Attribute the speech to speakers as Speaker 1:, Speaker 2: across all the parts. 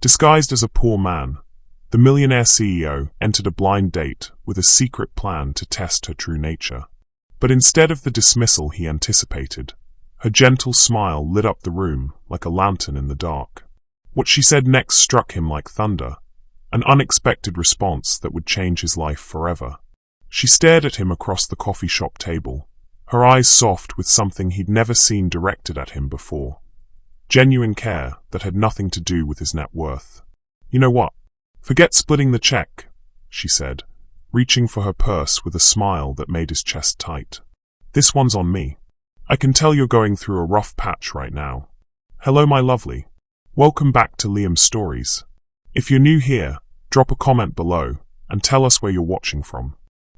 Speaker 1: Disguised as a poor man, the millionaire CEO entered a blind date with a secret plan to test her true nature. But instead of the dismissal he anticipated, her gentle smile lit up the room like a lantern in the dark. What she said next struck him like thunder, an unexpected response that would change his life forever. She stared at him across the coffee shop table, her eyes soft with something he'd never seen directed at him before. Genuine care that had nothing to do with his net worth. "You know what? Forget splitting the check," she said, reaching for her purse with a smile that made his chest tight. "This one's on me. I can tell you're going through a rough patch right now. Hello, my lovely. Welcome back to Liam's Stories. If you're new here, drop a comment below and tell us where you're watching from.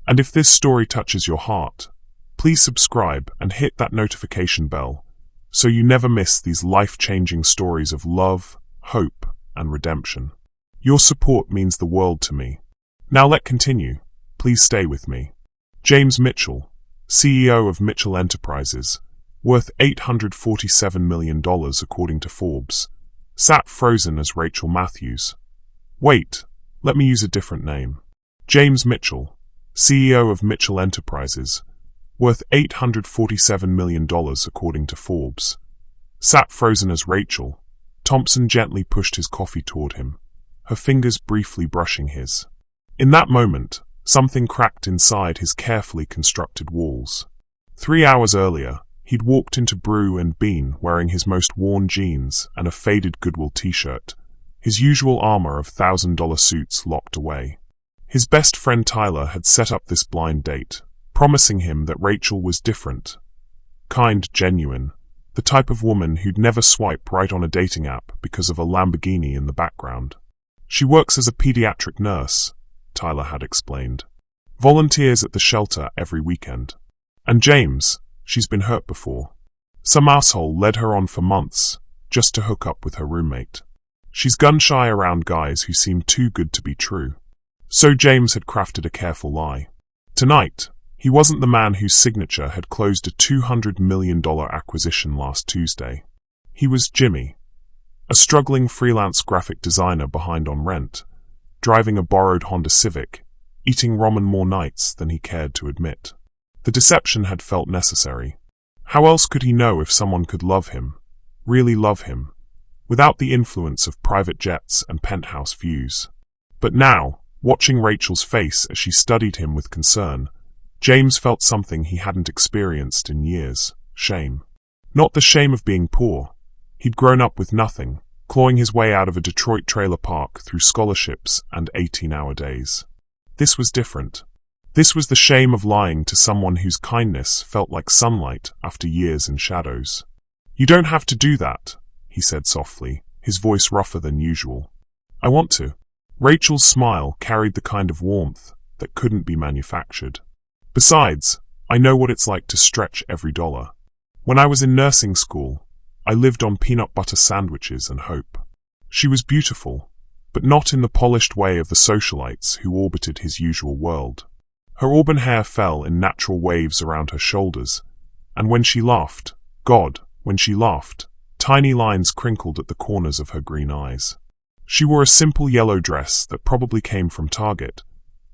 Speaker 1: And if this story touches your heart, please subscribe and hit that notification bell so you never miss these life-changing stories of love, hope, and redemption. Your support means the world to me. Now let's continue. Please stay with me. James Mitchell, CEO of Mitchell Enterprises, worth $847 million according to Forbes, sat frozen as Rachel Matthews. Wait, let me use a different name. James Mitchell, CEO of Mitchell Enterprises, worth $847 million according to Forbes, sat frozen as Rachel. Thompson gently pushed his coffee toward him, her fingers briefly brushing his. In that moment, something cracked inside his carefully constructed walls. 3 hours earlier, he'd walked into Brew and Bean wearing his most worn jeans and a faded Goodwill t-shirt, his usual armor of $1,000 suits locked away. His best friend Tyler had set up this blind date, promising him that Rachel was different, kind, genuine, the type of woman who'd never swipe right on a dating app because of a Lamborghini in the background. She works as a pediatric nurse, Tyler had explained. Volunteers at the shelter every weekend. And James, she's been hurt before. Some asshole led her on for months, just to hook up with her roommate. She's gun-shy around guys who seem too good to be true. So James had crafted a careful lie. Tonight, he wasn't the man whose signature had closed a $200 million acquisition last Tuesday. He was Jimmy, a struggling freelance graphic designer behind on rent, driving a borrowed Honda Civic, eating ramen more nights than he cared to admit. The deception had felt necessary. How else could he know if someone could love him, really love him, without the influence of private jets and penthouse views? But now, watching Rachel's face as she studied him with concern, James felt something he hadn't experienced in years: shame. Not the shame of being poor. He'd grown up with nothing, clawing his way out of a Detroit trailer park through scholarships and 18-hour days. This was different. This was the shame of lying to someone whose kindness felt like sunlight after years in shadows. "You don't have to do that," he said softly, his voice rougher than usual. "I want to." Rachel's smile carried the kind of warmth that couldn't be manufactured. "Besides, I know what it's like to stretch every dollar. When I was in nursing school, I lived on peanut butter sandwiches and hope." She was beautiful, but not in the polished way of the socialites who orbited his usual world. Her auburn hair fell in natural waves around her shoulders, and when she laughed, when she laughed, tiny lines crinkled at the corners of her green eyes. She wore a simple yellow dress that probably came from Target,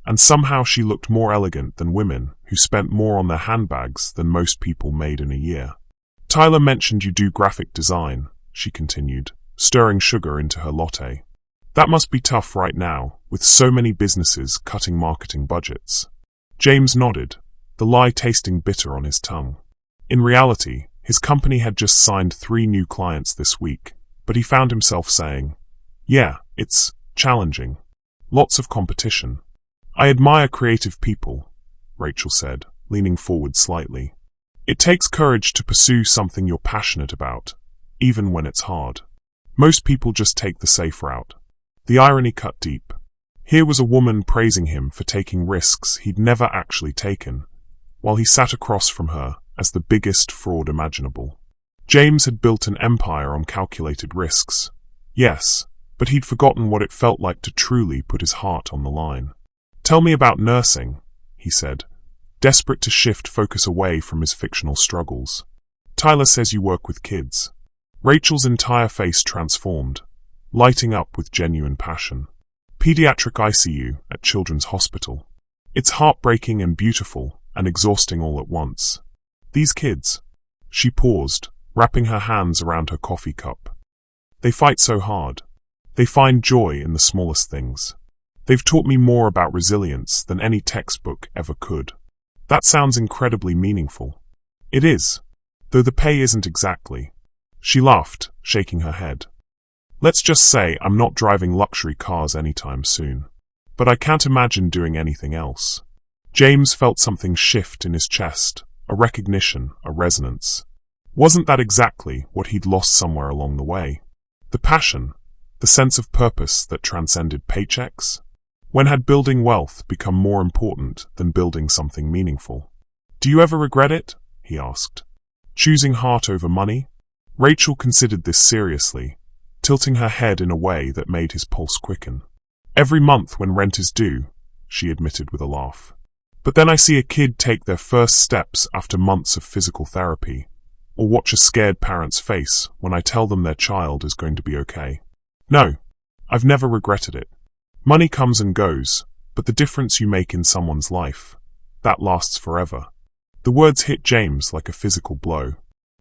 Speaker 1: and somehow she looked more elegant than women who spent more on their handbags than most people made in a year. "Tyler mentioned you do graphic design," she continued, stirring sugar into her latte. "That must be tough right now, with so many businesses cutting marketing budgets." James nodded, the lie tasting bitter on his tongue. In reality, his company had just signed 3 new clients this week, but he found himself saying, "Yeah, it's challenging. Lots of competition." "I admire creative people," Rachel said, leaning forward slightly. "It takes courage to pursue something you're passionate about, even when it's hard. Most people just take the safe route." The irony cut deep. Here was a woman praising him for taking risks he'd never actually taken, while he sat across from her as the biggest fraud imaginable. James had built an empire on calculated risks. Yes, but he'd forgotten what it felt like to truly put his heart on the line. "Tell me about nursing," he said, desperate to shift focus away from his fictional struggles. "Tyler says you work with kids." Rachel's entire face transformed. lighting up with genuine passion. Pediatric ICU at Children's Hospital. It's heartbreaking and beautiful and exhausting all at once. These kids. She paused, wrapping her hands around her coffee cup. They fight so hard. They find joy in the smallest things. They've taught me more about resilience than any textbook ever could. That sounds incredibly meaningful. It is, though the pay isn't exactly. She laughed, shaking her head. Let's just say I'm not driving luxury cars anytime soon. But I can't imagine doing anything else. James felt something shift in his chest, a recognition, a resonance. Wasn't that exactly what he'd lost somewhere along the way? The passion, the sense of purpose that transcended paychecks? When had building wealth become more important than building something meaningful? Do you ever regret it? He asked. Choosing heart over money? Rachel considered this seriously, tilting her head in a way that made his pulse quicken. Every month when rent is due, she admitted with a laugh. But then I see a kid take their first steps after months of physical therapy, or watch a scared parent's face when I tell them their child is going to be okay. No, I've never regretted it. Money comes and goes, but the difference you make in someone's life, that lasts forever. The words hit James like a physical blow.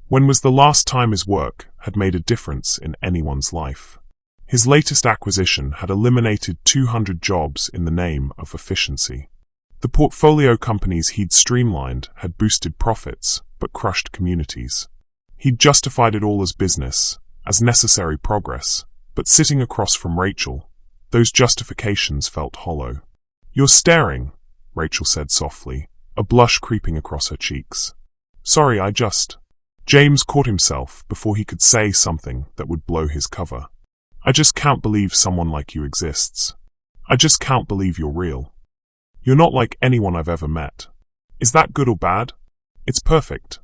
Speaker 1: When was the last time his work had made a difference in anyone's life? His latest acquisition had eliminated 200 jobs in the name of efficiency. The portfolio companies he'd streamlined had boosted profits, but crushed communities. He'd justified it all as business, as necessary progress, but sitting across from Rachel, those justifications felt hollow. You're staring, Rachel said softly, a blush creeping across her cheeks. Sorry, James caught himself before he could say something that would blow his cover. I just can't believe someone like you exists. I just can't believe you're real. You're not like anyone I've ever met. Is that good or bad? It's perfect.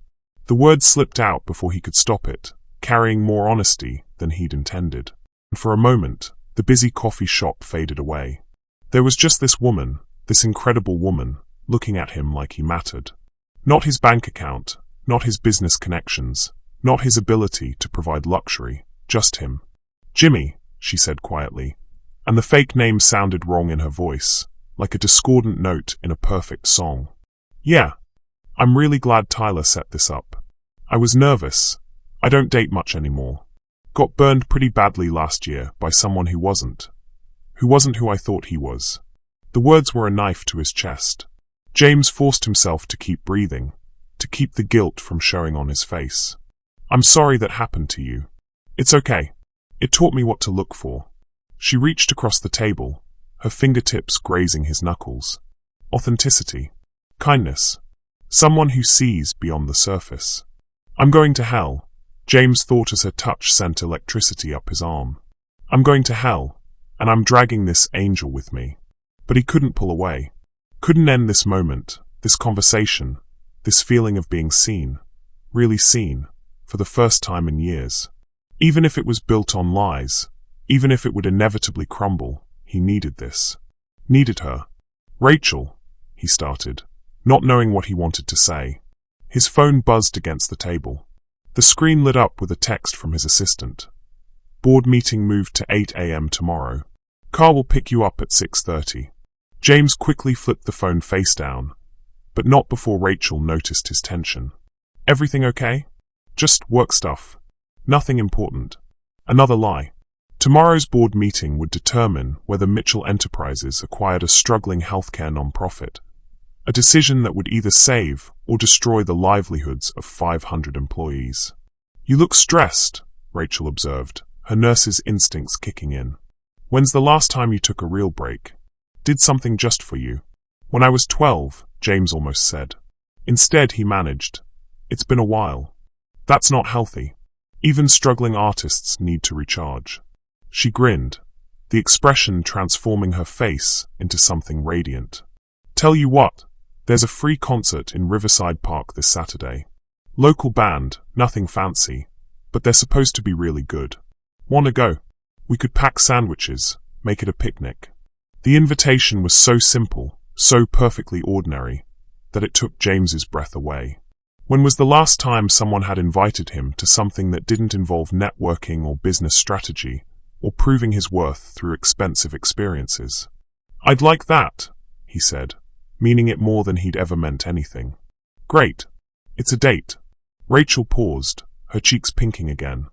Speaker 1: The word slipped out before he could stop it, carrying more honesty than he'd intended. And for a moment, the busy coffee shop faded away. There was just this woman, this incredible woman, looking at him like he mattered. Not his bank account, not his business connections, not his ability to provide luxury, just him. Jimmy, she said quietly, and the fake name sounded wrong in her voice, like a discordant note in a perfect song. Yeah, I'm really glad Tyler set this up. I was nervous. I don't date much anymore. Got burned pretty badly last year by someone who wasn't who I thought he was. The words were a knife to his chest. James forced himself to keep breathing, to keep the guilt from showing on his face. I'm sorry that happened to you. It's okay. It taught me what to look for. She reached across the table, her fingertips grazing his knuckles. Authenticity. Kindness. Someone who sees beyond the surface. I'm going to hell, James thought as her touch sent electricity up his arm. I'm going to hell, and I'm dragging this angel with me. But he couldn't pull away. Couldn't end this moment, this conversation, this feeling of being seen, really seen, for the first time in years. Even if it was built on lies, even if it would inevitably crumble, he needed this. Needed her. Rachel, he started, not knowing what he wanted to say. His phone buzzed against the table. The screen lit up with a text from his assistant. Board meeting moved to 8 a.m. tomorrow. Car will pick you up at 6:30. James quickly flipped the phone face down, but not before Rachel noticed his tension. Everything okay? Just work stuff. Nothing important. Another lie. Tomorrow's board meeting would determine whether Mitchell Enterprises acquired a struggling healthcare nonprofit, a decision that would either save or destroy the livelihoods of 500 employees. You look stressed, Rachel observed, her nurse's instincts kicking in. When's the last time you took a real break? Did something just for you? When I was 12, James almost said. Instead, he managed. It's been a while. That's not healthy. Even struggling artists need to recharge. She grinned, the expression transforming her face into something radiant. Tell you what, there's a free concert in Riverside Park this Saturday. Local band, nothing fancy, but they're supposed to be really good. Wanna go? We could pack sandwiches, make it a picnic. The invitation was so simple, so perfectly ordinary, that it took James's breath away. When was the last time someone had invited him to something that didn't involve networking or business strategy, or proving his worth through expensive experiences. "I'd like that," he said, meaning it more than he'd ever meant anything. "Great. It's a date." Rachel paused, her cheeks pinking again.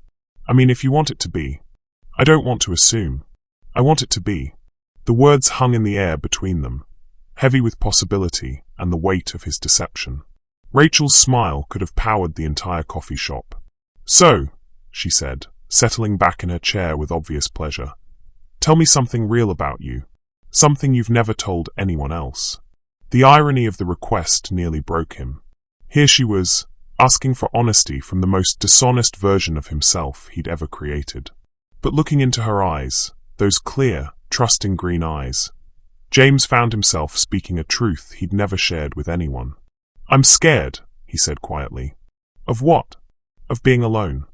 Speaker 1: "I mean, if you want it to be. I don't want to assume. I want it to be." The words hung in the air between them, heavy with possibility and the weight of his deception. Rachel's smile could have powered the entire coffee shop. "So," she said, settling back in her chair with obvious pleasure, "tell me something real about you. Something you've never told anyone else." The irony of the request nearly broke him. Here she was, asking for honesty from the most dishonest version of himself he'd ever created. But looking into her eyes, those clear, trusting green eyes, James found himself speaking a truth he'd never shared with anyone. "I'm scared," he said quietly. "Of what?" "Of being alone.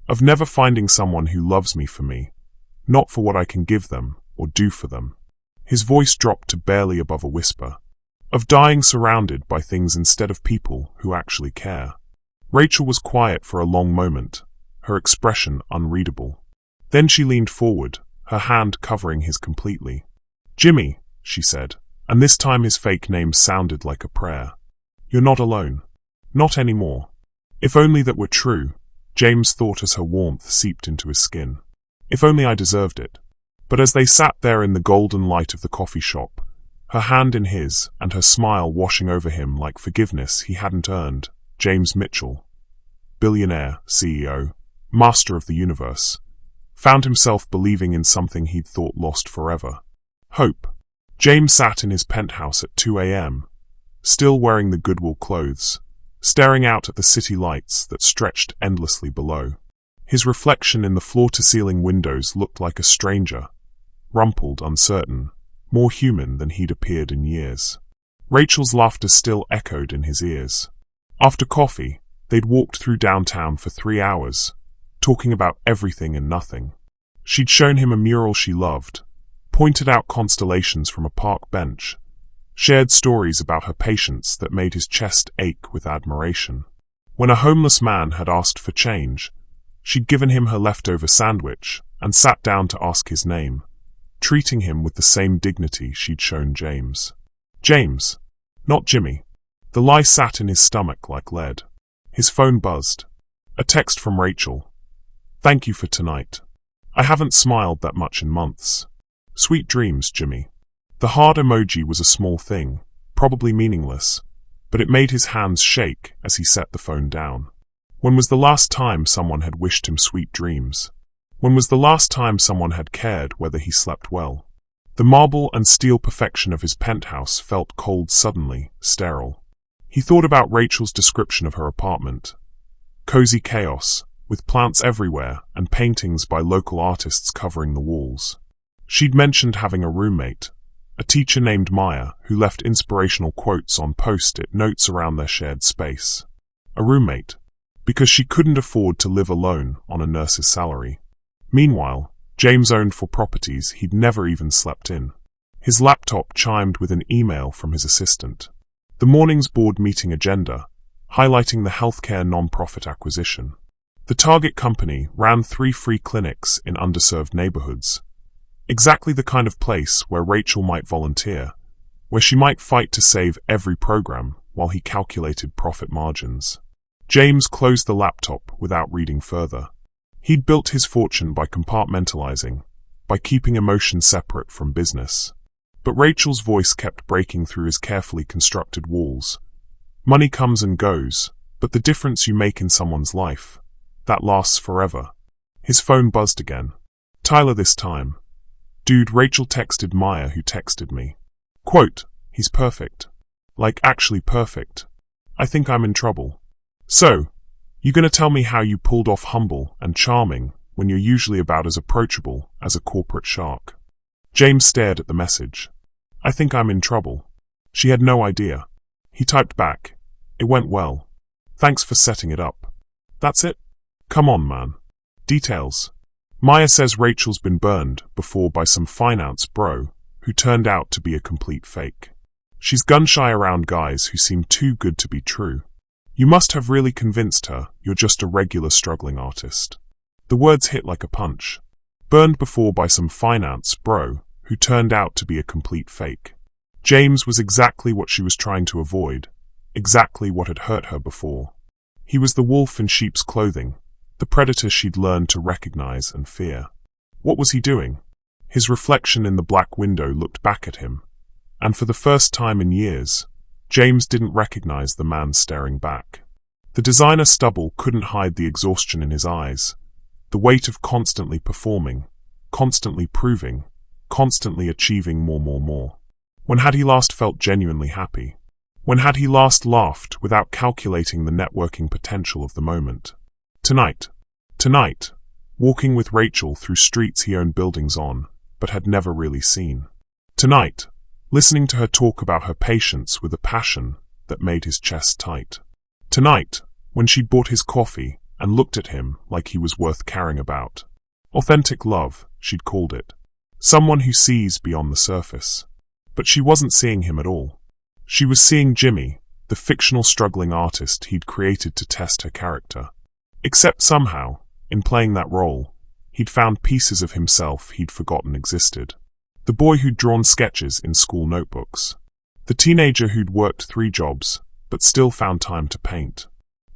Speaker 1: Of never finding someone who loves me for me, not for what I can give them or do for them." His voice dropped to barely above a whisper. "Of dying surrounded by things instead of people who actually care." Rachel was quiet for a long moment, her expression unreadable. Then she leaned forward, her hand covering his completely. "Jimmy," she said, and this time his fake name sounded like a prayer. "You're not alone. Not anymore." If only that were true, James thought as her warmth seeped into his skin. If only I deserved it. But as they sat there in the golden light of the coffee shop, her hand in his and her smile washing over him like forgiveness he hadn't earned, James Mitchell, billionaire, CEO, master of the universe, found himself believing in something he'd thought lost forever. Hope. James sat in his penthouse at 2 a.m., still wearing the Goodwill clothes, staring out at the city lights that stretched endlessly below. His reflection in the floor-to-ceiling windows looked like a stranger, rumpled, uncertain, more human than he'd appeared in years. Rachel's laughter still echoed in his ears. After coffee, they'd walked through downtown for 3 hours, talking about everything and nothing. She'd shown him a mural she loved, pointed out constellations from a park bench, shared stories about her patience that made his chest ache with admiration. When a homeless man had asked for change, she'd given him her leftover sandwich and sat down to ask his name, treating him with the same dignity she'd shown James. James, not Jimmy. The lie sat in his stomach like lead. His phone buzzed. A text from Rachel. "Thank you for tonight. I haven't smiled that much in months. Sweet dreams, Jimmy." The heart emoji was a small thing, probably meaningless, but it made his hands shake as he set the phone down. When was the last time someone had wished him sweet dreams? When was the last time someone had cared whether he slept well? The marble and steel perfection of his penthouse felt cold suddenly, sterile. He thought about Rachel's description of her apartment. Cozy chaos, with plants everywhere and paintings by local artists covering the walls. She'd mentioned having a roommate, a teacher named Maya who left inspirational quotes on post-it notes around their shared space. A roommate, because she couldn't afford to live alone on a nurse's salary. Meanwhile, James owned 4 properties he'd never even slept in. His laptop chimed with an email from his assistant. The morning's board meeting agenda, highlighting the healthcare non-profit acquisition. The target company ran 3 free clinics in underserved neighborhoods. Exactly the kind of place where Rachel might volunteer, where she might fight to save every program while he calculated profit margins. James closed the laptop without reading further. He'd built his fortune by compartmentalizing, by keeping emotion separate from business. But Rachel's voice kept breaking through his carefully constructed walls. Money comes and goes, but the difference you make in someone's life, that lasts forever. His phone buzzed again. Tyler this time. "Dude, Rachel texted Maya who texted me. Quote, he's perfect. Like actually perfect. I think I'm in trouble. So, you gonna tell me how you pulled off humble and charming when you're usually about as approachable as a corporate shark?" James stared at the message. "I think I'm in trouble." She had no idea. He typed back. "It went well. Thanks for setting it up." "That's it? Come on, man. Details." Maya says Rachel's been burned before by some finance bro who turned out to be a complete fake. She's gun-shy around guys who seem too good to be true. You must have really convinced her you're just a regular struggling artist. The words hit like a punch. Burned before by some finance bro who turned out to be a complete fake. James was exactly what she was trying to avoid, exactly what had hurt her before. He was the wolf in sheep's clothing, the predator she'd learned to recognize and fear. What was he doing? His reflection in the black window looked back at him, and for the first time in years, James didn't recognize the man staring back. The designer stubble couldn't hide the exhaustion in his eyes, the weight of constantly performing, constantly proving, constantly achieving more. When had he last felt genuinely happy? When had he last laughed without calculating the networking potential of the moment? Tonight, walking with Rachel through streets he owned buildings on, but had never really seen. Tonight, listening to her talk about her patience with a passion that made his chest tight. Tonight, when she'd bought his coffee and looked at him like he was worth caring about. Authentic love, she'd called it. Someone who sees beyond the surface. But she wasn't seeing him at all. She was seeing Jimmy, the fictional struggling artist he'd created to test her character. Except somehow, in playing that role, he'd found pieces of himself he'd forgotten existed. The boy who'd drawn sketches in school notebooks. The teenager who'd worked 3 jobs, but still found time to paint.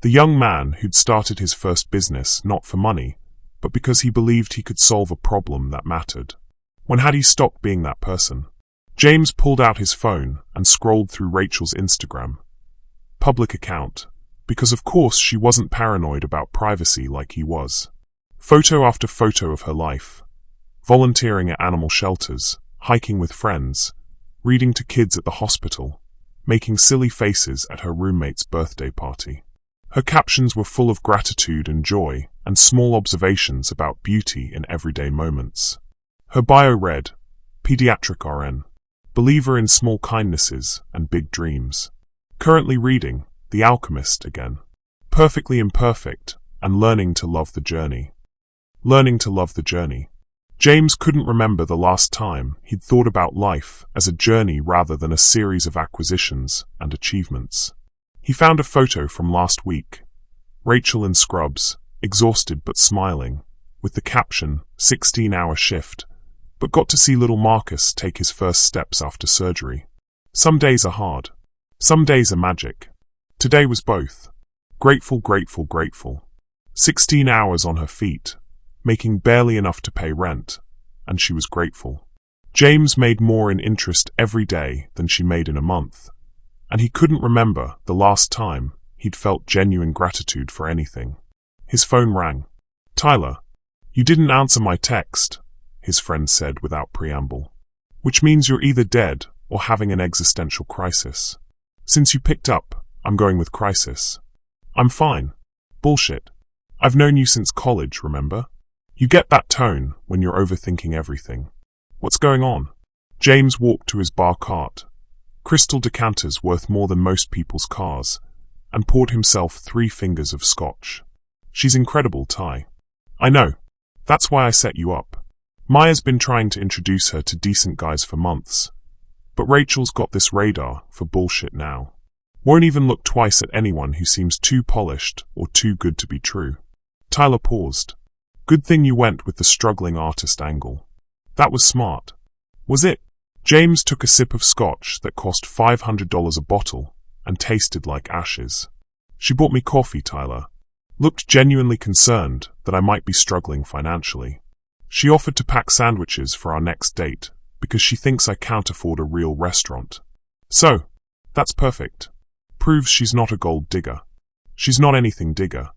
Speaker 1: The young man who'd started his first business not for money, but because he believed he could solve a problem that mattered. When had he stopped being that person? James pulled out his phone and scrolled through Rachel's Instagram. Public account, because of course she wasn't paranoid about privacy like he was. Photo after photo of her life. Volunteering at animal shelters, hiking with friends, reading to kids at the hospital, making silly faces at her roommate's birthday party. Her captions were full of gratitude and joy and small observations about beauty in everyday moments. Her bio read, Pediatric RN, believer in small kindnesses and big dreams. Currently reading The Alchemist again. Perfectly imperfect and learning to love the journey. Learning to love the journey. James couldn't remember the last time he'd thought about life as a journey rather than a series of acquisitions and achievements. He found a photo from last week. Rachel in scrubs, exhausted but smiling, with the caption, 16-hour shift, but got to see little Marcus take his first steps after surgery. Some days are hard. Some days are magic. Today was both. Grateful. 16 hours on her feet, making barely enough to pay rent, and she was grateful. James made more in interest every day than she made in a month, and he couldn't remember the last time he'd felt genuine gratitude for anything. His phone rang. Tyler, you didn't answer my text, his friend said without preamble. Which means you're either dead or having an existential crisis. Since you picked up, I'm going with crisis. I'm fine. Bullshit. I've known you since college, remember? You get that tone when you're overthinking everything. What's going on? James walked to his bar cart, crystal decanters worth more than most people's cars, and poured himself 3 fingers of scotch. She's incredible, Ty. I know. That's why I set you up. Maya's been trying to introduce her to decent guys for months, but Rachel's got this radar for bullshit now. Won't even look twice at anyone who seems too polished or too good to be true. Tyler paused. Good thing you went with the struggling artist angle. That was smart. Was it? James took a sip of scotch that cost $500 a bottle and tasted like ashes. She bought me coffee, Tyler. Looked genuinely concerned that I might be struggling financially. She offered to pack sandwiches for our next date because she thinks I can't afford a real restaurant. So, that's perfect. Proves she's not a gold digger. She's not anything digger.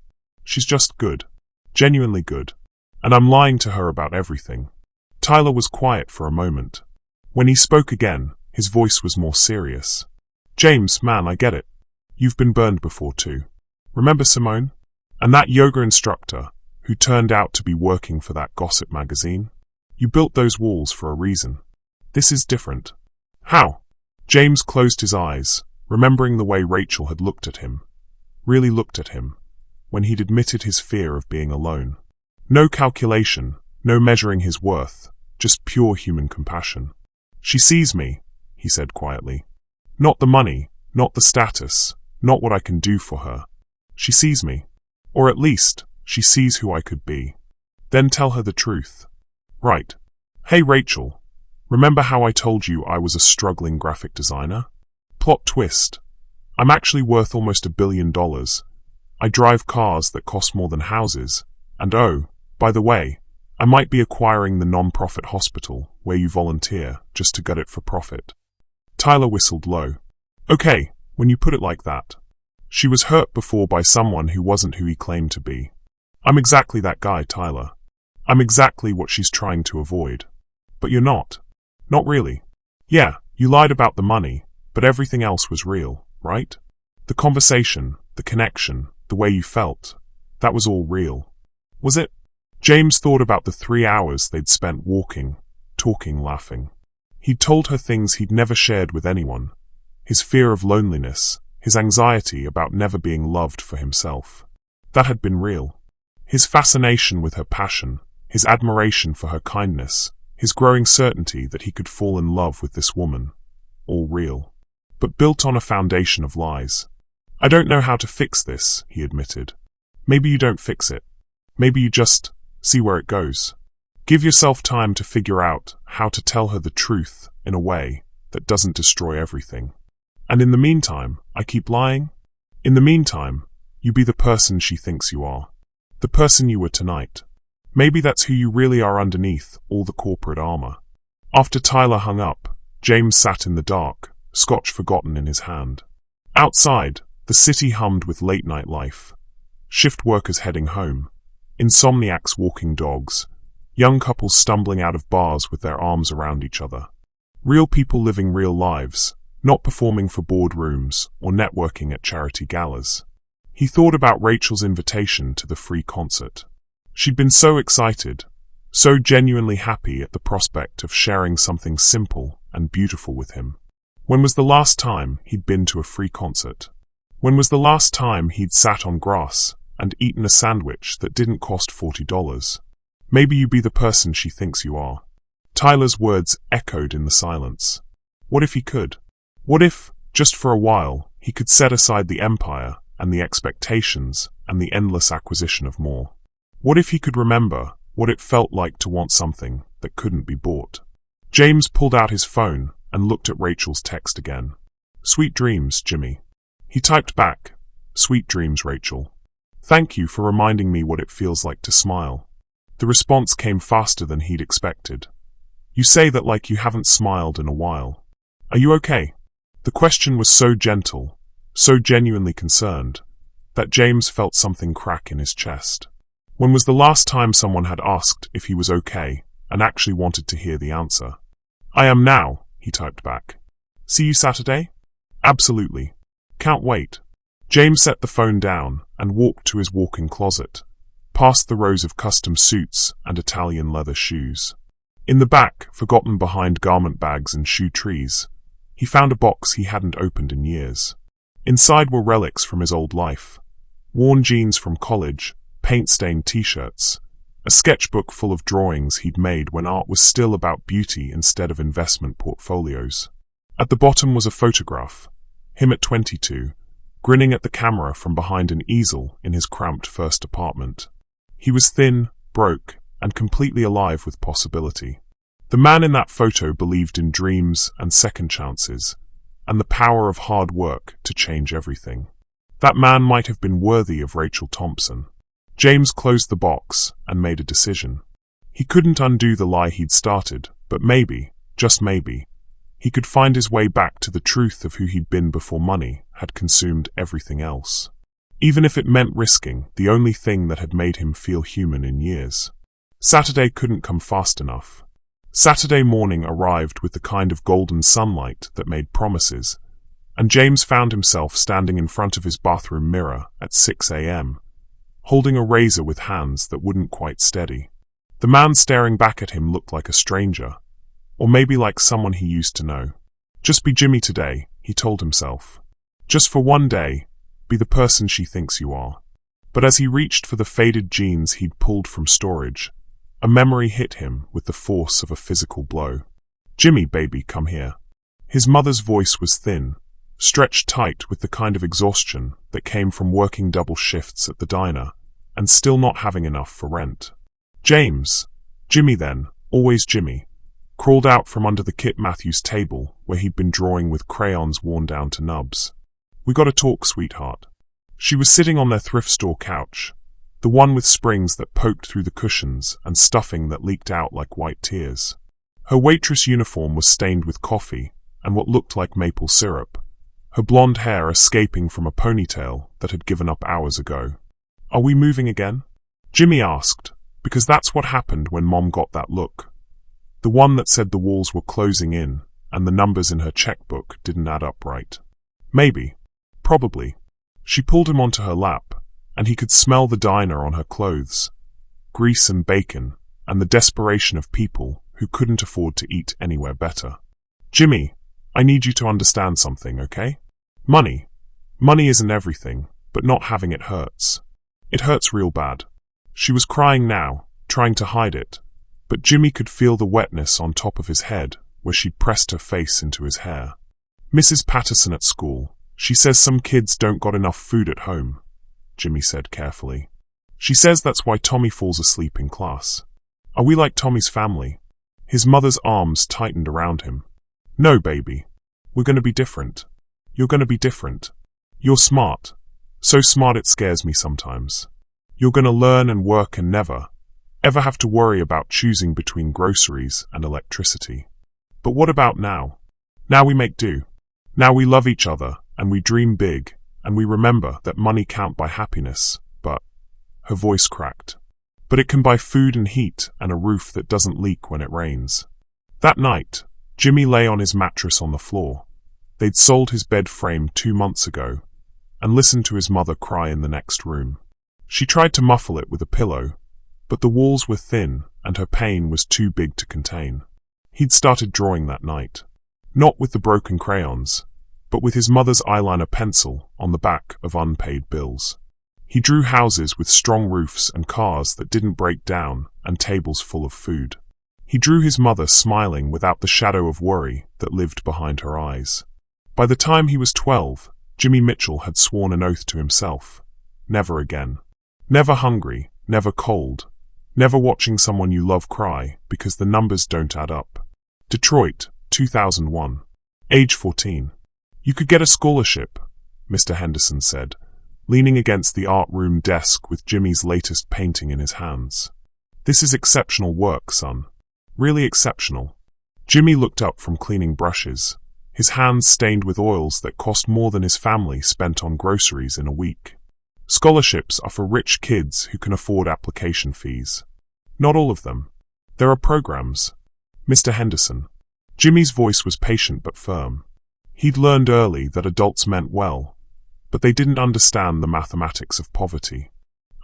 Speaker 1: She's just good. Genuinely good. And I'm lying to her about everything. Tyler was quiet for a moment. When he spoke again, his voice was more serious. James, man, I get it. You've been burned before too. Remember Simone? And that yoga instructor who turned out to be working for that gossip magazine? You built those walls for a reason. This is different. How? James closed his eyes, remembering the way Rachel had looked at him. Really looked at him. When he'd admitted his fear of being alone. No calculation, no measuring his worth, just pure human compassion. She sees me, he said quietly. Not the money, not the status, not what I can do for her. She sees me. Or at least, she sees who I could be. Then tell her the truth. Right. Hey Rachel, remember how I told you I was a struggling graphic designer? Plot twist. I'm actually worth almost $1 billion. I drive cars that cost more than houses. And oh, by the way, I might be acquiring the non-profit hospital where you volunteer just to gut it for profit. Tyler whistled low. Okay, when you put it like that. She was hurt before by someone who wasn't who he claimed to be. I'm exactly that guy, Tyler. I'm exactly what she's trying to avoid. But you're not. Not really. Yeah, you lied about the money, but everything else was real, right? The conversation, the connection, the way you felt, that was all real. Was it? James thought about the 3 hours they'd spent walking, talking, laughing. He'd told her things he'd never shared with anyone. His fear of loneliness, his anxiety about never being loved for himself. That had been real. His fascination with her passion, his admiration for her kindness, his growing certainty that he could fall in love with this woman. All real. But built on a foundation of lies. I don't know how to fix this, he admitted. Maybe you don't fix it. Maybe you just see where it goes. Give yourself time to figure out how to tell her the truth in a way that doesn't destroy everything. And in the meantime, I keep lying? In the meantime, you be the person she thinks you are. The person you were tonight. Maybe that's who you really are underneath all the corporate armor. After Tyler hung up, James sat in the dark, scotch forgotten in his hand. Outside, the city hummed with late-night life. Shift workers heading home. Insomniacs walking dogs. Young couples stumbling out of bars with their arms around each other. Real people living real lives, not performing for boardrooms or networking at charity galas. He thought about Rachel's invitation to the free concert. She'd been so excited, so genuinely happy at the prospect of sharing something simple and beautiful with him. When was the last time he'd been to a free concert? When was the last time he'd sat on grass and eaten a sandwich that didn't cost $40? Maybe you be the person she thinks you are. Tyler's words echoed in the silence. What if he could? What if, just for a while, he could set aside the empire and the expectations and the endless acquisition of more? What if he could remember what it felt like to want something that couldn't be bought? James pulled out his phone and looked at Rachel's text again. Sweet dreams, Jimmy. He typed back, Sweet dreams, Rachel. Thank you for reminding me what it feels like to smile. The response came faster than he'd expected. You say that like you haven't smiled in a while. Are you okay? The question was so gentle, so genuinely concerned, that James felt something crack in his chest. When was the last time someone had asked if he was okay and actually wanted to hear the answer? I am now, he typed back. See you Saturday? Absolutely. Can't wait. James set the phone down and walked to his walk-in closet, past the rows of custom suits and Italian leather shoes. In the back, forgotten behind garment bags and shoe trees, he found a box he hadn't opened in years. Inside were relics from his old life. Worn jeans from college, paint-stained t-shirts, a sketchbook full of drawings he'd made when art was still about beauty instead of investment portfolios. At the bottom was a photograph, him at 22, grinning at the camera from behind an easel in his cramped first apartment. He was thin, broke, and completely alive with possibility. The man in that photo believed in dreams and second chances, and the power of hard work to change everything. That man might have been worthy of Rachel Thompson. James closed the box and made a decision. He couldn't undo the lie he'd started, but maybe, just maybe, he could find his way back to the truth of who he'd been before money had consumed everything else. Even if it meant risking the only thing that had made him feel human in years. Saturday couldn't come fast enough. Saturday morning arrived with the kind of golden sunlight that made promises, and James found himself standing in front of his bathroom mirror at 6 a.m., holding a razor with hands that wouldn't quite steady. The man staring back at him looked like a stranger, or maybe like someone he used to know. Just be Jimmy today, he told himself. Just for one day, be the person she thinks you are. But as he reached for the faded jeans he'd pulled from storage, a memory hit him with the force of a physical blow. Jimmy, baby, come here. His mother's voice was thin, stretched tight with the kind of exhaustion that came from working double shifts at the diner and still not having enough for rent. James. Jimmy then, always Jimmy, crawled out from under the Kit Matthews table where he'd been drawing with crayons worn down to nubs. "We gotta talk, sweetheart." She was sitting on their thrift store couch, the one with springs that poked through the cushions and stuffing that leaked out like white tears. Her waitress uniform was stained with coffee and what looked like maple syrup, her blonde hair escaping from a ponytail that had given up hours ago. "Are we moving again?" Jimmy asked, because that's what happened when Mom got that look. The one that said the walls were closing in and the numbers in her checkbook didn't add up right. Maybe. Probably. She pulled him onto her lap, and he could smell the diner on her clothes, grease and bacon, and the desperation of people who couldn't afford to eat anywhere better. "Jimmy, I need you to understand something, okay? Money. Money isn't everything, but not having it hurts. It hurts real bad." She was crying now, trying to hide it, but Jimmy could feel the wetness on top of his head where she'd pressed her face into his hair. "Mrs. Patterson at school, she says some kids don't got enough food at home," Jimmy said carefully. "She says that's why Tommy falls asleep in class. Are we like Tommy's family?" His mother's arms tightened around him. "No, baby. We're gonna be different. You're gonna be different. You're smart. So smart it scares me sometimes. You're gonna learn and work and never, ever have to worry about choosing between groceries and electricity. But what about now? Now we make do. Now we love each other, and we dream big, and we remember that money can't buy happiness, but—" her voice cracked. "But it can buy food and heat and a roof that doesn't leak when it rains." That night, Jimmy lay on his mattress on the floor. They'd sold his bed frame 2 months ago, and listened to his mother cry in the next room. She tried to muffle it with a pillow, but the walls were thin and her pain was too big to contain. He'd started drawing that night. Not with the broken crayons, but with his mother's eyeliner pencil on the back of unpaid bills. He drew houses with strong roofs and cars that didn't break down and tables full of food. He drew his mother smiling without the shadow of worry that lived behind her eyes. By the time he was 12, Jimmy Mitchell had sworn an oath to himself. Never again. Never hungry, never cold, never watching someone you love cry because the numbers don't add up. Detroit, 2001. Age 14. "You could get a scholarship," Mr. Henderson said, leaning against the art room desk with Jimmy's latest painting in his hands. "This is exceptional work, son. Really exceptional." Jimmy looked up from cleaning brushes, his hands stained with oils that cost more than his family spent on groceries in a week. "Scholarships are for rich kids who can afford application fees. Not all of them. There are programs. Mr. Henderson." Jimmy's voice was patient but firm. He'd learned early that adults meant well, but they didn't understand the mathematics of poverty.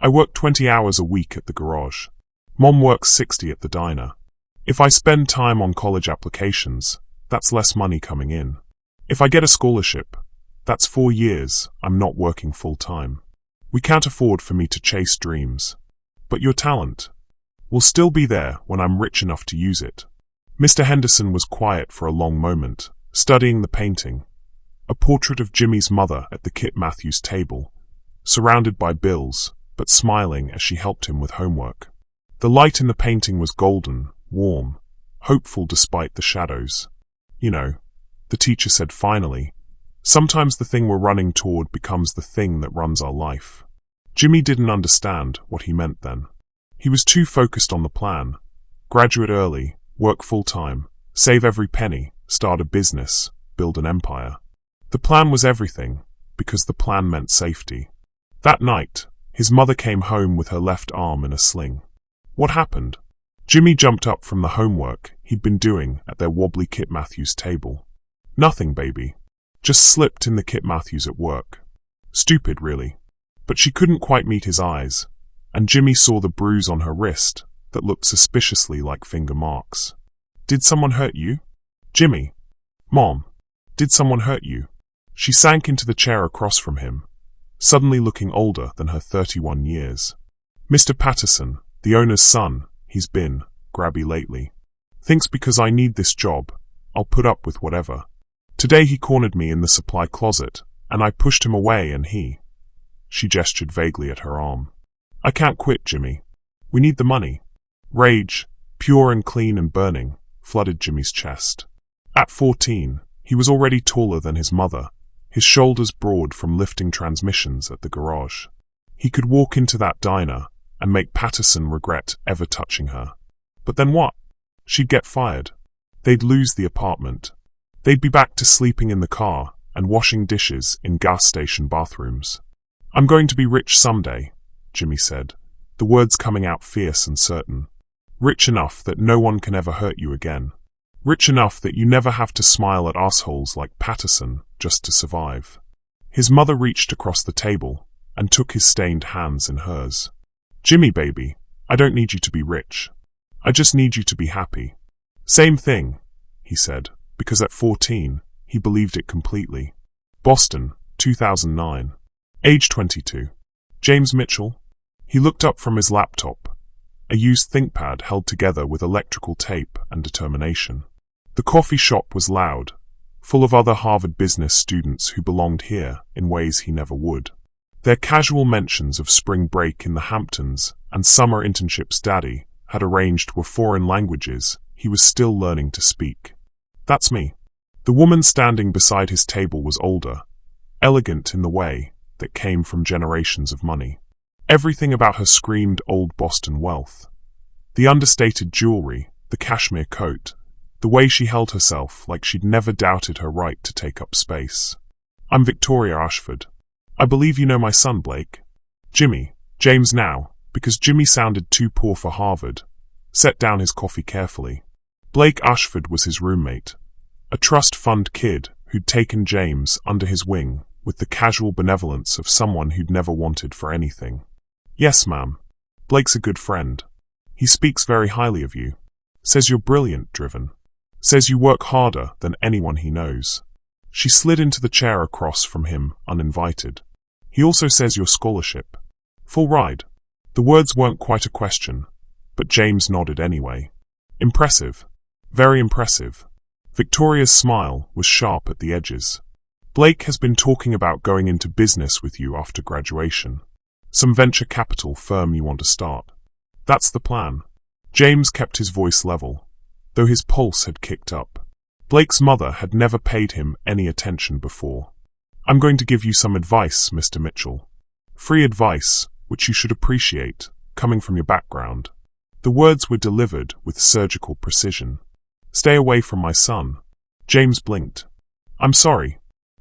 Speaker 1: "I work 20 hours a week at the garage. Mom works 60 at the diner. If I spend time on college applications, that's less money coming in. If I get a scholarship, that's 4 years I'm not working full-time. We can't afford for me to chase dreams. But your talent will still be there when I'm rich enough to use it." Mr. Henderson was quiet for a long moment, studying the painting, a portrait of Jimmy's mother at the Kit Matthews table, surrounded by bills, but smiling as she helped him with homework. The light in the painting was golden, warm, hopeful despite the shadows. "You know," the teacher said finally, "sometimes the thing we're running toward becomes the thing that runs our life." Jimmy didn't understand what he meant then. He was too focused on the plan. Graduate early, work full-time, save every penny, start a business, build an empire. The plan was everything, because the plan meant safety. That night, his mother came home with her left arm in a sling. "What happened?" Jimmy jumped up from the homework he'd been doing at their wobbly Kit Matthews table. "Nothing, baby. Just slipped in the Kit Matthews at work. Stupid, really." But she couldn't quite meet his eyes, and Jimmy saw the bruise on her wrist that looked suspiciously like finger marks. "Did someone hurt you?" "Jimmy. Mom. Did someone hurt you?" She sank into the chair across from him, suddenly looking older than her 31 years. "Mr. Patterson, the owner's son, he's been grabby lately. Thinks because I need this job, I'll put up with whatever. Today he cornered me in the supply closet, and I pushed him away and he—" She gestured vaguely at her arm. "I can't quit, Jimmy. We need the money." Rage, pure and clean and burning, flooded Jimmy's chest. At 14, he was already taller than his mother, his shoulders broad from lifting transmissions at the garage. He could walk into that diner and make Patterson regret ever touching her. But then what? She'd get fired. They'd lose the apartment. They'd be back to sleeping in the car and washing dishes in gas station bathrooms. "I'm going to be rich someday," Jimmy said, the words coming out fierce and certain. "Rich enough that no one can ever hurt you again. Rich enough that you never have to smile at assholes like Patterson just to survive." His mother reached across the table and took his stained hands in hers. "Jimmy, baby, I don't need you to be rich. I just need you to be happy." "Same thing," he said, because at 14, he believed it completely. Boston, 2009. Age 22. James Mitchell. He looked up from his laptop, a used ThinkPad held together with electrical tape and determination. The coffee shop was loud, full of other Harvard business students who belonged here in ways he never would. Their casual mentions of spring break in the Hamptons and summer internships Daddy had arranged were foreign languages he was still learning to speak. "That's me." The woman standing beside his table was older, elegant in the way that came from generations of money. Everything about her screamed old Boston wealth. The understated jewelry, the cashmere coat, the way she held herself like she'd never doubted her right to take up space. "I'm Victoria Ashford. I believe you know my son, Blake." James now, because Jimmy sounded too poor for Harvard, set down his coffee carefully. Blake Ashford was his roommate, a trust fund kid who'd taken James under his wing with the casual benevolence of someone who'd never wanted for anything. "Yes, ma'am. Blake's a good friend. He speaks very highly of you. Says you're brilliant, driven. Says you work harder than anyone he knows." She slid into the chair across from him, uninvited. "He also says your scholarship. Full ride." The words weren't quite a question, but James nodded anyway. "Impressive. Very impressive." Victoria's smile was sharp at the edges. "Blake has been talking about going into business with you after graduation. Some venture capital firm you want to start." "That's the plan." James kept his voice level, though his pulse had kicked up. Blake's mother had never paid him any attention before. "I'm going to give you some advice, Mr. Mitchell. Free advice, which you should appreciate, coming from your background." The words were delivered with surgical precision. "Stay away from my son." James blinked. "I'm sorry.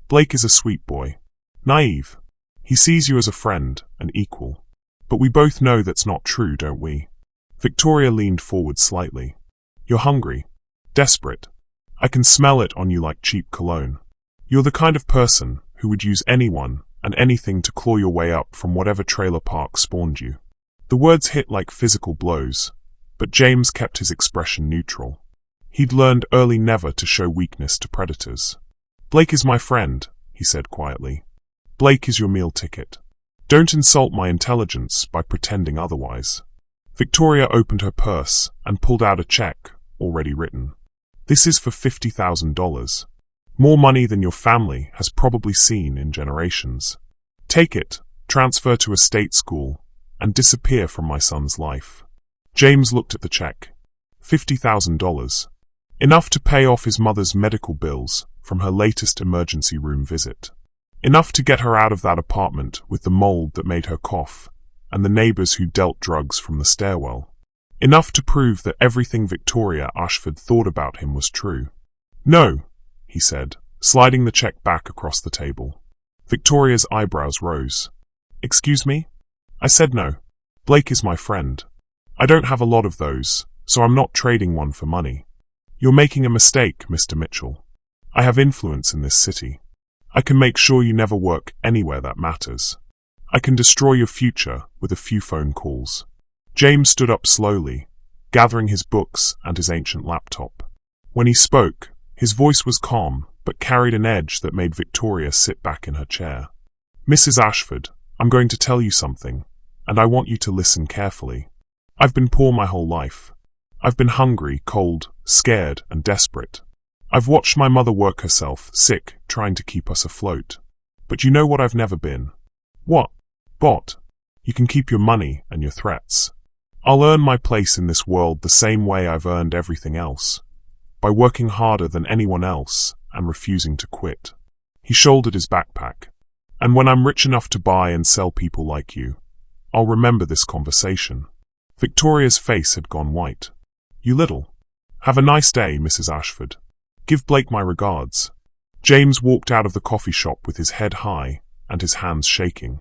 Speaker 1: Blake is a sweet boy. Naive. He sees you as a friend, an equal. But we both know that's not true, don't we?" Victoria leaned forward slightly. "You're hungry. Desperate. I can smell it on you like cheap cologne. You're the kind of person who would use anyone and anything to claw your way up from whatever trailer park spawned you." The words hit like physical blows, but James kept his expression neutral. He'd learned early never to show weakness to predators. "Blake is my friend," he said quietly. "Blake is your meal ticket. Don't insult my intelligence by pretending otherwise." Victoria opened her purse and pulled out a check, already written. "This is for $50,000. More money than your family has probably seen in generations. Take it, transfer to a state school, and disappear from my son's life." James looked at the check. $50,000. Enough to pay off his mother's medical bills from her latest emergency room visit. Enough to get her out of that apartment with the mold that made her cough, and the neighbors who dealt drugs from the stairwell. Enough to prove that everything Victoria Ashford thought about him was true. "No," he said, sliding the check back across the table. Victoria's eyebrows rose. "Excuse me?" "I said no. Blake is my friend. I don't have a lot of those, so I'm not trading one for money. You're making a mistake, Mr. Mitchell. I have influence in this city. I can make sure you never work anywhere that matters. I can destroy your future with a few phone calls." James stood up slowly, gathering his books and his ancient laptop. When he spoke, his voice was calm, but carried an edge that made Victoria sit back in her chair. "Mrs. Ashford, I'm going to tell you something, and I want you to listen carefully. I've been poor my whole life. I've been hungry, cold, scared, and desperate. I've watched my mother work herself sick trying to keep us afloat. But you know what I've never been?" "What?" "Bot. You can keep your money and your threats. I'll earn my place in this world the same way I've earned everything else, by working harder than anyone else and refusing to quit. He shouldered his backpack. And when I'm rich enough to buy and sell people like you, I'll remember this conversation. Victoria's face had gone white. You little. Have a nice day, Mrs. Ashford. Give Blake my regards. James walked out of the coffee shop with his head high and his hands shaking.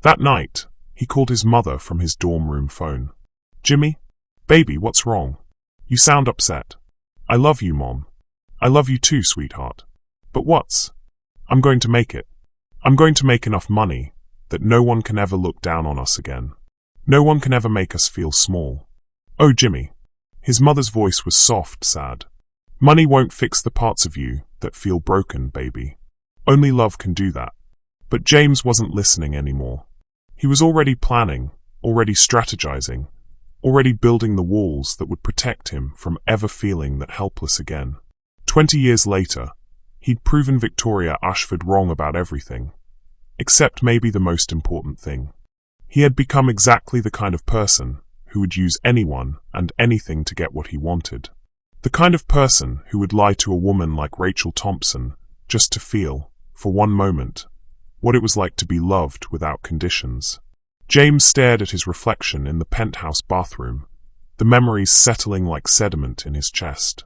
Speaker 1: That night, he called his mother from his dorm room phone. Jimmy? Baby, what's wrong? You sound upset. I love you, Mom. I love you too, sweetheart. But what's? I'm going to make it. I'm going to make enough money that no one can ever look down on us again. No one can ever make us feel small. Oh, Jimmy. His mother's voice was soft, sad. Money won't fix the parts of you that feel broken, baby. Only love can do that. But James wasn't listening anymore. He was already planning, already strategizing, already building the walls that would protect him from ever feeling that helpless again. 20 years later, he'd proven Victoria Ashford wrong about everything, except maybe the most important thing. He had become exactly the kind of person who would use anyone and anything to get what he wanted. The kind of person who would lie to a woman like Rachel Thompson just to feel, for one moment, what it was like to be loved without conditions. James stared at his reflection in the penthouse bathroom, the memories settling like sediment in his chest.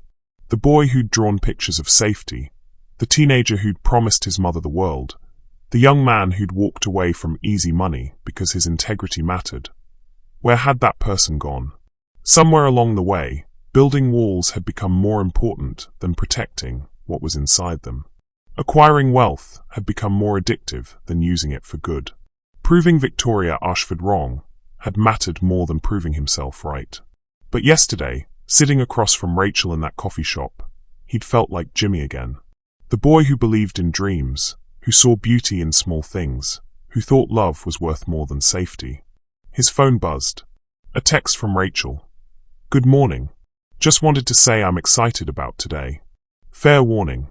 Speaker 1: The boy who'd drawn pictures of safety, the teenager who'd promised his mother the world, the young man who'd walked away from easy money because his integrity mattered. Where had that person gone? Somewhere along the way, building walls had become more important than protecting what was inside them. Acquiring wealth had become more addictive than using it for good. Proving Victoria Ashford wrong had mattered more than proving himself right. But yesterday, sitting across from Rachel in that coffee shop, he'd felt like Jimmy again. The boy who believed in dreams, who saw beauty in small things, who thought love was worth more than safety. His phone buzzed. A text from Rachel. Good morning. Just wanted to say I'm excited about today. Fair warning.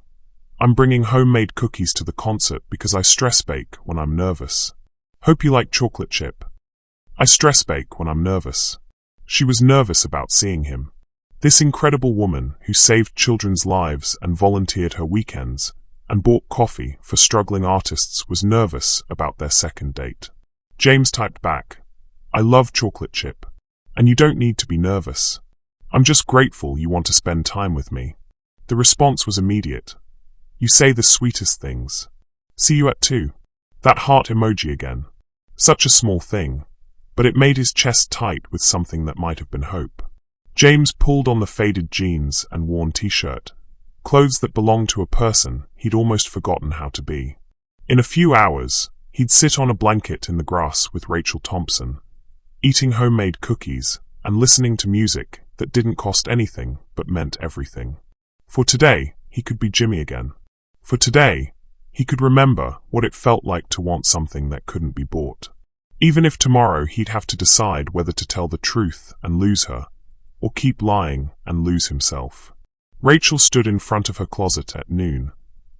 Speaker 1: I'm bringing homemade cookies to the concert because I stress bake when I'm nervous. Hope you like chocolate chip. I stress bake when I'm nervous. She was nervous about seeing him. This incredible woman who saved children's lives and volunteered her weekends and bought coffee for struggling artists was nervous about their second date. James typed back, I love chocolate chip. And you don't need to be nervous. I'm just grateful you want to spend time with me. The response was immediate. You say the sweetest things. See you at 2. That heart emoji again. Such a small thing, but it made his chest tight with something that might have been hope. James pulled on the faded jeans and worn t-shirt, clothes that belonged to a person he'd almost forgotten how to be. In a few hours, he'd sit on a blanket in the grass with Rachel Thompson, eating homemade cookies and listening to music that didn't cost anything but meant everything. For today, he could be Jimmy again. For today, he could remember what it felt like to want something that couldn't be bought. Even if tomorrow he'd have to decide whether to tell the truth and lose her, or keep lying and lose himself. Rachel stood in front of her closet at noon,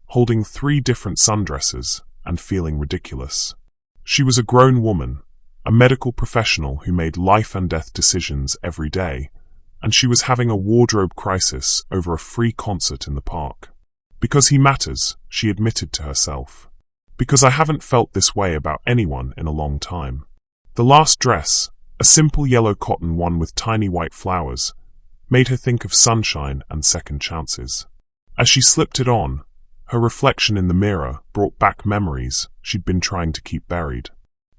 Speaker 1: holding 3 different sundresses and feeling ridiculous. She was a grown woman, a medical professional who made life and death decisions every day, and she was having a wardrobe crisis over a free concert in the park. Because he matters, she admitted to herself. Because I haven't felt this way about anyone in a long time. The last dress, a simple yellow cotton one with tiny white flowers, made her think of sunshine and second chances. As she slipped it on, her reflection in the mirror brought back memories she'd been trying to keep buried.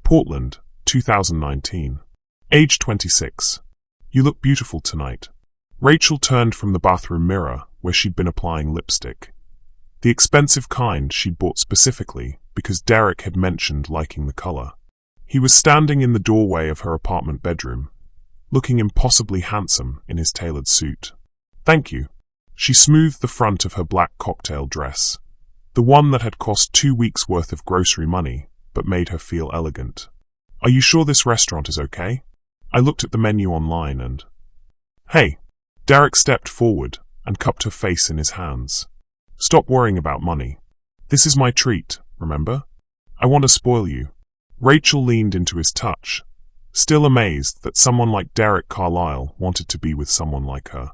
Speaker 1: Portland, 2019. Age 26. You look beautiful tonight. Rachel turned from the bathroom mirror where she'd been applying lipstick. The expensive kind she'd bought specifically because Derek had mentioned liking the color. He was standing in the doorway of her apartment bedroom, looking impossibly handsome in his tailored suit. Thank you. She smoothed the front of her black cocktail dress, the one that had cost 2 weeks' worth of grocery money, but made her feel elegant. Are you sure this restaurant is okay? I looked at the menu online and... Hey! Derek stepped forward and cupped her face in his hands. Stop worrying about money. This is my treat, remember? I want to spoil you. Rachel leaned into his touch, still amazed that someone like Derek Carlisle wanted to be with someone like her.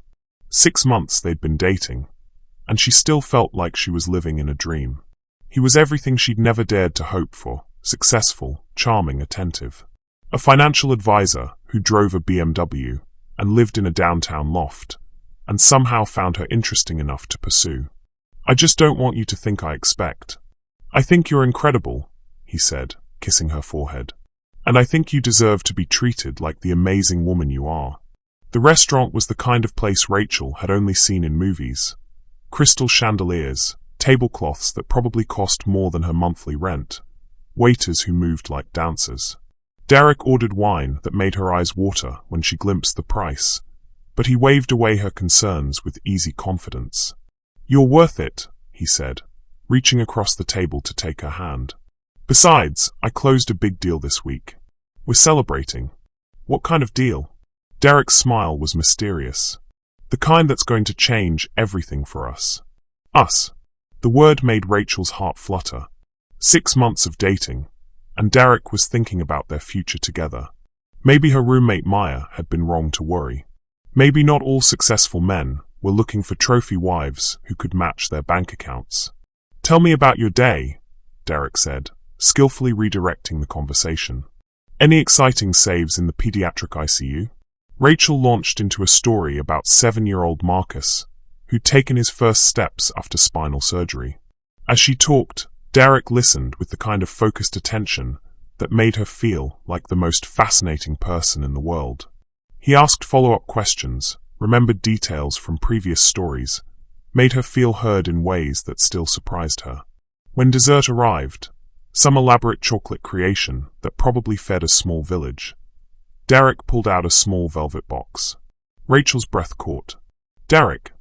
Speaker 1: 6 months they'd been dating, and she still felt like she was living in a dream. He was everything she'd never dared to hope for: successful, charming, attentive. A financial advisor who drove a BMW and lived in a downtown loft, and somehow found her interesting enough to pursue. "I just don't want you to think I expect. I think you're incredible," he said, kissing her forehead. "And I think you deserve to be treated like the amazing woman you are." The restaurant was the kind of place Rachel had only seen in movies. Crystal chandeliers, tablecloths that probably cost more than her monthly rent, waiters who moved like dancers. Derek ordered wine that made her eyes water when she glimpsed the price, but he waved away her concerns with easy confidence. "You're worth it," he said, reaching across the table to take her hand. "Besides, I closed a big deal this week. We're celebrating." "What kind of deal?" Derek's smile was mysterious. "The kind that's going to change everything for us." "Us." The word made Rachel's heart flutter. 6 months of dating, and Derek was thinking about their future together. Maybe her roommate Maya had been wrong to worry. Maybe not all successful men were looking for trophy wives who could match their bank accounts. "Tell me about your day," Derek said, skillfully redirecting the conversation. "Any exciting saves in the pediatric ICU?" Rachel launched into a story about 7-year-old Marcus, who'd taken his first steps after spinal surgery. As she talked, Derek listened with the kind of focused attention that made her feel like the most fascinating person in the world. He asked follow-up questions, remembered details from previous stories, made her feel heard in ways that still surprised her. When dessert arrived, some elaborate chocolate creation that probably fed a small village, Derek pulled out a small velvet box. Rachel's breath caught. "Derek,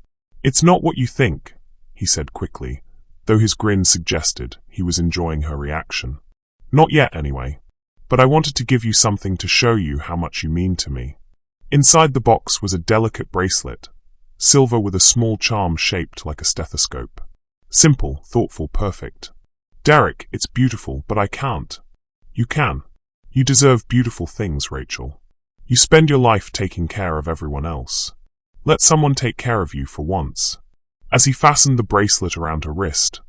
Speaker 1: it's not what you think," he said quickly, though his grin suggested he was enjoying her reaction. "Not yet, anyway. But I wanted to give you something to show you how much you mean to me." Inside the box was a delicate bracelet, silver with a small charm shaped like a stethoscope. Simple, thoughtful, perfect. "Derek, it's beautiful, but I can't." "You can. You deserve beautiful things, Rachel. You spend your life taking care of everyone else. Let someone take care of you for once." As he fastened the bracelet around her wrist,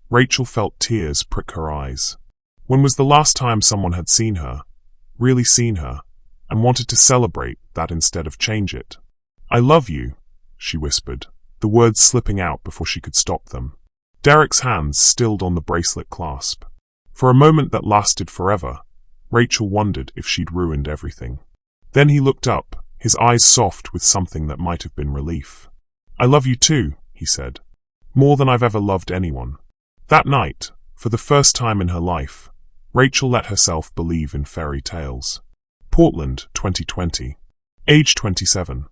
Speaker 1: Rachel felt tears prick her eyes. When was the last time someone had seen her, really seen her, and wanted to celebrate that instead of change it? "I love you," she whispered, the words slipping out before she could stop them. Derek's hands stilled on the bracelet clasp. For a moment that lasted forever, Rachel wondered if she'd ruined everything. Then he looked up, his eyes soft with something that might have been relief. "I love you too," he said. "More than I've ever loved anyone." That night, for the first time in her life, Rachel let herself believe in fairy tales. Portland, 2020. Age 27.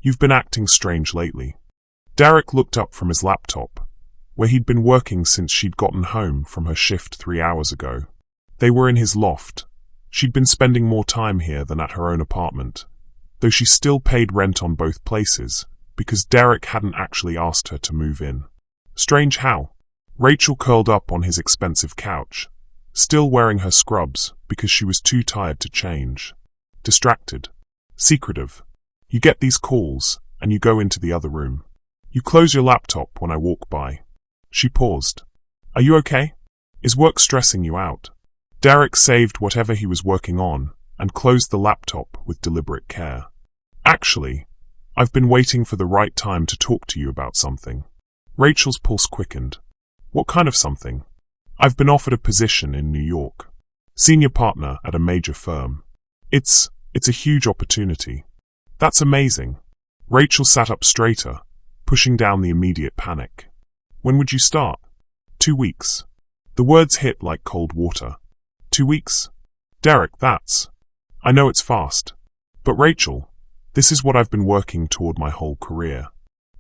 Speaker 1: "You've been acting strange lately." Derek looked up from his laptop, where he'd been working since she'd gotten home from her shift 3 hours ago. They were in his loft. She'd been spending more time here than at her own apartment, though she still paid rent on both places, because Derek hadn't actually asked her to move in. Strange how? Rachel curled up on his expensive couch, still wearing her scrubs because she was too tired to change. Distracted. Secretive. You get these calls, and you go into the other room. You close your laptop when I walk by. She paused. "Are you okay? Is work stressing you out?" Derek saved whatever he was working on and closed the laptop with deliberate care. "Actually, I've been waiting for the right time to talk to you about something." Rachel's pulse quickened. "What kind of something?" "I've been offered a position in New York. Senior partner at a major firm. It's a huge opportunity." "That's amazing." Rachel sat up straighter, pushing down the immediate panic. "When would you start?" 2 weeks. The words hit like cold water. 2 weeks? Derek, I know it's fast. But Rachel, this is what I've been working toward my whole career.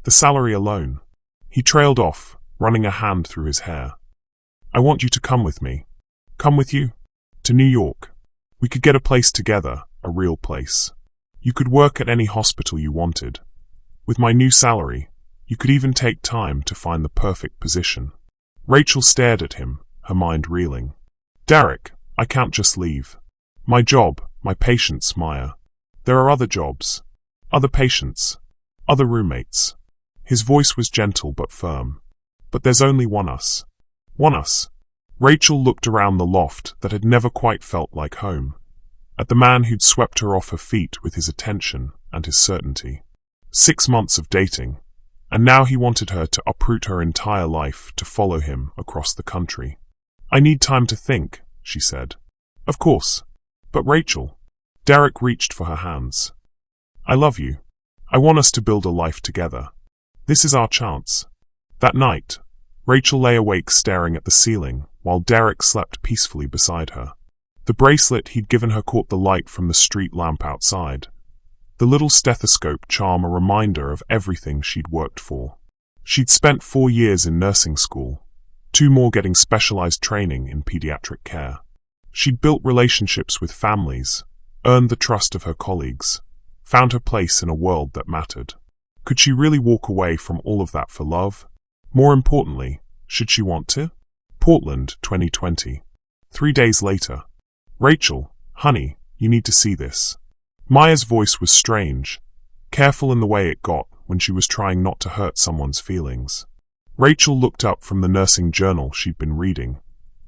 Speaker 1: The salary alone. He trailed off, running a hand through his hair. "I want you to come with me." "Come with you?" "To New York. We could get a place together, a real place. You could work at any hospital you wanted. With my new salary, you could even take time to find the perfect position." Rachel stared at him, her mind reeling. "Derek, I can't just leave. My job, My patients, Maya. There are other jobs. Other patients. Other roommates. His voice was gentle but firm. But there's only one us. One us. Rachel looked around the loft that had never quite felt like home. At the man who'd swept her off her feet with his attention and his certainty. 6 months of dating. And now he wanted her to uproot her entire life to follow him across the country. I need time to think, she said. Of course. But Rachel. Derek reached for her hands. I love you. I want us to build a life together. This is our chance. That night, Rachel lay awake staring at the ceiling while Derek slept peacefully beside her. The bracelet he'd given her caught the light from the street lamp outside. The little stethoscope charm a reminder of everything she'd worked for. She'd spent 4 years in nursing school, 2 more getting specialized training in pediatric care. She'd built relationships with families, earned the trust of her colleagues, found her place in a world that mattered. Could she really walk away from all of that for love? More importantly, should she want to? Portland, 2020. 3 days later. Rachel, honey, you need to see this. Maya's voice was strange, careful in the way it got when she was trying not to hurt someone's feelings. Rachel looked up from the nursing journal she'd been reading,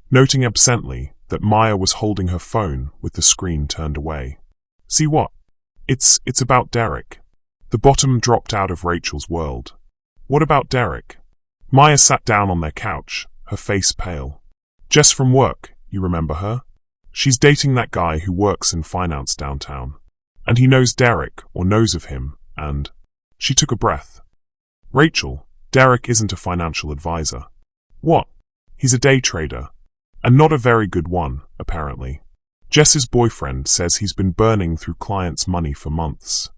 Speaker 1: noting absently that Maya was holding her phone with the screen turned away. See what? It's about Derek. The bottom dropped out of Rachel's world. What about Derek? Maya sat down on their couch, her face pale. Jess from work, you remember her? She's dating that guy who works in finance downtown. And he knows Derek, or knows of him, and... She took a breath. Rachel, Derek isn't a financial advisor. What? He's a day trader. And not a very good one, apparently. Jess's boyfriend says he's been burning through clients' money for months.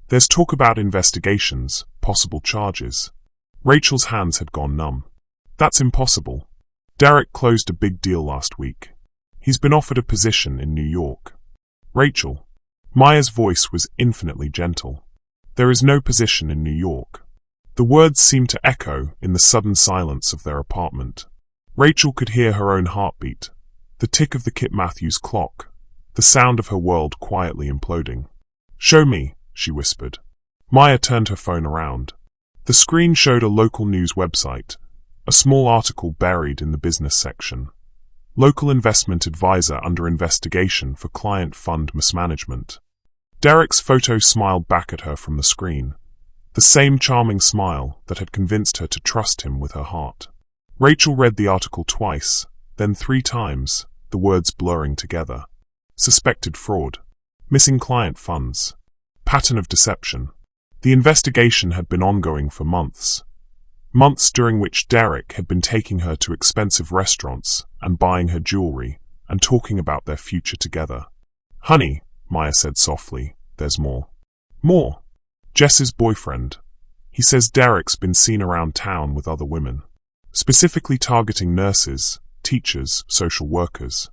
Speaker 1: There's talk about investigations, possible charges. Rachel's hands had gone numb. That's impossible. Derek closed a big deal last week. He's been offered a position in New York. Rachel. Maya's voice was infinitely gentle. There is no position in New York. The words seemed to echo in the sudden silence of their apartment. Rachel could hear her own heartbeat, the tick of the Kit Matthews clock, the sound of her world quietly imploding. Show me, she whispered. Maya turned her phone around. The screen showed a local news website, a small article buried in the business section. Local investment advisor under investigation for client fund mismanagement. Derek's photo smiled back at her from the screen, the same charming smile that had convinced her to trust him with her heart. Rachel read the article twice, then 3 times, the words blurring together. Suspected fraud. Missing client funds. Pattern of deception. The investigation had been ongoing for months. Months during which Derek had been taking her to expensive restaurants and buying her jewelry and talking about their future together. Honey, Maya said softly, there's more. More? Jess's boyfriend. He says Derek's been seen around town with other women. Specifically targeting nurses, teachers, social workers.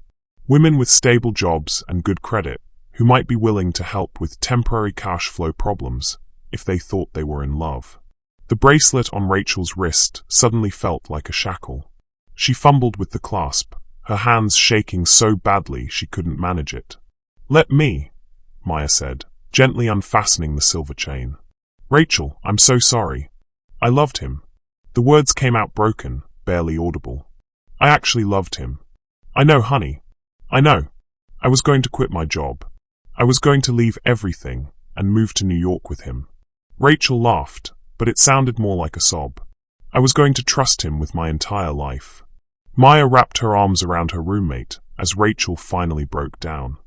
Speaker 1: Women with stable jobs and good credit who might be willing to help with temporary cash flow problems if they thought they were in love. The bracelet on Rachel's wrist suddenly felt like a shackle. She fumbled with the clasp, her hands shaking so badly she couldn't manage it. Let me, Maya said, gently unfastening the silver chain. Rachel, I'm so sorry. I loved him. The words came out broken, barely audible. I actually loved him. I know, honey. I know. I was going to quit my job. I was going to leave everything and move to New York with him. Rachel laughed, but it sounded more like a sob. I was going to trust him with my entire life. Maya wrapped her arms around her roommate as Rachel finally broke down.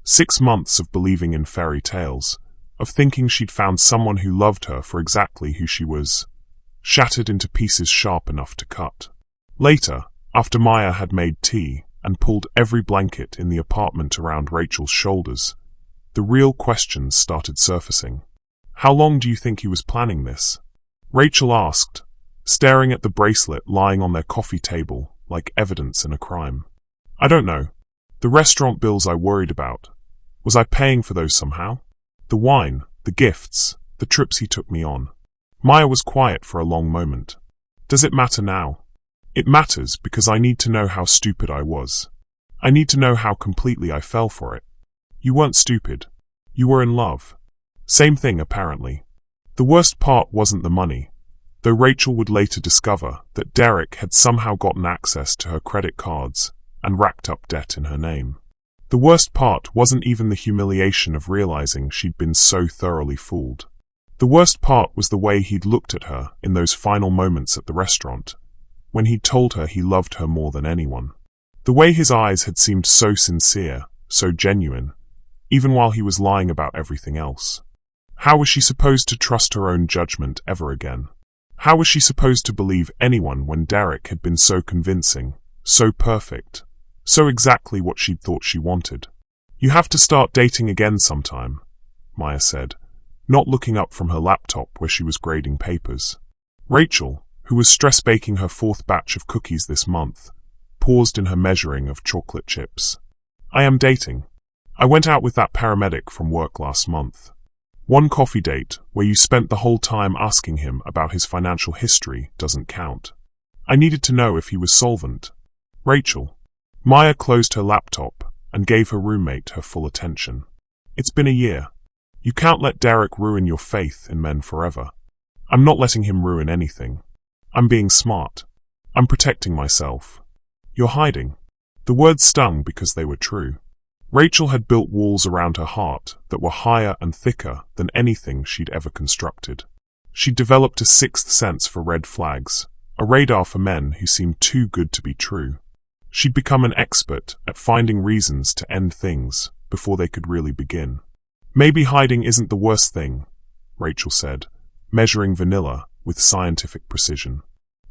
Speaker 1: 6 months of believing in fairy tales, of thinking she'd found someone who loved her for exactly who she was, shattered into pieces sharp enough to cut. Later, after Maya had made tea and pulled every blanket in the apartment around Rachel's shoulders, the real questions started surfacing. How long do you think he was planning this? Rachel asked, staring at the bracelet lying on their coffee table like evidence in a crime. I don't know. The restaurant bills I worried about. Was I paying for those somehow? The wine, the gifts, the trips he took me on. Maya was quiet for a long moment. Does it matter now? It matters because I need to know how stupid I was. I need to know how completely I fell for it. You weren't stupid. You were in love. Same thing, apparently. The worst part wasn't the money, though Rachel would later discover that Derek had somehow gotten access to her credit cards and racked up debt in her name. The worst part wasn't even the humiliation of realizing she'd been so thoroughly fooled. The worst part was the way he'd looked at her in those final moments at the restaurant, when he'd told her he loved her more than anyone. The way his eyes had seemed so sincere, so genuine, even while he was lying about everything else. How was she supposed to trust her own judgment ever again? How was she supposed to believe anyone when Derek had been so convincing, so perfect, so exactly what she'd thought she wanted? You have to start dating again sometime, Maya said, not looking up from her laptop where she was grading papers. Rachel, who was stress baking her 4th batch of cookies this month, paused in her measuring of chocolate chips. I am dating. I went out with that paramedic from work last month. One coffee date where you spent the whole time asking him about his financial history doesn't count. I needed to know if he was solvent. Rachel. Maya closed her laptop and gave her roommate her full attention. It's been a year. You can't let Derek ruin your faith in men forever. I'm not letting him ruin anything. I'm being smart. I'm protecting myself. You're hiding. The words stung because they were true. Rachel had built walls around her heart that were higher and thicker than anything she'd ever constructed. She'd developed a 6th sense for red flags, a radar for men who seemed too good to be true. She'd become an expert at finding reasons to end things before they could really begin. Maybe hiding isn't the worst thing, Rachel said, measuring vanilla with scientific precision.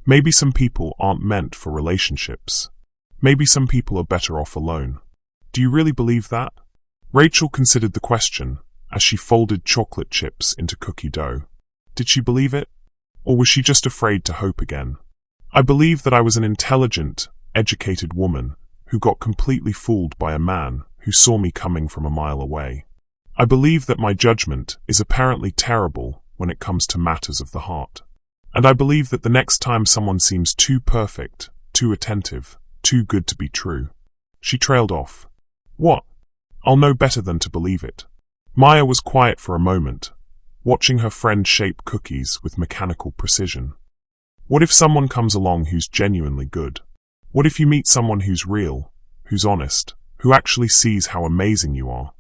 Speaker 1: Maybe some people aren't meant for relationships. Maybe some people are better off alone. Do you really believe that? Rachel considered the question as she folded chocolate chips into cookie dough. Did she believe it? Or was she just afraid to hope again? I believe that I was an intelligent, educated woman who got completely fooled by a man who saw me coming from a mile away. I believe that my judgment is apparently terrible when it comes to matters of the heart. And I believe that the next time someone seems too perfect, too attentive, too good to be true. She trailed off. What? I'll know better than to believe it. Maya was quiet for a moment, watching her friend shape cookies with mechanical precision. What if someone comes along who's genuinely good? What if you meet someone who's real, who's honest, who actually sees how amazing you are?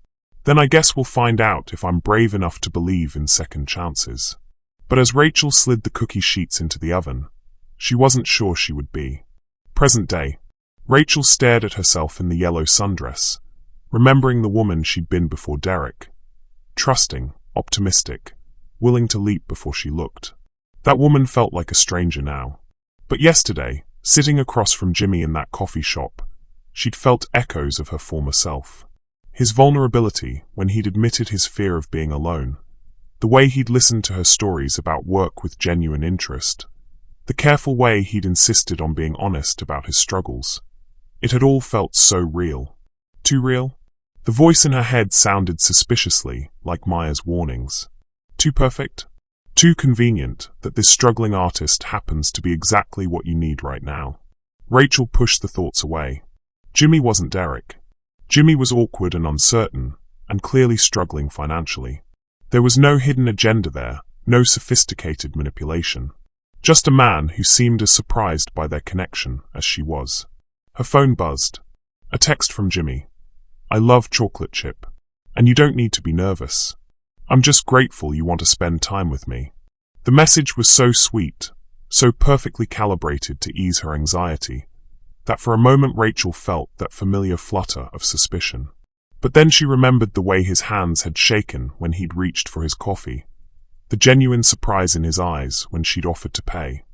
Speaker 1: Then I guess we'll find out if I'm brave enough to believe in second chances. But as Rachel slid the cookie sheets into the oven, she wasn't sure she would be. Present day. Rachel stared at herself in the yellow sundress, remembering the woman she'd been before Derek. Trusting, optimistic, willing to leap before she looked. That woman felt like a stranger now. But yesterday, sitting across from Jimmy in that coffee shop, she'd felt echoes of her former self. His vulnerability when he'd admitted his fear of being alone, the way he'd listened to her stories about work with genuine interest, the careful way he'd insisted on being honest about his struggles. It had all felt so real. Too real? The voice in her head sounded suspiciously like Maya's warnings. Too perfect? Too convenient that this struggling artist happens to be exactly what you need right now. Rachel pushed the thoughts away. Jimmy wasn't Derek. Jimmy was awkward and uncertain, and clearly struggling financially. There was no hidden agenda there, no sophisticated manipulation. Just a man who seemed as surprised by their connection as she was. Her phone buzzed. A text from Jimmy. I love chocolate chip. And you don't need to be nervous. I'm just grateful you want to spend time with me. The message was so sweet, so perfectly calibrated to ease her anxiety, that for a moment Rachel felt that familiar flutter of suspicion. But then she remembered the way his hands had shaken when he'd reached for his coffee, the genuine surprise in his eyes when she'd offered to pay.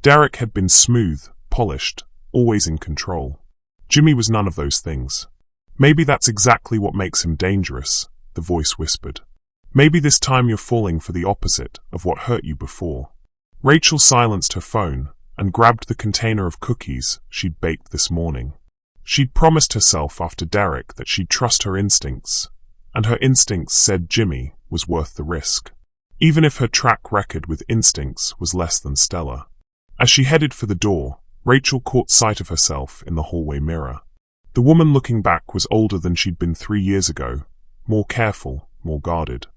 Speaker 1: Derek had been smooth, polished, always in control. Jimmy was none of those things. Maybe that's exactly what makes him dangerous, the voice whispered. Maybe this time you're falling for the opposite of what hurt you before. Rachel silenced her phone and grabbed the container of cookies she'd baked this morning. She'd promised herself after Derek that she'd trust her instincts, and her instincts said Jimmy was worth the risk, even if her track record with instincts was less than stellar. As she headed for the door, Rachel caught sight of herself in the hallway mirror. The woman looking back was older than she'd been 3 years ago, more careful, more guarded.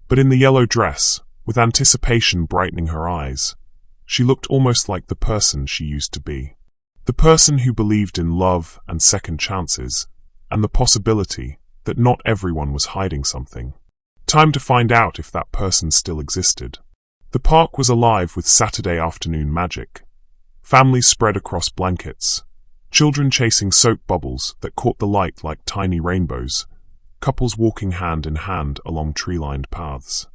Speaker 1: But in the yellow dress, with anticipation brightening her eyes, she looked almost like the person she used to be. The person who believed in love and second chances, and the possibility that not everyone was hiding something. Time to find out if that person still existed. The park was alive with Saturday afternoon magic. Families spread across blankets, children chasing soap bubbles that caught the light like tiny rainbows, couples walking hand in hand along tree-lined paths.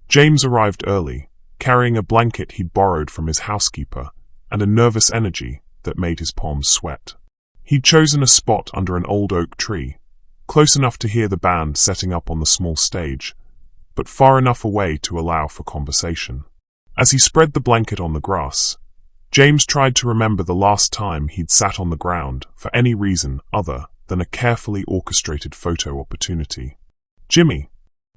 Speaker 1: James arrived early, carrying a blanket he'd borrowed from his housekeeper and a nervous energy that made his palms sweat. He'd chosen a spot under an old oak tree, close enough to hear the band setting up on the small stage, but far enough away to allow for conversation. As he spread the blanket on the grass, James tried to remember the last time he'd sat on the ground for any reason other than a carefully orchestrated photo opportunity. "Jimmy."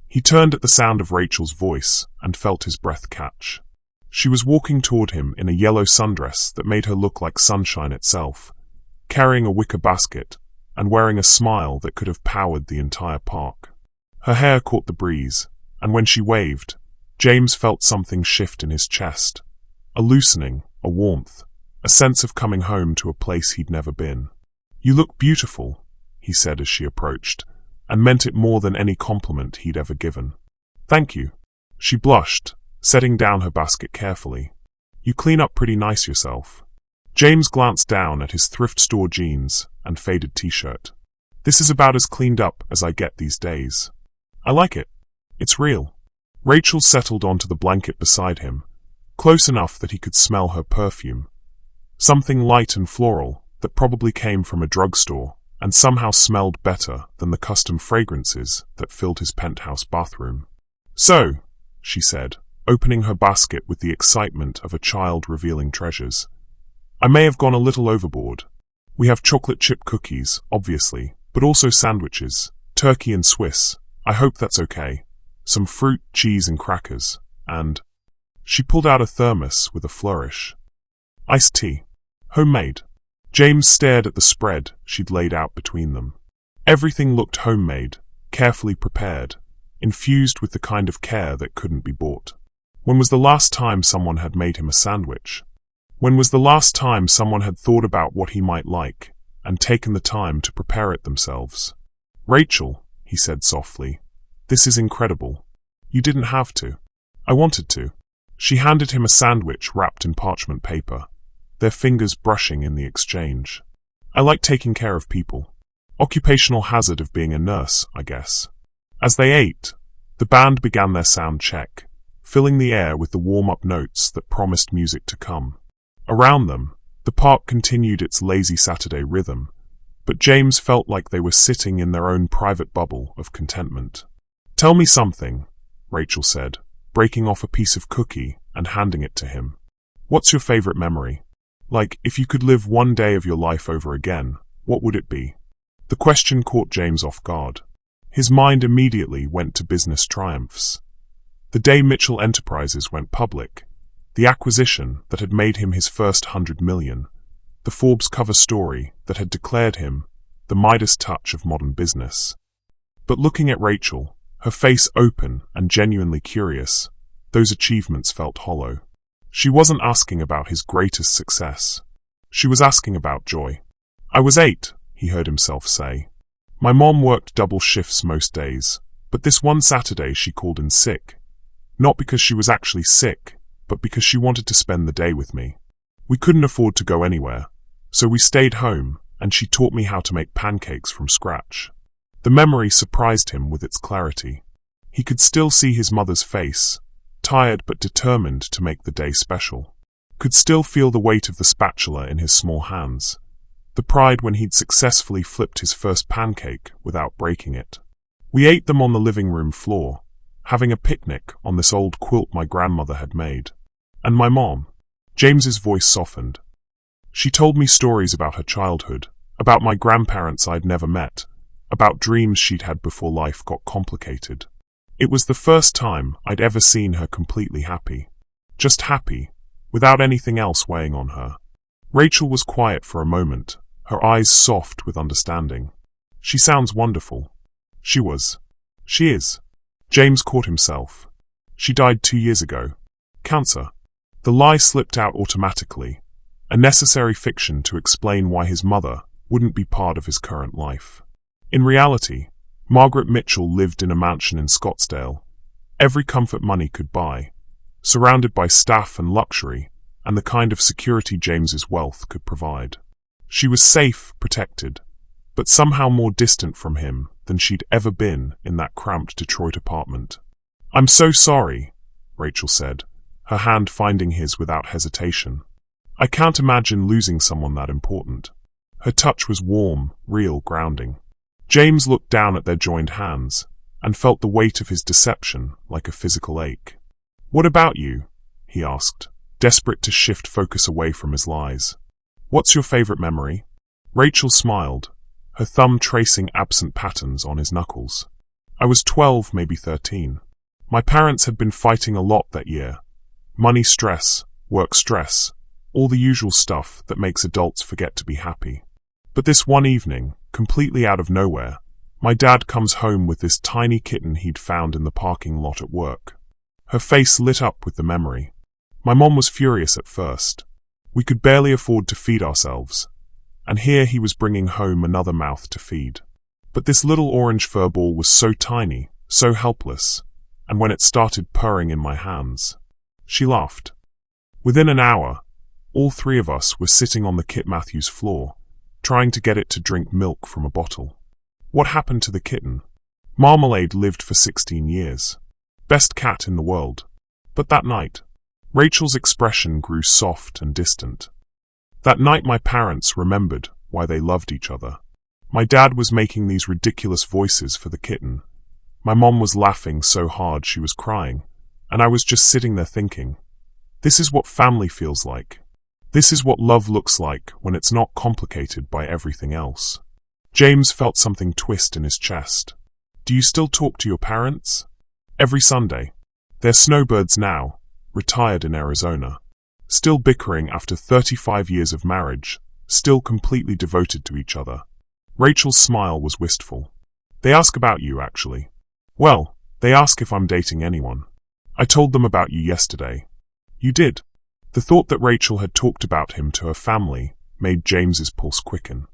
Speaker 1: He turned at the sound of Rachel's voice and felt his breath catch. She was walking toward him in a yellow sundress that made her look like sunshine itself, carrying a wicker basket and wearing a smile that could have powered the entire park. Her hair caught the breeze, and when she waved, James felt something shift in his chest. A loosening, a warmth, a sense of coming home to a place he'd never been. "You look beautiful," he said as she approached, and meant it more than any compliment he'd ever given. "Thank you." She blushed, setting down her basket carefully. "You clean up pretty nice yourself." James glanced down at his thrift store jeans and faded t-shirt. "This is about as cleaned up as I get these days. I like it. It's real." Rachel settled onto the blanket beside him, close enough that he could smell her perfume. Something light and floral that probably came from a drugstore and somehow smelled better than the custom fragrances that filled his penthouse bathroom. "So," she said, opening her basket with the excitement of a child revealing treasures, "I may have gone a little overboard. We have chocolate chip cookies, obviously, but also sandwiches, turkey and Swiss. I hope that's okay. Some fruit, cheese and crackers, and..." She pulled out a thermos with a flourish. "Iced tea. Homemade." James stared at the spread she'd laid out between them. Everything looked homemade, carefully prepared, infused with the kind of care that couldn't be bought. When was the last time someone had made him a sandwich? When was the last time someone had thought about what he might like and taken the time to prepare it themselves? "Rachel," he said softly, "this is incredible. You didn't have to. I wanted to." She handed him a sandwich wrapped in parchment paper, their fingers brushing in the exchange. "I like taking care of people. Occupational hazard of being a nurse, I guess." As they ate, the band began their sound check, filling the air with the warm-up notes that promised music to come. Around them, the park continued its lazy Saturday rhythm, but James felt like they were sitting in their own private bubble of contentment. "Tell me something," Rachel said, breaking off a piece of cookie and handing it to him. "What's your favorite memory? Like, if you could live one day of your life over again, what would it be?" The question caught James off guard. His mind immediately went to business triumphs. The day Mitchell Enterprises went public, the acquisition that had made him his first 100 million, the Forbes cover story that had declared him the Midas touch of modern business. But looking at Rachel, her face open and genuinely curious, those achievements felt hollow. She wasn't asking about his greatest success. She was asking about joy. "I was 8, he heard himself say. "My mom worked double shifts most days, but this one Saturday she called in sick. Not because she was actually sick, but because she wanted to spend the day with me. We couldn't afford to go anywhere, so we stayed home, and she taught me how to make pancakes from scratch." The memory surprised him with its clarity. He could still see his mother's face, tired but determined to make the day special. Could still feel the weight of the spatula in his small hands, the pride when he'd successfully flipped his first pancake without breaking it. "We ate them on the living room floor, having a picnic on this old quilt my grandmother had made. And my mom," James's voice softened. "She told me stories about her childhood, about my grandparents I'd never met, about dreams she'd had before life got complicated. It was the first time I'd ever seen her completely happy. Just happy, without anything else weighing on her." Rachel was quiet for a moment, her eyes soft with understanding. "She sounds wonderful." She was. She is. James caught himself. She died 2 years ago. Cancer. The lie slipped out automatically, a necessary fiction to explain why his mother wouldn't be part of his current life. In reality, Margaret Mitchell lived in a mansion in Scottsdale, every comfort money could buy, surrounded by staff and luxury, and the kind of security James's wealth could provide. She was safe, protected, but somehow more distant from him than she'd ever been in that cramped Detroit apartment. "I'm so sorry," Rachel said, her hand finding his without hesitation. "I can't imagine losing someone that important." Her touch was warm, real, grounding. James looked down at their joined hands and felt the weight of his deception like a physical ache. "What about you?" he asked, desperate to shift focus away from his lies. "What's your favorite memory?" Rachel smiled, her thumb tracing absent patterns on his knuckles. "I was 12, maybe 13. My parents had been fighting a lot that year. Money stress, work stress, all the usual stuff that makes adults forget to be happy. But this one evening, completely out of nowhere, my dad comes home with this tiny kitten he'd found in the parking lot at work." Her face lit up with the memory. "My mom was furious at first. We could barely afford to feed ourselves, and here he was bringing home another mouth to feed. But this little orange fur ball was so tiny, so helpless, and when it started purring in my hands..." She laughed. "Within an hour, all three of us were sitting on the Kit Matthews floor, trying to get it to drink milk from a bottle. What happened to the kitten? Marmalade lived for 16 years. Best cat in the world. But that night..." Rachel's expression grew soft and distant. "That night my parents remembered why they loved each other. My dad was making these ridiculous voices for the kitten. My mom was laughing so hard she was crying, and I was just sitting there thinking, this is what family feels like. This is what love looks like when it's not complicated by everything else." James felt something twist in his chest. "Do you still talk to your parents?" "Every Sunday. They're snowbirds now, retired in Arizona. Still bickering after 35 years of marriage, still completely devoted to each other." Rachel's smile was wistful. "They ask about you, actually. Well, they ask if I'm dating anyone. I told them about you yesterday." "You did?" The thought that Rachel had talked about him to her family made James's pulse quicken.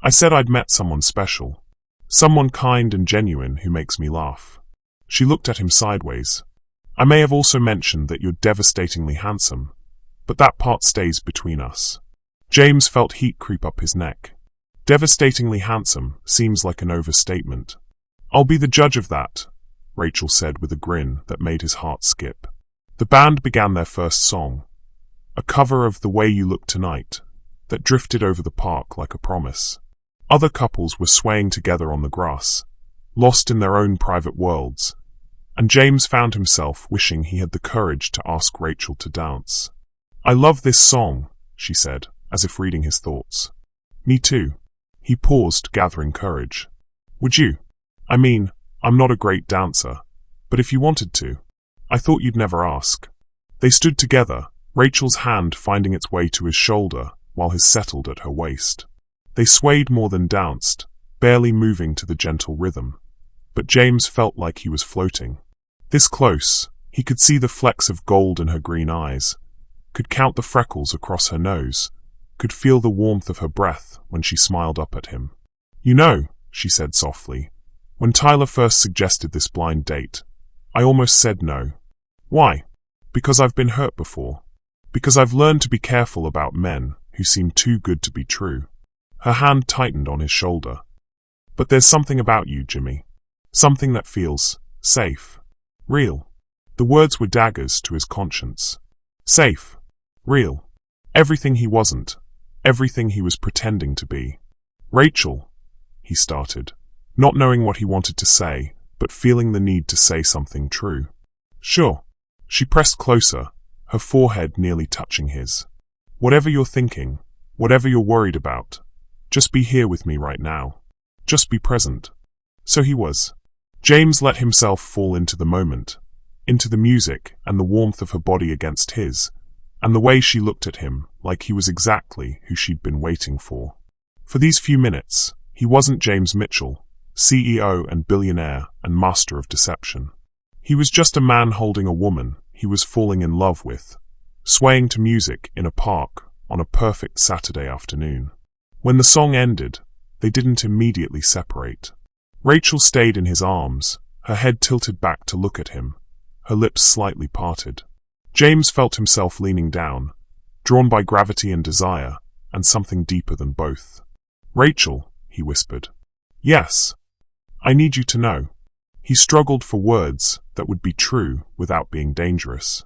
Speaker 1: "I said I'd met someone special. Someone kind and genuine who makes me laugh." She looked at him sideways. "I may have also mentioned that you're devastatingly handsome, but that part stays between us." James felt heat creep up his neck. "Devastatingly handsome seems like an overstatement." "I'll be the judge of that," Rachel said with a grin that made his heart skip. The band began their first song, a cover of The Way You Look Tonight, that drifted over the park like a promise. Other couples were swaying together on the grass, lost in their own private worlds, and James found himself wishing he had the courage to ask Rachel to dance. "I love this song," she said, as if reading his thoughts. "Me too." He paused, gathering courage. "Would you? I mean, I'm not a great dancer, but if you wanted to." "I thought you'd never ask." They stood together, Rachel's hand finding its way to his shoulder while his settled at her waist. They swayed more than danced, barely moving to the gentle rhythm, but James felt like he was floating. This close, he could see the flecks of gold in her green eyes, could count the freckles across her nose, could feel the warmth of her breath when she smiled up at him. "You know," she said softly, "when Tyler first suggested this blind date, I almost said no." "Why?" "Because I've been hurt before. Because I've learned to be careful about men who seem too good to be true." Her hand tightened on his shoulder. "But there's something about you, Jimmy. Something that feels safe. Real." The words were daggers to his conscience. Safe. Real. Everything he wasn't. Everything he was pretending to be. "Rachel," he started, not knowing what he wanted to say, but feeling the need to say something true. "Sure." She pressed closer, her forehead nearly touching his. "Whatever you're thinking, whatever you're worried about, just be here with me right now. Just be present." So he was. James let himself fall into the moment, into the music and the warmth of her body against his, and the way she looked at him like he was exactly who she'd been waiting for. For these few minutes, he wasn't James Mitchell, CEO and billionaire and master of deception. He was just a man holding a woman he was falling in love with, swaying to music in a park on a perfect Saturday afternoon. When the song ended, they didn't immediately separate. Rachel stayed in his arms, her head tilted back to look at him, her lips slightly parted. James felt himself leaning down, drawn by gravity and desire, and something deeper than both. "Rachel," he whispered. "Yes. I need you to know." He struggled for words that would be true without being dangerous.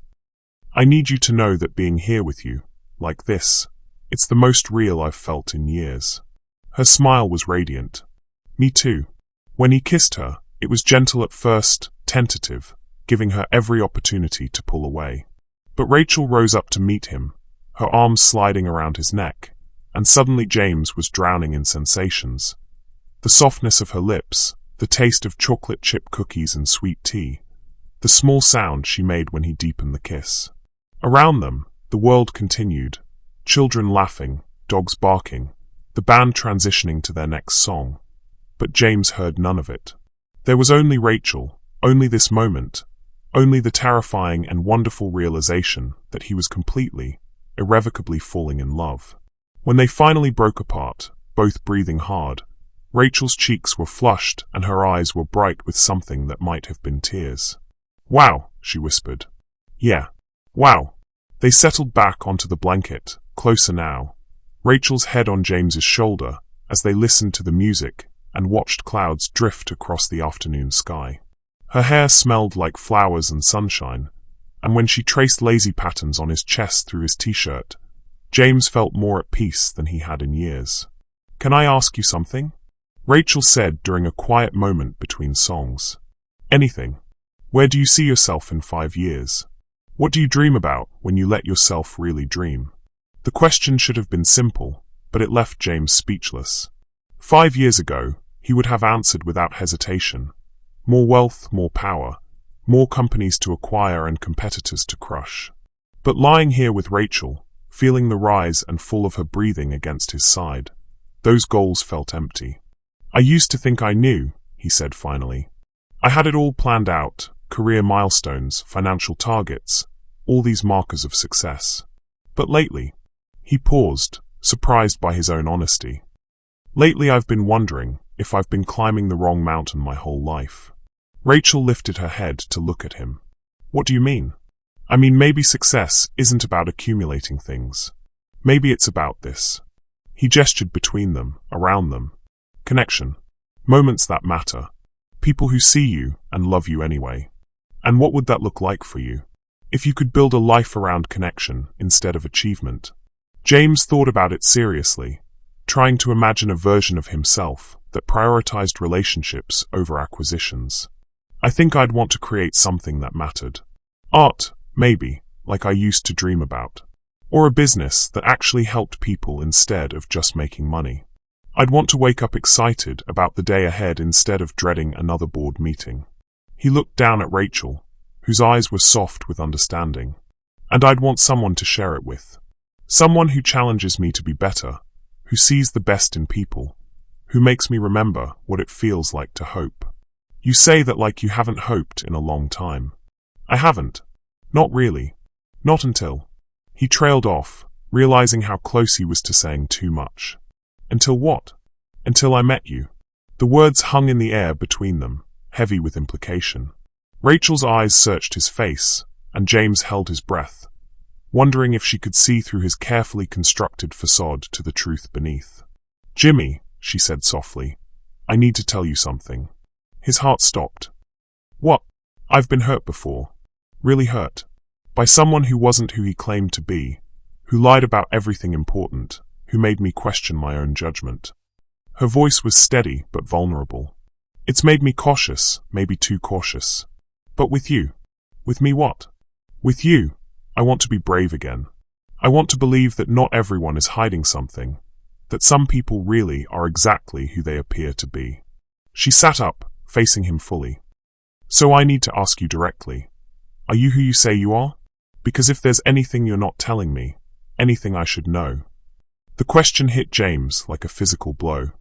Speaker 1: "I need you to know that being here with you, like this, it's the most real I've felt in years." Her smile was radiant. "Me too." When he kissed her, it was gentle at first, tentative, giving her every opportunity to pull away. But Rachel rose up to meet him, her arms sliding around his neck, and suddenly James was drowning in sensations. The softness of her lips, the taste of chocolate chip cookies and sweet tea, the small sound she made when he deepened the kiss. Around them, the world continued, children laughing, dogs barking, the band transitioning to their next song. But James heard none of it. There was only Rachel, only this moment, only the terrifying and wonderful realization that he was completely, irrevocably falling in love. When they finally broke apart, both breathing hard, Rachel's cheeks were flushed and her eyes were bright with something that might have been tears. "Wow," she whispered. "Yeah. Wow." They settled back onto the blanket, closer now, Rachel's head on James's shoulder, as they listened to the music and watched clouds drift across the afternoon sky. Her hair smelled like flowers and sunshine, and when she traced lazy patterns on his chest through his t-shirt, James felt more at peace than he had in years. "Can I ask you something?" Rachel said during a quiet moment between songs. "Anything. Where do you see yourself in 5 years? What do you dream about when you let yourself really dream?" The question should have been simple, but it left James speechless. 5 years ago, he would have answered without hesitation. More wealth, more power, more companies to acquire and competitors to crush. But lying here with Rachel, feeling the rise and fall of her breathing against his side, those goals felt empty. "I used to think I knew," he said finally. "I had it all planned out, career milestones, financial targets, all these markers of success. But lately," he paused, surprised by his own honesty. "Lately I've been wondering if I've been climbing the wrong mountain my whole life." Rachel lifted her head to look at him. "What do you mean?" "I mean, maybe success isn't about accumulating things. Maybe it's about this." He gestured between them, around them. "Connection. Moments that matter. People who see you and love you anyway. And what would that look like for you? If you could build a life around connection instead of achievement." James thought about it seriously, trying to imagine a version of himself that prioritized relationships over acquisitions. "I think I'd want to create something that mattered. Art, maybe, like I used to dream about. Or a business that actually helped people instead of just making money. I'd want to wake up excited about the day ahead instead of dreading another board meeting." He looked down at Rachel, whose eyes were soft with understanding. "And I'd want someone to share it with. Someone who challenges me to be better, who sees the best in people, who makes me remember what it feels like to hope." "You say that like you haven't hoped in a long time." "I haven't. Not really. Not until..." He trailed off, realizing how close he was to saying too much. "Until what?" "Until I met you." The words hung in the air between them, heavy with implication. Rachel's eyes searched his face, and James held his breath, wondering if she could see through his carefully constructed facade to the truth beneath. "Jimmy," she said softly, "I need to tell you something." His heart stopped. "What?" "I've been hurt before. Really hurt. By someone who wasn't who he claimed to be, who lied about everything important, who made me question my own judgment." Her voice was steady but vulnerable. "It's made me cautious, maybe too cautious. But with you." "With me what?" "With you, I want to be brave again. I want to believe that not everyone is hiding something, that some people really are exactly who they appear to be." She sat up, facing him fully. "So I need to ask you directly. Are you who you say you are? Because if there's anything you're not telling me, anything I should know." The question hit James like a physical blow.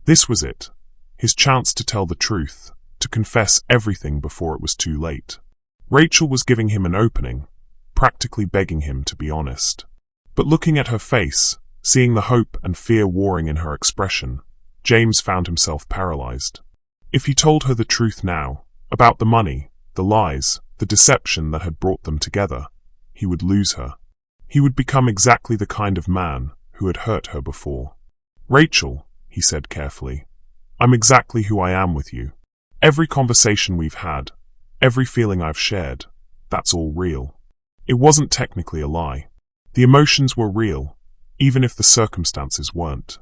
Speaker 1: This was it. his chance to tell the truth, to confess everything before it was too late. Rachel was giving him an opening, practically begging him to be honest. But looking at her face, seeing the hope and fear warring in her expression, James found himself paralyzed. If he told her the truth now, about the money, the lies, the deception that had brought them together, he would lose her. He would become exactly the kind of man who had hurt her before. "Rachel," he said carefully, "I'm exactly who I am with you. Every conversation we've had, every feeling I've shared, that's all real." It wasn't technically a lie. The emotions were real, even if the circumstances weren't.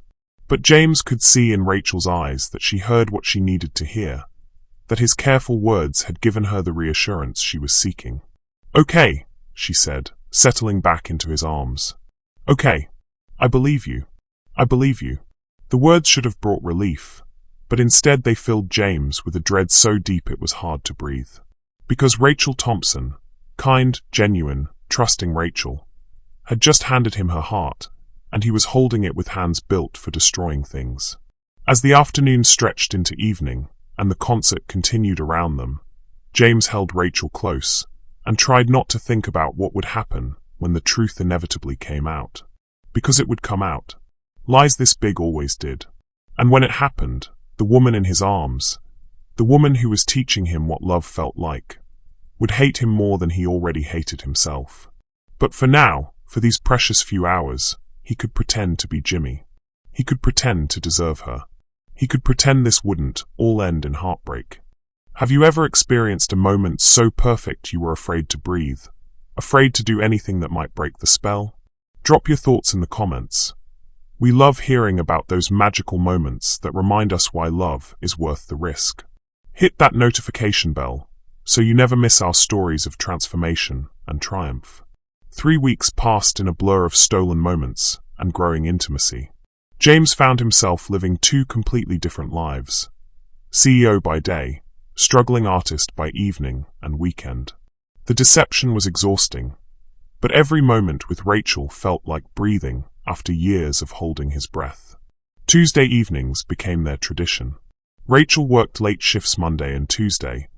Speaker 1: But James could see in Rachel's eyes that she heard what she needed to hear, that his careful words had given her the reassurance she was seeking. "Okay," she said, settling back into his arms. "Okay. I believe you. I believe you." The words should have brought relief, but instead they filled James with a dread so deep it was hard to breathe. Because Rachel Thompson, kind, genuine, trusting Rachel, had just handed him her heart, and he was holding it with hands built for destroying things. As the afternoon stretched into evening, and the concert continued around them, James held Rachel close, and tried not to think about what would happen when the truth inevitably came out. Because it would come out. Lies this big always did. And when it happened, the woman in his arms, the woman who was teaching him what love felt like, would hate him more than he already hated himself. But for now, for these precious few hours, he could pretend to be Jimmy. He could pretend to deserve her. He could pretend this wouldn't all end in heartbreak. Have you ever experienced a moment so perfect you were afraid to breathe, afraid to do anything that might break the spell? Drop your thoughts in the comments. We love hearing about those magical moments that remind us why love is worth the risk. Hit that notification bell so you never miss our stories of transformation and triumph. 3 weeks passed in a blur of stolen moments and growing intimacy. James found himself living 2 completely different lives. CEO by day, struggling artist by evening and weekend. The deception was exhausting, but every moment with Rachel felt like breathing after years of holding his breath. Tuesday evenings became their tradition. Rachel worked late shifts Monday and Tuesday,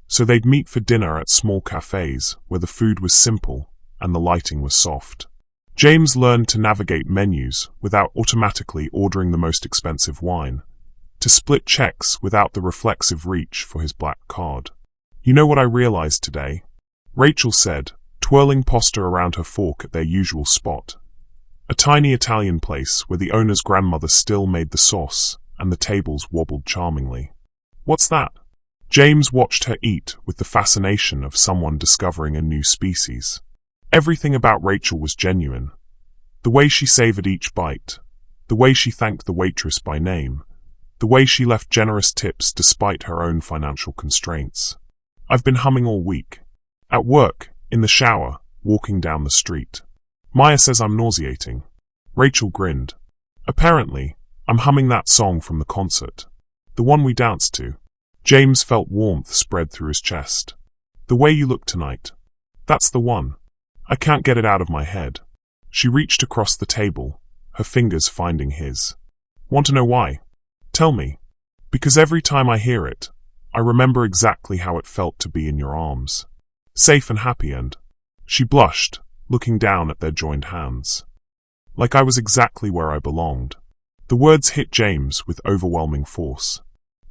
Speaker 1: so they'd meet for dinner at small cafes where the food was simple and the lighting was soft. James learned to navigate menus without automatically ordering the most expensive wine, to split checks without the reflexive reach for his black card. "You know what I realized today?" Rachel said, twirling pasta around her fork at their usual spot. A tiny Italian place where the owner's grandmother still made the sauce and the tables wobbled charmingly. "What's that?" James watched her eat with the fascination of someone discovering a new species. Everything about Rachel was genuine. The way she savored each bite, the way she thanked the waitress by name, the way she left generous tips despite her own financial constraints. "I've been humming all week. At work, in the shower, walking down the street. Maya says I'm nauseating." Rachel grinned. "Apparently, I'm humming that song from the concert. The one we danced to." James felt warmth spread through his chest. "The way you look tonight. That's the one. I can't get it out of my head." She reached across the table, her fingers finding his. "Want to know why? Tell me." "Because every time I hear it, I remember exactly how it felt to be in your arms. Safe and happy and..." She blushed, looking down at their joined hands. "Like I was exactly where I belonged." The words hit James with overwhelming force.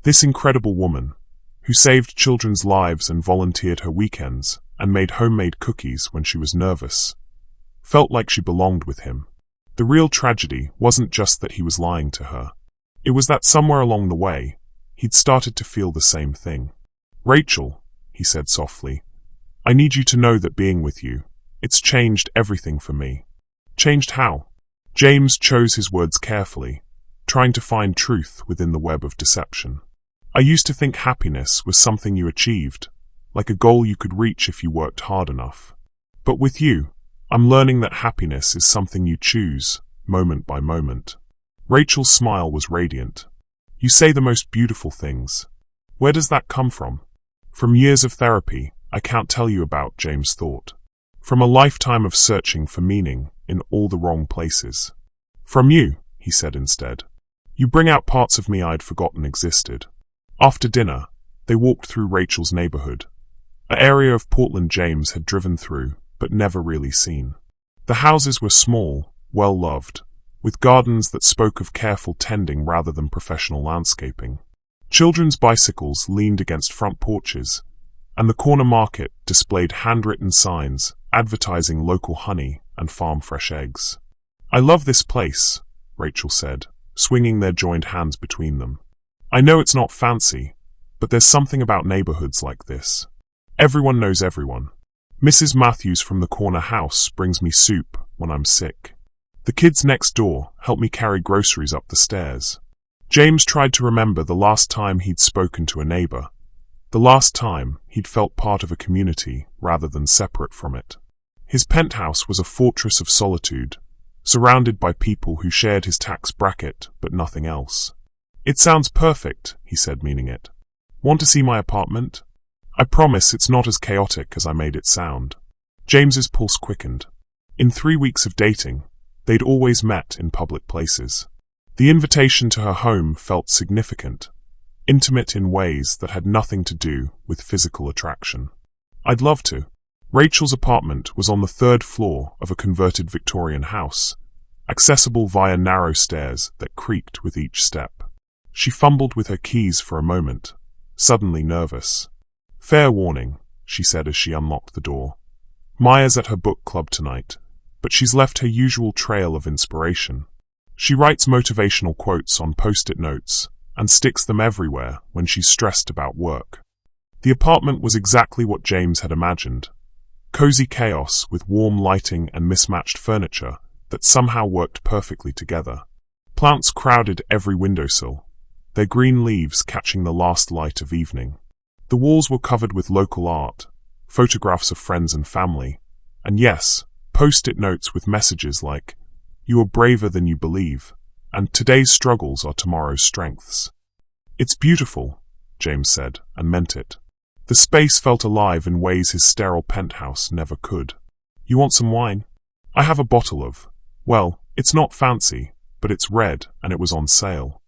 Speaker 1: This incredible woman, who saved children's lives and volunteered her weekends and made homemade cookies when she was nervous, felt like she belonged with him. The real tragedy wasn't just that he was lying to her. It was that somewhere along the way, he'd started to feel the same thing. "Rachel," he said softly, "I need you to know that being with you, it's changed everything for me." "Changed how?" James chose his words carefully, trying to find truth within the web of deception. "I used to think happiness was something you achieved, like a goal you could reach if you worked hard enough. But with you, I'm learning that happiness is something you choose, moment by moment." Rachel's smile was radiant. "You say the most beautiful things. Where does that come from?" "From years of therapy I can't tell you about," James thought. "From a lifetime of searching for meaning in all the wrong places." "From you," he said instead. You bring out parts of me I'd forgotten existed. After dinner, they walked through Rachel's neighborhood, an area of Portland James had driven through, but never really seen. The houses were small, well-loved, with gardens that spoke of careful tending rather than professional landscaping. Children's bicycles leaned against front porches, and the corner market displayed handwritten signs advertising local honey and farm-fresh eggs. "I love this place," Rachel said, swinging their joined hands between them. "I know it's not fancy, but there's something about neighborhoods like this. Everyone knows everyone. Mrs. Matthews from the corner house brings me soup when I'm sick. The kids next door help me carry groceries up the stairs." James tried to remember the last time he'd spoken to a neighbor, the last time he'd felt part of a community rather than separate from it. His penthouse was a fortress of solitude, surrounded by people who shared his tax bracket but nothing else. "It sounds perfect," he said, meaning it. "Want to see my apartment? I promise it's not as chaotic as I made it sound." James's pulse quickened. In 3 weeks of dating, they'd always met in public places. The invitation to her home felt significant, intimate in ways that had nothing to do with physical attraction. "I'd love to." Rachel's apartment was on the 3rd floor of a converted Victorian house, accessible via narrow stairs that creaked with each step. She fumbled with her keys for a moment, suddenly nervous. "Fair warning," she said as she unlocked the door. "Maya's at her book club tonight, but she's left her usual trail of inspiration. She writes motivational quotes on post-it notes and sticks them everywhere when she's stressed about work." The apartment was exactly what James had imagined. Cozy chaos with warm lighting and mismatched furniture that somehow worked perfectly together. Plants crowded every windowsill, their green leaves catching the last light of evening. The walls were covered with local art, photographs of friends and family, and yes, post-it notes with messages like, "You are braver than you believe," and "Today's struggles are tomorrow's strengths." "It's beautiful," James said, and meant it. The space felt alive in ways his sterile penthouse never could. "You want some wine? I have a bottle of, well, it's not fancy, but it's red and it was on sale."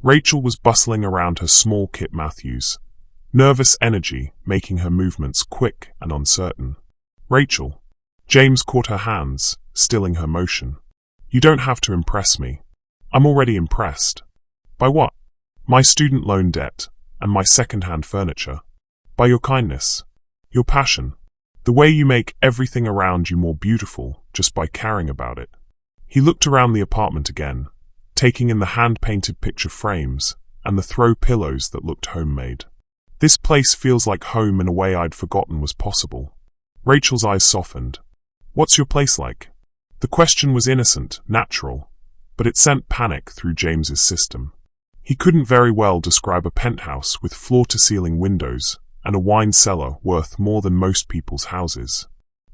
Speaker 1: Rachel was bustling around her small Kit Matthews, nervous energy making her movements quick and uncertain. "Rachel." James caught her hands, stilling her motion. "You don't have to impress me. I'm already impressed." "By what?" "My student loan debt, and my second-hand furniture. By your kindness, your passion, the way you make everything around you more beautiful just by caring about it." He looked around the apartment again, taking in the hand-painted picture frames and the throw pillows that looked homemade. "This place feels like home in a way I'd forgotten was possible." Rachel's eyes softened. "What's your place like?" The question was innocent, natural, but it sent panic through James's system. He couldn't very well describe a penthouse with floor-to-ceiling windows and a wine cellar worth more than most people's houses.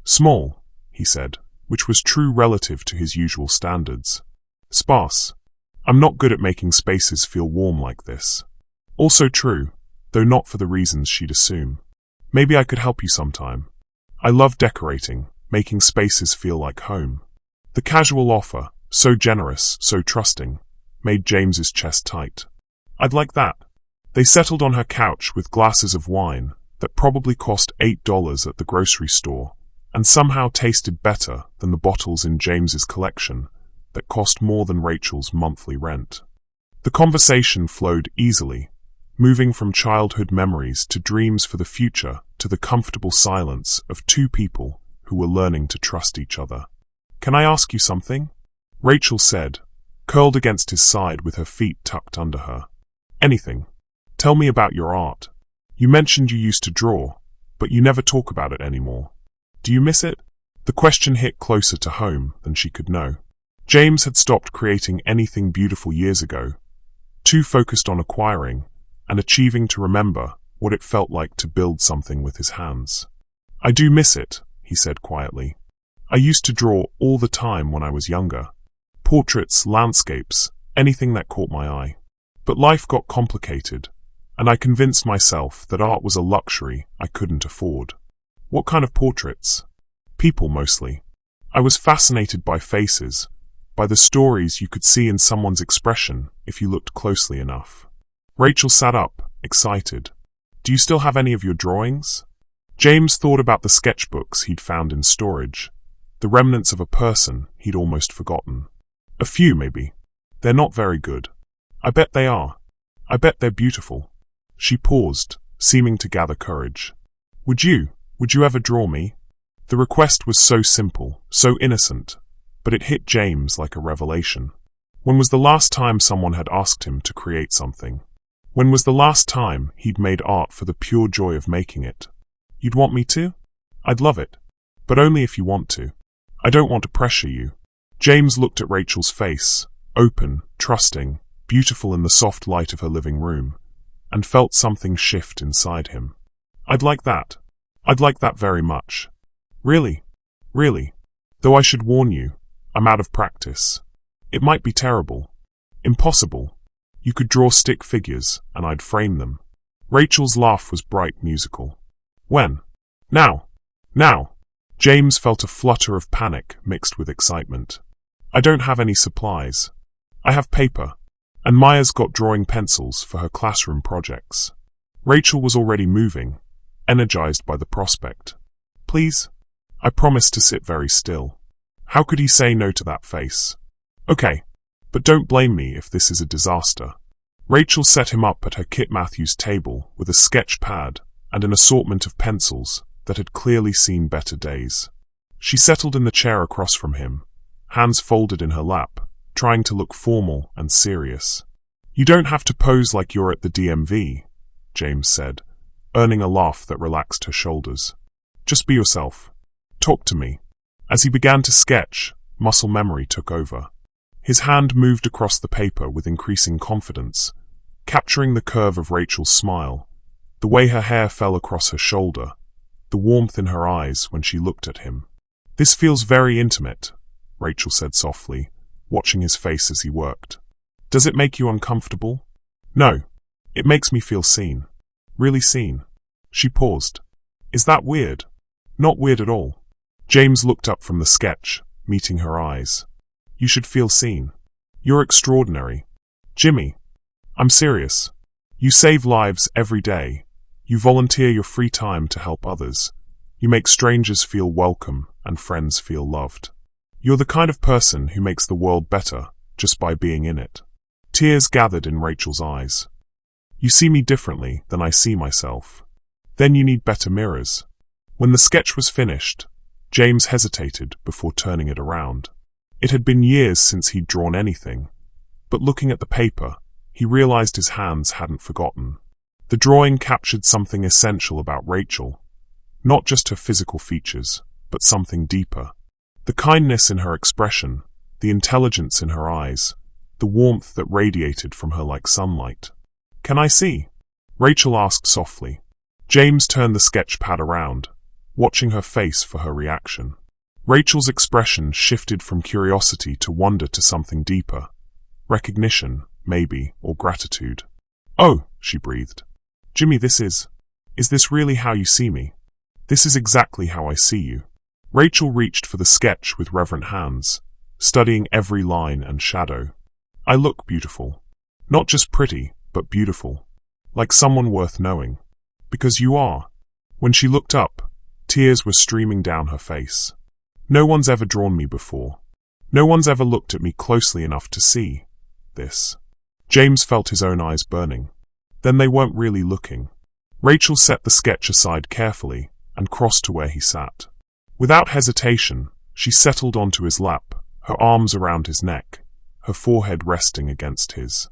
Speaker 1: "Small," he said, which was true relative to his usual standards. "Sparse. I'm not good at making spaces feel warm like this." Also true, though not for the reasons she'd assume. "Maybe I could help you sometime. I love decorating, making spaces feel like home." The casual offer, so generous, so trusting, made James's chest tight. "I'd like that." They settled on her couch with glasses of wine that probably cost $8 at the grocery store and somehow tasted better than the bottles in James's collection that cost more than Rachel's monthly rent. The conversation flowed easily, moving from childhood memories to dreams for the future to the comfortable silence of two people who were learning to trust each other. "Can I ask you something?" Rachel said, curled against his side with her feet tucked under her. "Anything. Tell me about your art. You mentioned you used to draw, but you never talk about it anymore. Do you miss it?" The question hit closer to home than she could know. James had stopped creating anything beautiful years ago, too focused on acquiring and achieving to remember what it felt like to build something with his hands. "I do miss it," he said quietly. "I used to draw all the time when I was younger. Portraits, landscapes, anything that caught my eye. But life got complicated, and I convinced myself that art was a luxury I couldn't afford." "What kind of portraits?" "People mostly. I was fascinated by faces, by the stories you could see in someone's expression if you looked closely enough. Rachel sat up, excited. Do you still have any of your drawings? James thought about the sketchbooks he'd found in storage, the remnants of a person he'd almost forgotten. A few, maybe. They're not very good. I bet they are. I bet they're beautiful. She paused, seeming to gather courage. Would you ever draw me? The request was so simple, so innocent, but it hit James like a revelation. When was the last time someone had asked him to create something? When was the last time he'd made art for the pure joy of making it? You'd want me to? I'd love it. But only if you want to. I don't want to pressure you. James looked at Rachel's face, open, trusting, beautiful in the soft light of her living room, and felt something shift inside him. I'd like that. I'd like that very much. Really? Really? Though I should warn you, I'm out of practice. It might be terrible. Impossible. You could draw stick figures, and I'd frame them. Rachel's laugh was bright, musical. When? Now. Now. James felt a flutter of panic mixed with excitement. I don't have any supplies. I have paper. And Maya's got drawing pencils for her classroom projects. Rachel was already moving, energized by the prospect. Please? I promised to sit very still. How could he say no to that face? Okay, but don't blame me if this is a disaster. Rachel set him up at her Kit Matthews table with a sketch pad and an assortment of pencils that had clearly seen better days. She settled in the chair across from him, hands folded in her lap, trying to look formal and serious. You don't have to pose like you're at the DMV, James said, earning a laugh that relaxed her shoulders. Just be yourself. Talk to me. As he began to sketch, muscle memory took over. His hand moved across the paper with increasing confidence, capturing the curve of Rachel's smile, the way her hair fell across her shoulder, the warmth in her eyes when she looked at him. This feels very intimate, Rachel said softly, watching his face as he worked. Does it make you uncomfortable? No. It makes me feel seen. Really seen. She paused. Is that weird? Not weird at all. James looked up from the sketch, meeting her eyes. You should feel seen. You're extraordinary. Jimmy. I'm serious. You save lives every day. You volunteer your free time to help others. You make strangers feel welcome and friends feel loved. You're the kind of person who makes the world better just by being in it. Tears gathered in Rachel's eyes. You see me differently than I see myself. Then you need better mirrors. When the sketch was finished, James hesitated before turning it around. It had been years since he'd drawn anything, but looking at the paper, he realized his hands hadn't forgotten. The drawing captured something essential about Rachel, not just her physical features, but something deeper. The kindness in her expression, the intelligence in her eyes, the warmth that radiated from her like sunlight. Can I see? Rachel asked softly. James turned the sketch pad around, watching her face for her reaction. Rachel's expression shifted from curiosity to wonder to something deeper. Recognition, maybe, or gratitude. Oh, she breathed. Jimmy, is this really how you see me? This is exactly how I see you. Rachel reached for the sketch with reverent hands, studying every line and shadow. I look beautiful. Not just pretty, but beautiful. Like someone worth knowing. Because you are. When she looked up, tears were streaming down her face. No one's ever drawn me before. No one's ever looked at me closely enough to see this. James felt his own eyes burning. Then they weren't really looking. Rachel set the sketch aside carefully and crossed to where he sat. Without hesitation, she settled onto his lap, her arms around his neck, her forehead resting against his.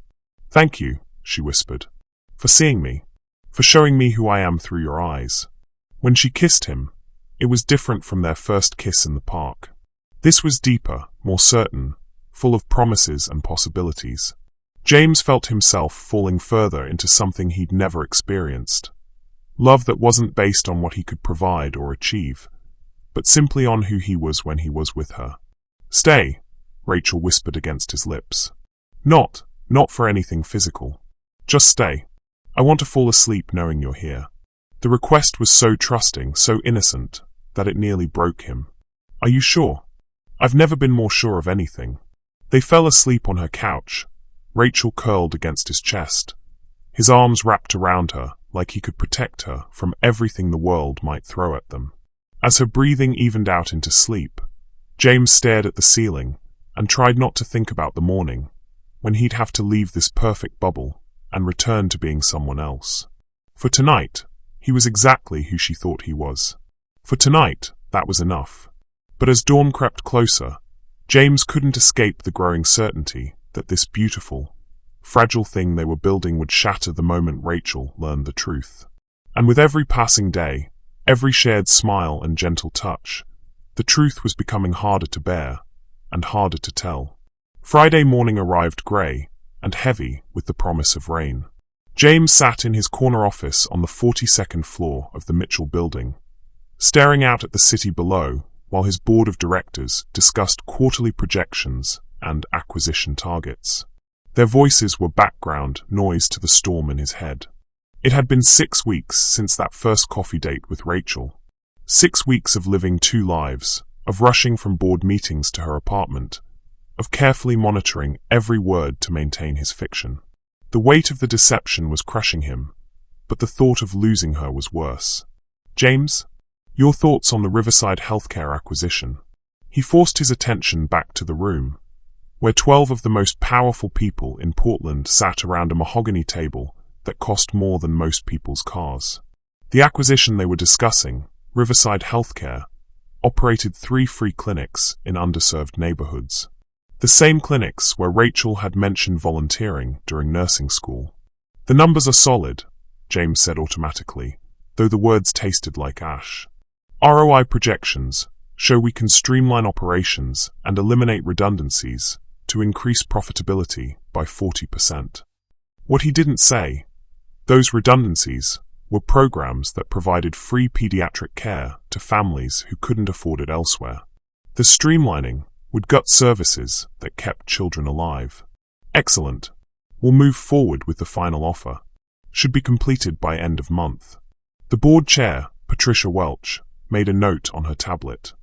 Speaker 1: Thank you, she whispered, for seeing me, for showing me who I am through your eyes. When she kissed him, it was different from their first kiss in the park. This was deeper, more certain, full of promises and possibilities. James felt himself falling further into something he'd never experienced. Love that wasn't based on what he could provide or achieve, but simply on who he was when he was with her. Stay, Rachel whispered against his lips. Not for anything physical. Just stay. I want to fall asleep knowing you're here. The request was so trusting, so innocent, that it nearly broke him. Are you sure? I've never been more sure of anything. They fell asleep on her couch, Rachel curled against his chest, his arms wrapped around her like he could protect her from everything the world might throw at them. As her breathing evened out into sleep, James stared at the ceiling and tried not to think about the morning, when he'd have to leave this perfect bubble and return to being someone else. For tonight, he was exactly who she thought he was. For tonight, that was enough. But as dawn crept closer, James couldn't escape the growing certainty that this beautiful, fragile thing they were building would shatter the moment Rachel learned the truth. And with every passing day, every shared smile and gentle touch, the truth was becoming harder to bear and harder to tell. Friday morning arrived grey and heavy with the promise of rain. James sat in his corner office on the 42nd floor of the Mitchell building, staring out at the city below while his board of directors discussed quarterly projections and acquisition targets. Their voices were background noise to the storm in his head. It had been 6 weeks since that first coffee date with Rachel. 6 weeks of living two lives, of rushing from board meetings to her apartment, of carefully monitoring every word to maintain his fiction. The weight of the deception was crushing him, but the thought of losing her was worse. James, your thoughts on the Riverside Healthcare acquisition? He forced his attention back to the room, where 12 of the most powerful people in Portland sat around a mahogany table that cost more than most people's cars. The acquisition they were discussing, Riverside Healthcare, operated 3 free clinics in underserved neighborhoods. The same clinics where Rachel had mentioned volunteering during nursing school. The numbers are solid, James said automatically, though the words tasted like ash. ROI projections show we can streamline operations and eliminate redundancies to increase profitability by 40%. What he didn't say, those redundancies were programs that provided free pediatric care to families who couldn't afford it elsewhere. The streamlining would gut services that kept children alive. Excellent. We'll move forward with the final offer. Should be completed by end of month. The board chair, Patricia Welch, made a note on her tablet.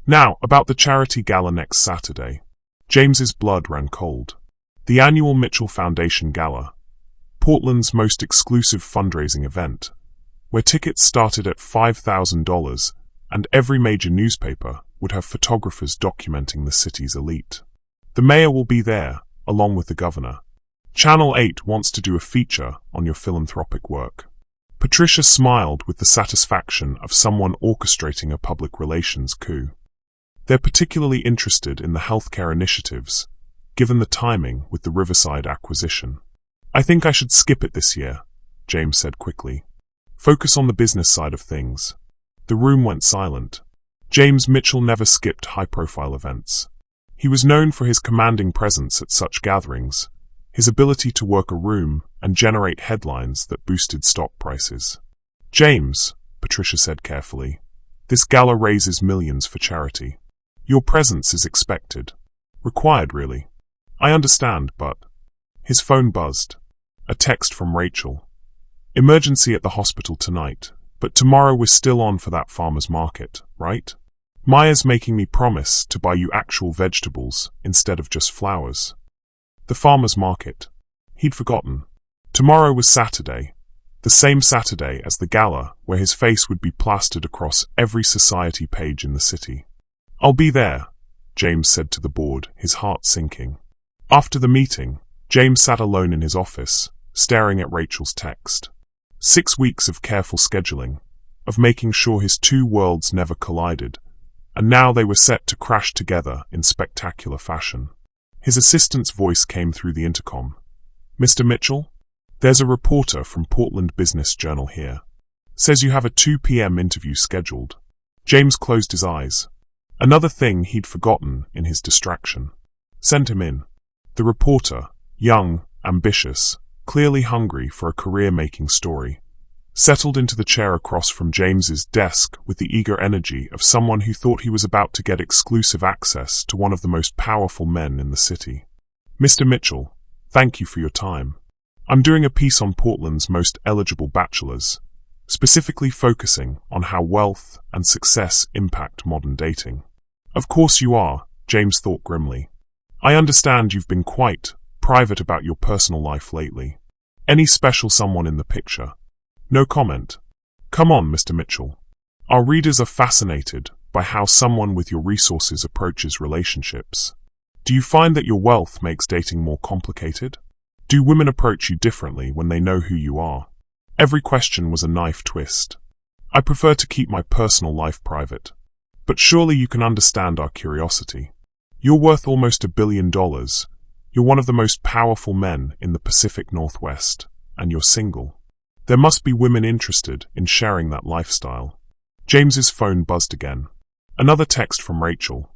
Speaker 1: Now, about the charity gala next Saturday. James's blood ran cold. The annual Mitchell Foundation Gala, Portland's most exclusive fundraising event, where tickets started at $5,000 and every major newspaper would have photographers documenting the city's elite. The mayor will be there, along with the governor. Channel 8 wants to do a feature on your philanthropic work. Patricia smiled with the satisfaction of someone orchestrating a public relations coup. They're particularly interested in the healthcare initiatives, given the timing with the Riverside acquisition. I think I should skip it this year, James said quickly. Focus on the business side of things. The room went silent. James Mitchell never skipped high-profile events. He was known for his commanding presence at such gatherings, his ability to work a room and generate headlines that boosted stock prices. James, Patricia said carefully, this gala raises millions for charity. Your presence is expected. Required, really. I understand, but... His phone buzzed. A text from Rachel. Emergency at the hospital tonight, but tomorrow we're still on for that farmer's market, right? Maya's making me promise to buy you actual vegetables instead of just flowers. The farmer's market. He'd forgotten. Tomorrow was Saturday, the same Saturday as the gala where his face would be plastered across every society page in the city. I'll be there, James said to the board, his heart sinking. After the meeting, James sat alone in his office, staring at Rachel's text. 6 weeks of careful scheduling, of making sure his two worlds never collided, and now they were set to crash together in spectacular fashion. His assistant's voice came through the intercom. Mr. Mitchell? There's a reporter from Portland Business Journal here. Says you have a 2 p.m. interview scheduled. James closed his eyes. Another thing he'd forgotten in his distraction. Send him in. The reporter, young, ambitious, clearly hungry for a career-making story, settled into the chair across from James's desk with the eager energy of someone who thought he was about to get exclusive access to one of the most powerful men in the city. Mr. Mitchell, thank you for your time. I'm doing a piece on Portland's most eligible bachelors, specifically focusing on how wealth and success impact modern dating. Of course you are, James thought grimly. I understand you've been quite private about your personal life lately. Any special someone in the picture? No comment. Come on, Mr. Mitchell. Our readers are fascinated by how someone with your resources approaches relationships. Do you find that your wealth makes dating more complicated? Do women approach you differently when they know who you are? Every question was a knife twist. I prefer to keep my personal life private. But surely you can understand our curiosity. You're worth almost $1 billion. You're one of the most powerful men in the Pacific Northwest, and you're single. There must be women interested in sharing that lifestyle. James's phone buzzed again. Another text from Rachel.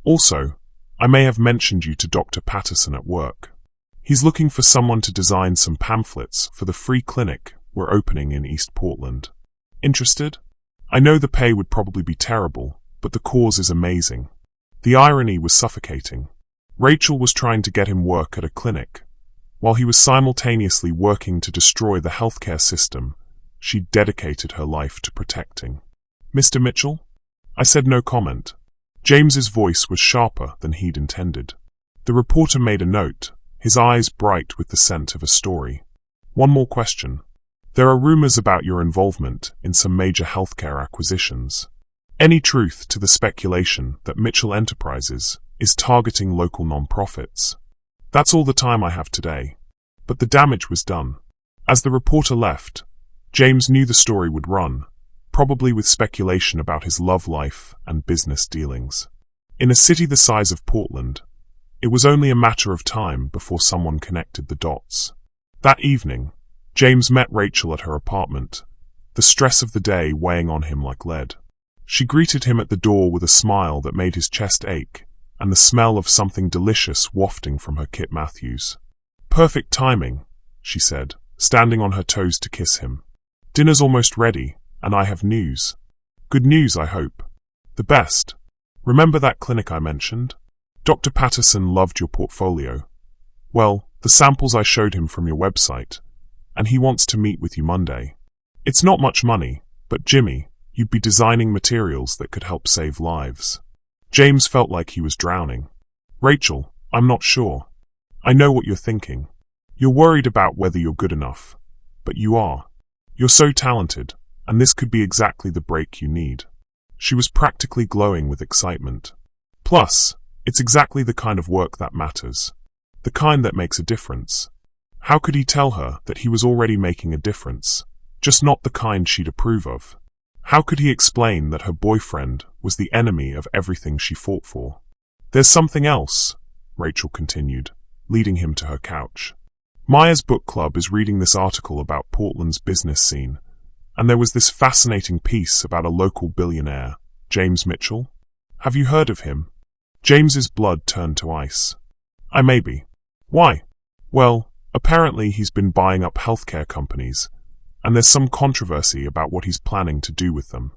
Speaker 1: Also, I may have mentioned you to Dr. Patterson at work. He's looking for someone to design some pamphlets for the free clinic we're opening in East Portland. Interested? I know the pay would probably be terrible, but the cause is amazing. The irony was suffocating. Rachel was trying to get him work at a clinic, while he was simultaneously working to destroy the healthcare system she'd dedicated her life to protecting. Mr. Mitchell? I said no comment. James's voice was sharper than he'd intended. The reporter made a note, his eyes bright with the scent of a story. One more question. There are rumors about your involvement in some major healthcare acquisitions. Any truth to the speculation that Mitchell Enterprises is targeting local nonprofits? That's all the time I have today. But the damage was done. As the reporter left, James knew the story would run, probably with speculation about his love life and business dealings. In a city the size of Portland, it was only a matter of time before someone connected the dots. That evening, James met Rachel at her apartment, the stress of the day weighing on him like lead. She greeted him at the door with a smile that made his chest ache, and the smell of something delicious wafting from her Kit Matthews. Perfect timing, she said, standing on her toes to kiss him. Dinner's almost ready, and I have news. Good news, I hope. The best. Remember that clinic I mentioned? Dr. Patterson loved your portfolio. Well, the samples I showed him from your website, and he wants to meet with you Monday. It's not much money, but Jimmy, you'd be designing materials that could help save lives. James felt like he was drowning. Rachel, I'm not sure. I know what you're thinking. You're worried about whether you're good enough. But you are. You're so talented, and this could be exactly the break you need. She was practically glowing with excitement. Plus, it's exactly the kind of work that matters. The kind that makes a difference. How could he tell her that he was already making a difference, just not the kind she'd approve of? How could he explain that her boyfriend was the enemy of everything she fought for? There's something else, Rachel continued, leading him to her couch. Maya's book club is reading this article about Portland's business scene, and there was this fascinating piece about a local billionaire, James Mitchell. Have you heard of him? James's blood turned to ice. I may be. Why? Well, apparently he's been buying up healthcare companies, and there's some controversy about what he's planning to do with them.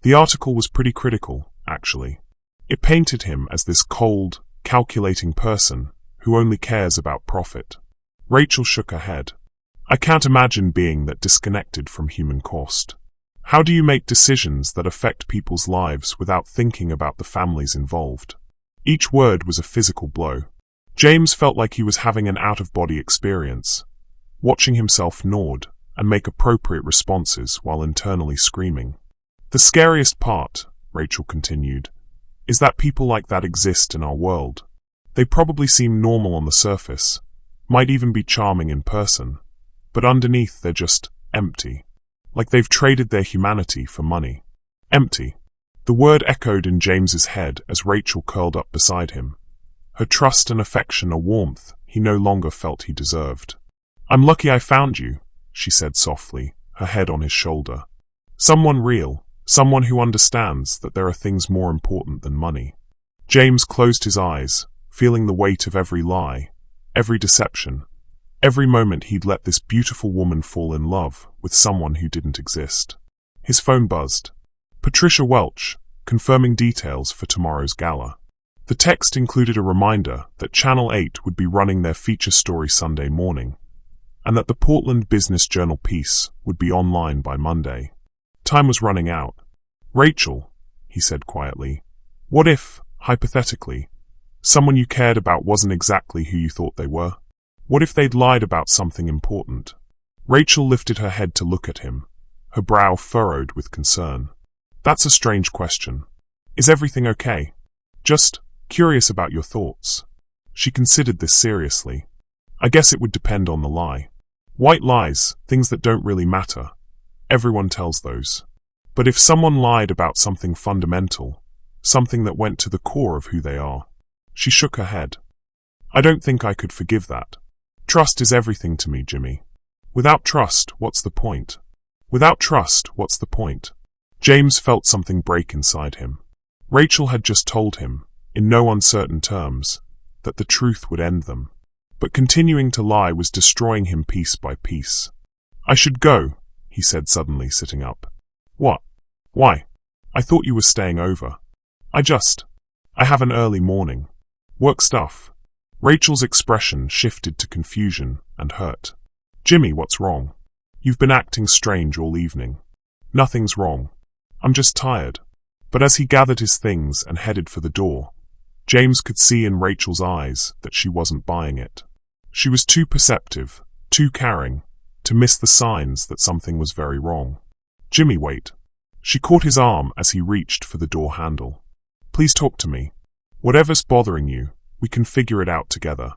Speaker 1: The article was pretty critical, actually. It painted him as this cold, calculating person who only cares about profit. Rachel shook her head. I can't imagine being that disconnected from human cost. How do you make decisions that affect people's lives without thinking about the families involved? Each word was a physical blow. James felt like he was having an out-of-body experience, watching himself gnawed and make appropriate responses while internally screaming. The scariest part, Rachel continued, is that people like that exist in our world. They probably seem normal on the surface, might even be charming in person, but underneath they're just empty. Like they've traded their humanity for money. Empty. The word echoed in James's head as Rachel curled up beside him. Her trust and affection a warmth he no longer felt he deserved. I'm lucky I found you, she said softly, her head on his shoulder. Someone real, someone who understands that there are things more important than money. James closed his eyes, feeling the weight of every lie, every deception, every moment he'd let this beautiful woman fall in love with someone who didn't exist. His phone buzzed. Patricia Welch, confirming details for tomorrow's gala. The text included a reminder that Channel 8 would be running their feature story Sunday morning, and that the Portland Business Journal piece would be online by Monday. Time was running out. Rachel, he said quietly, what if, hypothetically, Someone you cared about wasn't exactly who you thought they were? What if they'd lied about something important? Rachel lifted her head to look at him, her brow furrowed with concern. That's a strange question. Is everything okay? Just curious about your thoughts. She considered this seriously. I guess it would depend on the lie. White lies, things that don't really matter. Everyone tells those. But if someone lied about something fundamental, something that went to the core of who they are. She shook her head. I don't think I could forgive that. Trust is everything to me, Jimmy. Without trust, what's the point? Without trust, what's the point? James felt something break inside him. Rachel had just told him, in no uncertain terms, that the truth would end them. But continuing to lie was destroying him piece by piece. I should go, he said suddenly, sitting up. What? Why? I thought you were staying over. I have an early morning. Work stuff. Rachel's expression shifted to confusion and hurt. Jimmy, what's wrong? You've been acting strange all evening. Nothing's wrong. I'm just tired. But as he gathered his things and headed for the door, James could see in Rachel's eyes that she wasn't buying it. She was too perceptive, too caring, to miss the signs that something was very wrong. Jimmy, wait. She caught his arm as he reached for the door handle. Please talk to me. Whatever's bothering you, we can figure it out together.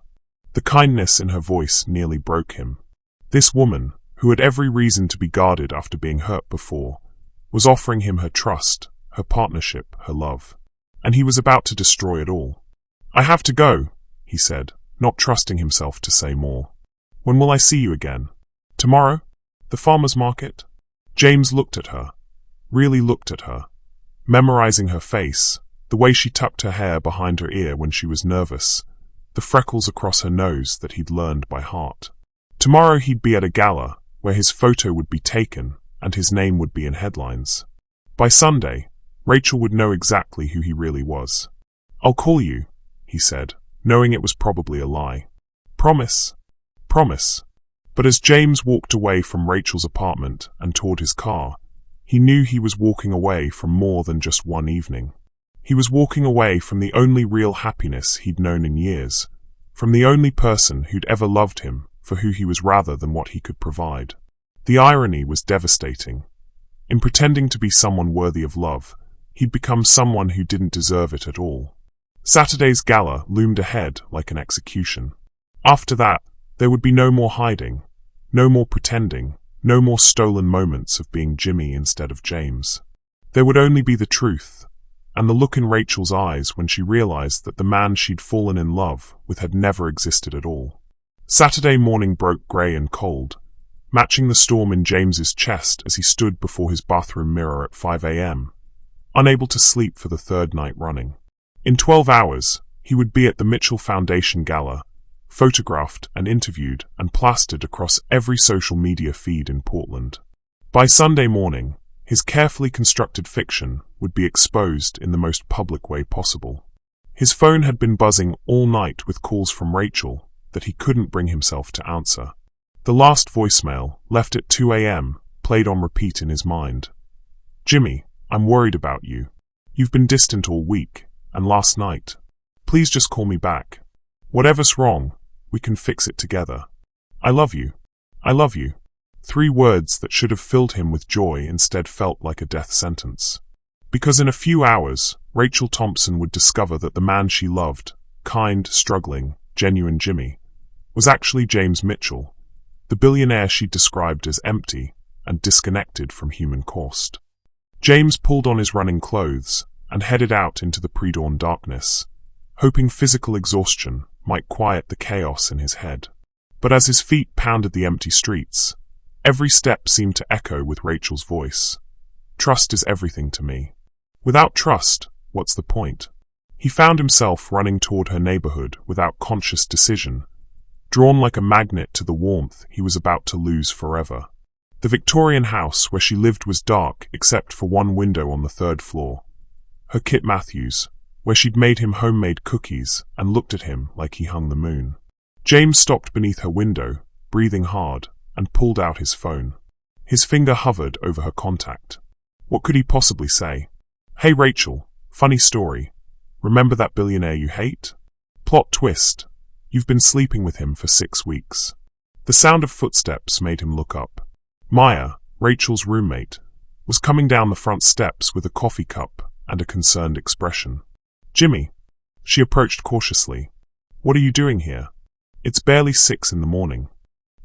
Speaker 1: The kindness in her voice nearly broke him. This woman, who had every reason to be guarded after being hurt before, was offering him her trust, her partnership, her love. And he was about to destroy it all. I have to go, he said, not trusting himself to say more. When will I see you again? Tomorrow? The farmer's market? James looked at her, really looked at her, memorizing her face, the way she tucked her hair behind her ear when she was nervous, the freckles across her nose that he'd learned by heart. Tomorrow he'd be at a gala, where his photo would be taken and his name would be in headlines. By Sunday, Rachel would know exactly who he really was. I'll call you, he said, knowing it was probably a lie. Promise. Promise. But as James walked away from Rachel's apartment and toward his car, he knew he was walking away from more than just one evening. He was walking away from the only real happiness he'd known in years, from the only person who'd ever loved him for who he was rather than what he could provide. The irony was devastating. In pretending to be someone worthy of love, he'd become someone who didn't deserve it at all. Saturday's gala loomed ahead like an execution. After that, there would be no more hiding, no more pretending, no more stolen moments of being Jimmy instead of James. There would only be the truth, and the look in Rachel's eyes when she realized that the man she'd fallen in love with had never existed at all. Saturday morning broke grey and cold, matching the storm in James's chest as he stood before his bathroom mirror at 5 a.m., unable to sleep for the third night running. In 12 hours, he would be at the Mitchell Foundation Gala, photographed and interviewed and plastered across every social media feed in Portland. By Sunday morning, his carefully constructed fiction would be exposed in the most public way possible. His phone had been buzzing all night with calls from Rachel that he couldn't bring himself to answer. The last voicemail, left at 2 a.m., played on repeat in his mind. Jimmy, I'm worried about you. You've been distant all week, and last night. Please just call me back. Whatever's wrong, we can fix it together. I love you. I love you. 3 words that should have filled him with joy instead felt like a death sentence. Because in a few hours, Rachel Thompson would discover that the man she loved, kind, struggling, genuine Jimmy, was actually James Mitchell, the billionaire she described as empty and disconnected from human cost. James pulled on his running clothes and headed out into the pre-dawn darkness, hoping physical exhaustion might quiet the chaos in his head. But as his feet pounded the empty streets, every step seemed to echo with Rachel's voice. Trust is everything to me. Without trust, what's the point? He found himself running toward her neighborhood without conscious decision, drawn like a magnet to the warmth he was about to lose forever. The Victorian house where she lived was dark except for one window on the 3rd floor. Her Kit Matthews, where she'd made him homemade cookies and looked at him like he hung the moon. James stopped beneath her window, breathing hard, and pulled out his phone. His finger hovered over her contact. What could he possibly say? Hey Rachel, funny story. Remember that billionaire you hate? Plot twist. You've been sleeping with him for 6 weeks. The sound of footsteps made him look up. Maya, Rachel's roommate, was coming down the front steps with a coffee cup and a concerned expression. Jimmy. She approached cautiously. What are you doing here? It's barely 6 in the morning.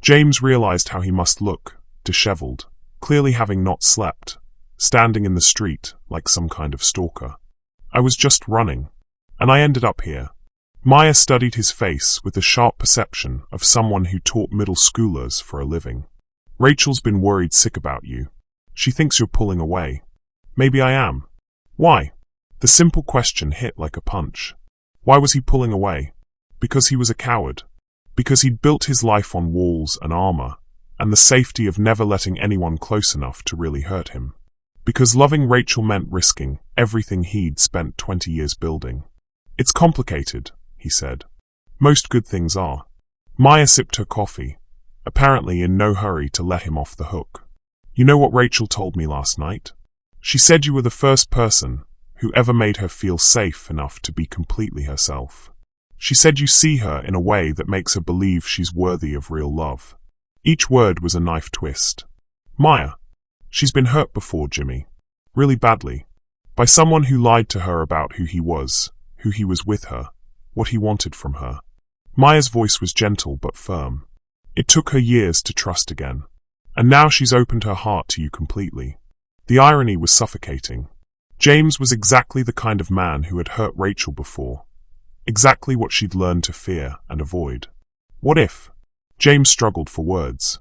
Speaker 1: James realized how he must look, disheveled, clearly having not slept, standing in the street like some kind of stalker. I was just running, and I ended up here. Maya studied his face with the sharp perception of someone who taught middle schoolers for a living. Rachel's been worried sick about you. She thinks you're pulling away. Maybe I am. Why? The simple question hit like a punch. Why was he pulling away? Because he was a coward. Because he'd built his life on walls and armor, and the safety of never letting anyone close enough to really hurt him. Because loving Rachel meant risking everything he'd spent 20 years building. It's complicated, he said. Most good things are. Maya sipped her coffee, apparently in no hurry to let him off the hook. You know what Rachel told me last night? She said you were the first person who ever made her feel safe enough to be completely herself. She said you see her in a way that makes her believe she's worthy of real love. Each word was a knife twist. Maya. She's been hurt before, Jimmy. Really badly. By someone who lied to her about who he was with her, what he wanted from her. Maya's voice was gentle but firm. It took her years to trust again. And now she's opened her heart to you completely. The irony was suffocating. James was exactly the kind of man who had hurt Rachel before. Exactly what she'd learned to fear and avoid. What if? James struggled for words.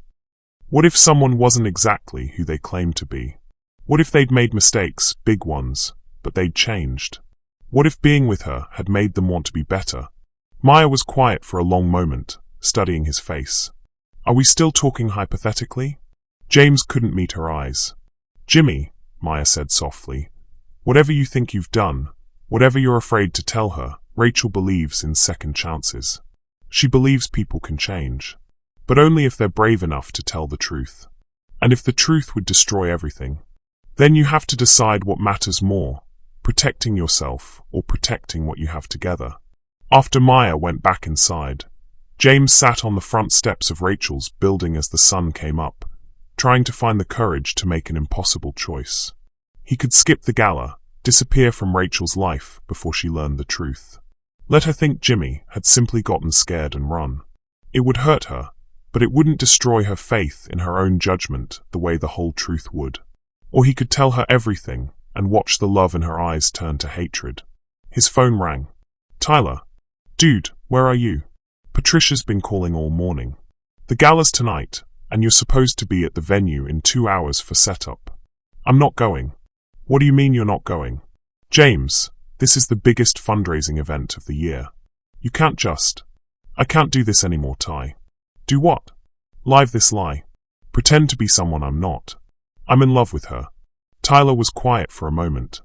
Speaker 1: What if someone wasn't exactly who they claimed to be? What if they'd made mistakes, big ones, but they'd changed? What if being with her had made them want to be better? Maya was quiet for a long moment, studying his face. Are we still talking hypothetically? James couldn't meet her eyes. Jimmy, Maya said softly, whatever you think you've done, whatever you're afraid to tell her, Rachel believes in second chances. She believes people can change. But only if they're brave enough to tell the truth. And if the truth would destroy everything, then you have to decide what matters more, protecting yourself or protecting what you have together. After Maya went back inside, James sat on the front steps of Rachel's building as the sun came up, trying to find the courage to make an impossible choice. He could skip the gala, disappear from Rachel's life before she learned the truth. Let her think Jimmy had simply gotten scared and run. It would hurt her, but it wouldn't destroy her faith in her own judgment the way the whole truth would. Or he could tell her everything and watch the love in her eyes turn to hatred. His phone rang. Tyler. Dude, where are you? Patricia's been calling all morning. The gala's tonight, and you're supposed to be at the venue in 2 hours for setup. I'm not going. What do you mean you're not going? James, this is the biggest fundraising event of the year. You can't just. I can't do this anymore, Ty. Do what? Live this lie. Pretend to be someone I'm not. I'm in love with her. Tyler was quiet for a moment.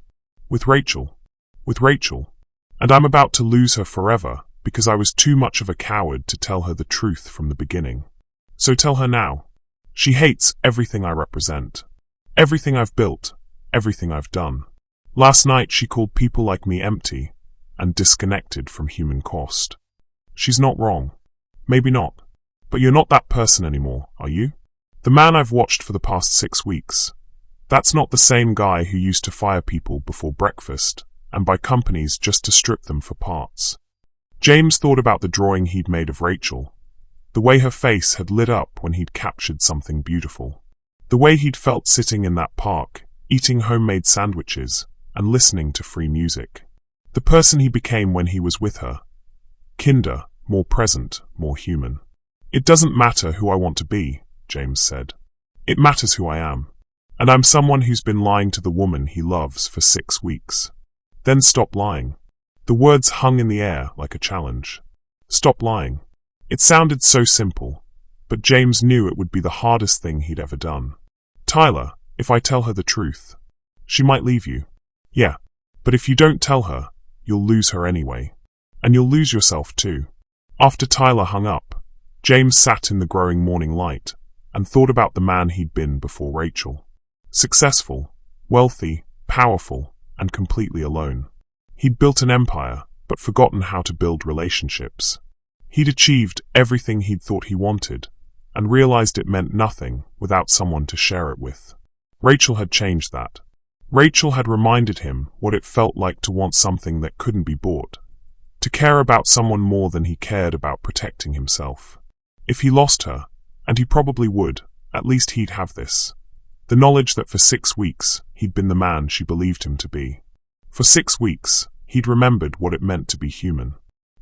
Speaker 1: With Rachel. With Rachel. And I'm about to lose her forever because I was too much of a coward to tell her the truth from the beginning. So tell her now. She hates everything I represent. Everything I've built. Everything I've done. Last night she called people like me empty and disconnected from human cost. She's not wrong. Maybe not. But you're not that person anymore, are you? The man I've watched for the past 6 weeks. That's not the same guy who used to fire people before breakfast and buy companies just to strip them for parts. James thought about the drawing he'd made of Rachel. The way her face had lit up when he'd captured something beautiful. The way he'd felt sitting in that park, eating homemade sandwiches and listening to free music. The person he became when he was with her. Kinder, more present, more human. It doesn't matter who I want to be, James said. It matters who I am. And I'm someone who's been lying to the woman he loves for 6 weeks. Then stop lying. The words hung in the air like a challenge. Stop lying. It sounded so simple, but James knew it would be the hardest thing he'd ever done. Tyler, if I tell her the truth, she might leave you. Yeah, but if you don't tell her, you'll lose her anyway. And you'll lose yourself too. After Tyler hung up, James sat in the growing morning light and thought about the man he'd been before Rachel. Successful, wealthy, powerful, and completely alone. He'd built an empire, but forgotten how to build relationships. He'd achieved everything he'd thought he wanted, and realized it meant nothing without someone to share it with. Rachel had changed that. Rachel had reminded him what it felt like to want something that couldn't be bought, to care about someone more than he cared about protecting himself. If he lost her, and he probably would, at least he'd have this. The knowledge that for 6 weeks he'd been the man she believed him to be. For 6 weeks, he'd remembered what it meant to be human.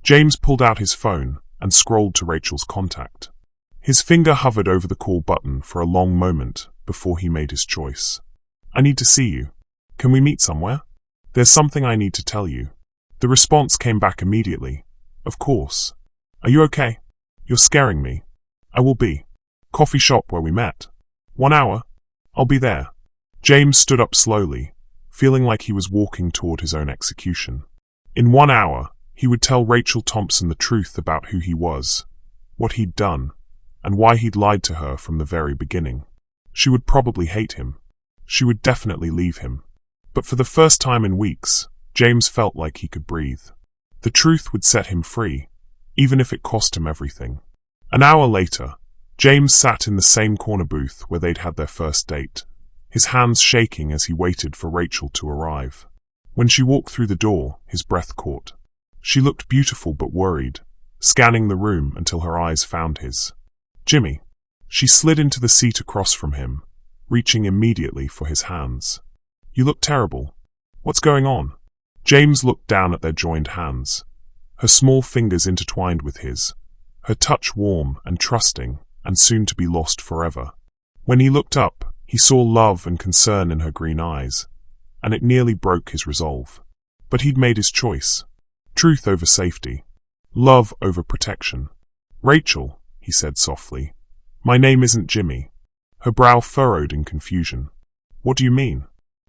Speaker 1: James pulled out his phone and scrolled to Rachel's contact. His finger hovered over the call button for a long moment before he made his choice. "I need to see you. Can we meet somewhere? There's something I need to tell you." The response came back immediately. "Of course. Are you okay? You're scaring me." "I will be. Coffee shop where we met. 1 hour? I'll be there." James stood up slowly, feeling like he was walking toward his own execution. In 1 hour, he would tell Rachel Thompson the truth about who he was, what he'd done, and why he'd lied to her from the very beginning. She would probably hate him. She would definitely leave him. But for the first time in weeks, James felt like he could breathe. The truth would set him free, even if it cost him everything. An hour later, James sat in the same corner booth where they'd had their first date, his hands shaking as he waited for Rachel to arrive. When she walked through the door, his breath caught. She looked beautiful but worried, scanning the room until her eyes found his. "Jimmy." She slid into the seat across from him, reaching immediately for his hands. "You look terrible. What's going on?" James looked down at their joined hands, her small fingers intertwined with his, her touch warm and trusting and soon to be lost forever. When he looked up, he saw love and concern in her green eyes, and it nearly broke his resolve. But he'd made his choice. Truth over safety. Love over protection. "Rachel," he said softly, "my name isn't Jimmy." Her brow furrowed in confusion. "What do you mean?"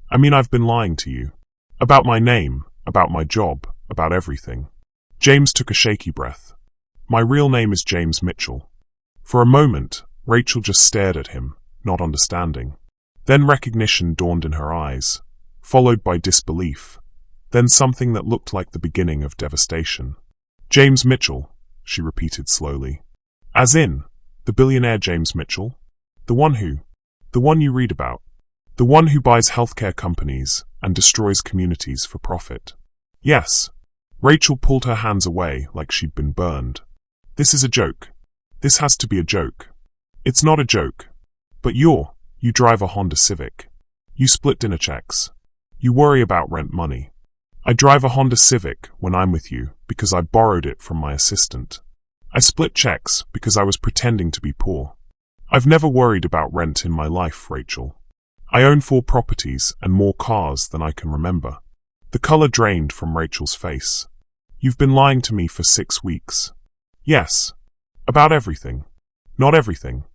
Speaker 1: "I mean I've been lying to you. About my name, about my job, about everything." James took a shaky breath. "My real name is James Mitchell." For a moment, Rachel just stared at him, not understanding. Then recognition dawned in her eyes, followed by disbelief, then something that looked like the beginning of devastation. "James Mitchell," she repeated slowly. "As in, the billionaire James Mitchell? The one you read about. The one who buys healthcare companies and destroys communities for profit." "Yes." Rachel pulled her hands away like she'd been burned. "This is a joke. This has to be a joke." "It's not a joke. But you drive a Honda Civic. You split dinner checks. You worry about rent money. I drive a Honda Civic when I'm with you because I borrowed it from my assistant. I split checks because I was pretending to be poor. I've never worried about rent in my life, Rachel. I own 4 properties and more cars than I can remember." The color drained from Rachel's face. "You've been lying to me for 6 weeks. Yes. About everything. Not everything.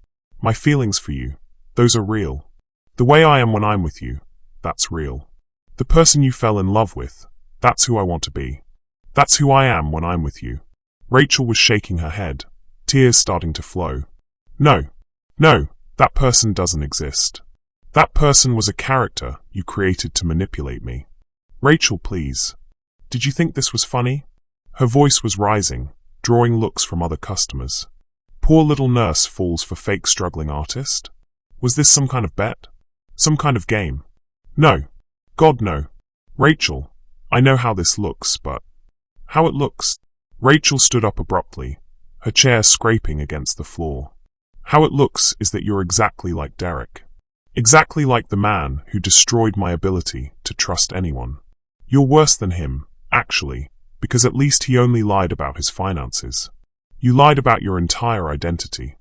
Speaker 1: My feelings for you, those are real. The way I am when I'm with you, that's real. The person you fell in love with, that's who I want to be. That's who I am when I'm with you." Rachel was shaking her head, tears starting to flow. No, that person doesn't exist. That person was a character you created to manipulate me." "Rachel, please. Did you think this was funny?" Her voice was rising, drawing looks from other customers. "Poor little nurse falls for fake struggling artist? Was this some kind of bet? Some kind of game?" "No. God, no. Rachel, I know how this looks, but..." "How it looks?" Rachel stood up abruptly, her chair scraping against the floor. "How it looks is that you're exactly like Derek. Exactly like the man who destroyed my ability to trust anyone. You're worse than him, actually, because at least he only lied about his finances. You lied about your entire identity."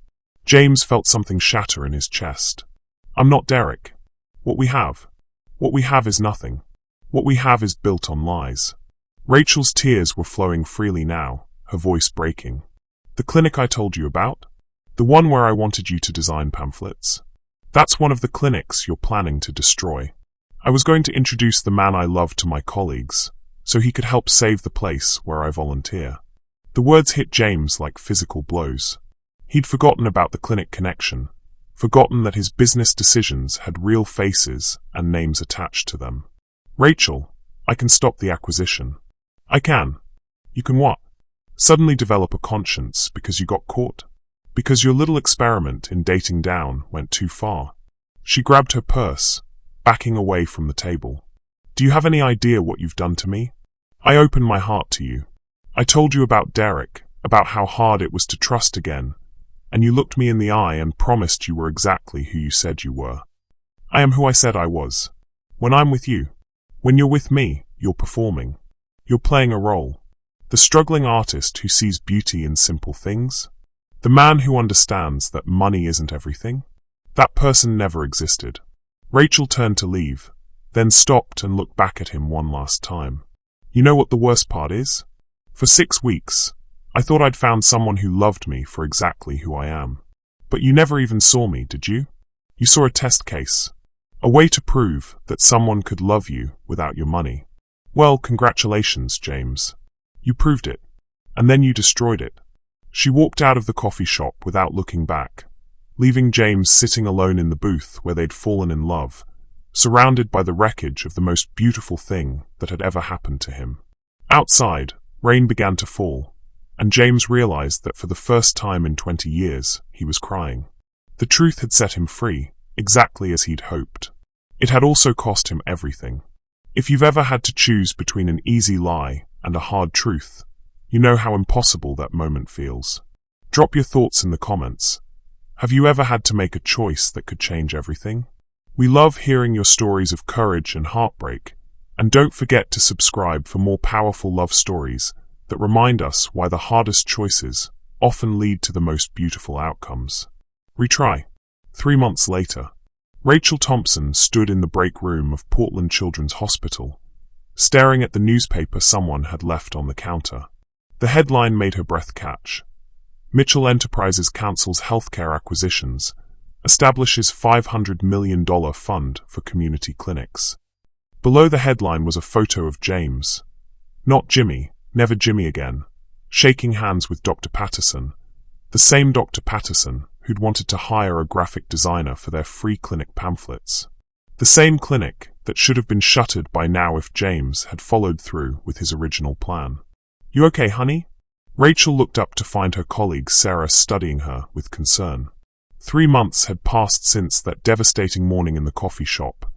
Speaker 1: James felt something shatter in his chest. "I'm not Derek. What we have is nothing. What we have is built on lies." Rachel's tears were flowing freely now, her voice breaking. "The clinic I told you about? The one where I wanted you to design pamphlets? That's one of the clinics you're planning to destroy. I was going to introduce the man I love to my colleagues, so he could help save the place where I volunteer." The words hit James like physical blows. He'd forgotten about the clinic connection, forgotten that his business decisions had real faces and names attached to them. "Rachel, I can stop the acquisition. I can. You can what? Suddenly develop a conscience because you got caught? Because your little experiment in dating down went too far? She grabbed her purse, backing away from the table. Do you have any idea what you've done to me? I opened my heart to you. I told you about Derek, about how hard it was to trust again, and you looked me in the eye and promised you were exactly who you said you were. I am who I said I was. When I'm with you, when you're with me, you're performing. You're playing a role. The struggling artist who sees beauty in simple things. The man who understands that money isn't everything. That person never existed. Rachel turned to leave, then stopped and looked back at him one last time. You know what the worst part is? For 6 weeks, I thought I'd found someone who loved me for exactly who I am. But you never even saw me, did you? You saw a test case. A way to prove that someone could love you without your money. Well, congratulations, James. You proved it. And then you destroyed it. She walked out of the coffee shop without looking back, leaving James sitting alone in the booth where they'd fallen in love, surrounded by the wreckage of the most beautiful thing that had ever happened to him. Outside, rain began to fall, and James realized that for the first time in 20 years, he was crying. The truth had set him free, exactly as he'd hoped. It had also cost him everything. If you've ever had to choose between an easy lie and a hard truth, you know how impossible that moment feels. Drop your thoughts in the comments. Have you ever had to make a choice that could change everything? We love hearing your stories of courage and heartbreak, and don't forget to subscribe for more powerful love stories that remind us why the hardest choices often lead to the most beautiful outcomes. Retry. 3 months later, Rachel Thompson stood in the break room of Portland Children's Hospital, staring at the newspaper someone had left on the counter. The headline made her breath catch. Mitchell Enterprises cancels healthcare acquisitions, establishes $500 million fund for community clinics. Below the headline was a photo of James, not Jimmy, never Jimmy again, shaking hands with Dr. Patterson, the same Dr. Patterson who'd wanted to hire a graphic designer for their free clinic pamphlets. The same clinic that should have been shuttered by now if James had followed through with his original plan. You okay, honey? Rachel looked up to find her colleague Sarah studying her with concern. 3 months had passed since that devastating morning in the coffee shop,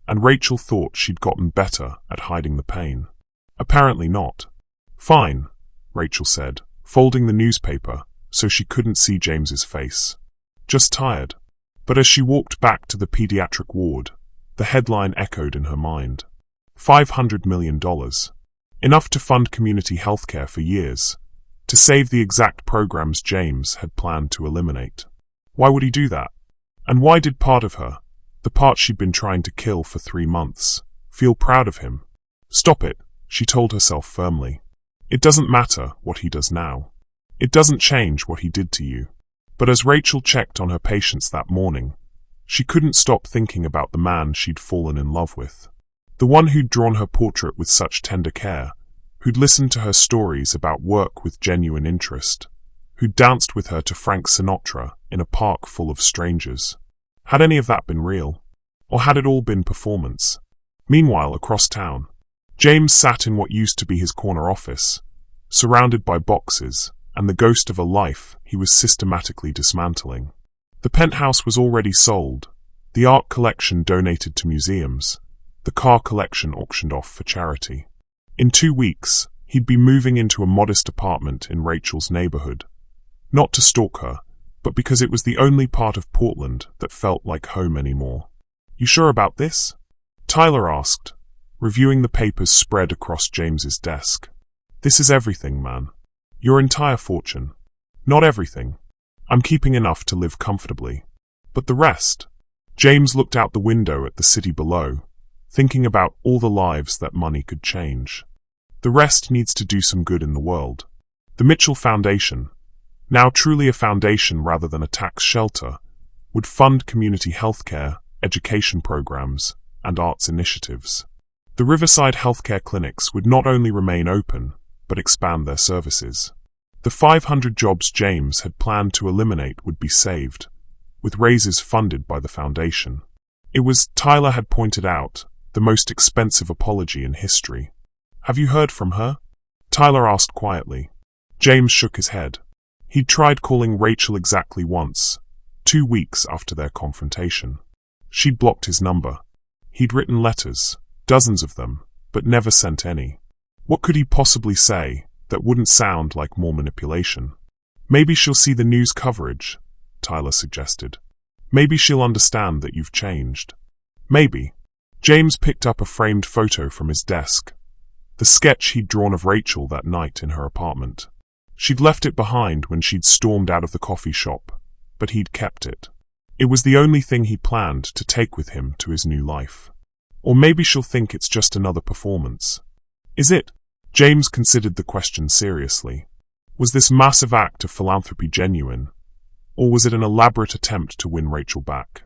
Speaker 1: and Rachel thought she'd gotten better at hiding the pain. Apparently not. Fine, Rachel said, folding the newspaper so she couldn't see James's face. Just tired. But as she walked back to the pediatric ward, the headline echoed in her mind. $500 million. Enough to fund community healthcare for years, to save the exact programs James had planned to eliminate. Why would he do that? And why did part of her, the part she'd been trying to kill for 3 months, feel proud of him? Stop it, she told herself firmly. It doesn't matter what he does now. It doesn't change what he did to you. But as Rachel checked on her patients that morning, she couldn't stop thinking about the man she'd fallen in love with. The one who'd drawn her portrait with such tender care, who'd listened to her stories about work with genuine interest, who'd danced with her to Frank Sinatra in a park full of strangers. Had any of that been real? Or had it all been performance? Meanwhile, across town, James sat in what used to be his corner office, surrounded by boxes and the ghost of a life he was systematically dismantling. The penthouse was already sold, the art collection donated to museums, the car collection auctioned off for charity. In 2 weeks, he'd be moving into a modest apartment in Rachel's neighborhood. Not to stalk her, but because it was the only part of Portland that felt like home anymore. You sure about this? Tyler asked, reviewing the papers spread across James's desk. This is everything, man. Your entire fortune. Not everything. I'm keeping enough to live comfortably. But the rest? James looked out the window at the city below, thinking about all the lives that money could change. The rest needs to do some good in the world. The Mitchell Foundation, now truly a foundation rather than a tax shelter, would fund community healthcare, education programs, and arts initiatives. The Riverside healthcare clinics would not only remain open, but expand their services. The 500 jobs James had planned to eliminate would be saved, with raises funded by the foundation. It was, Tyler had pointed out, the most expensive apology in history. Have you heard from her? Tyler asked quietly. James shook his head. He'd tried calling Rachel exactly once, 2 weeks after their confrontation. She'd blocked his number. He'd written letters, dozens of them, but never sent any. What could he possibly say that wouldn't sound like more manipulation? Maybe she'll see the news coverage, Tyler suggested. Maybe she'll understand that you've changed. Maybe. James picked up a framed photo from his desk, the sketch he'd drawn of Rachel that night in her apartment. She'd left it behind when she'd stormed out of the coffee shop, but he'd kept it. It was the only thing he planned to take with him to his new life. Or maybe she'll think it's just another performance. Is it? James considered the question seriously. Was this massive act of philanthropy genuine? Or was it an elaborate attempt to win Rachel back?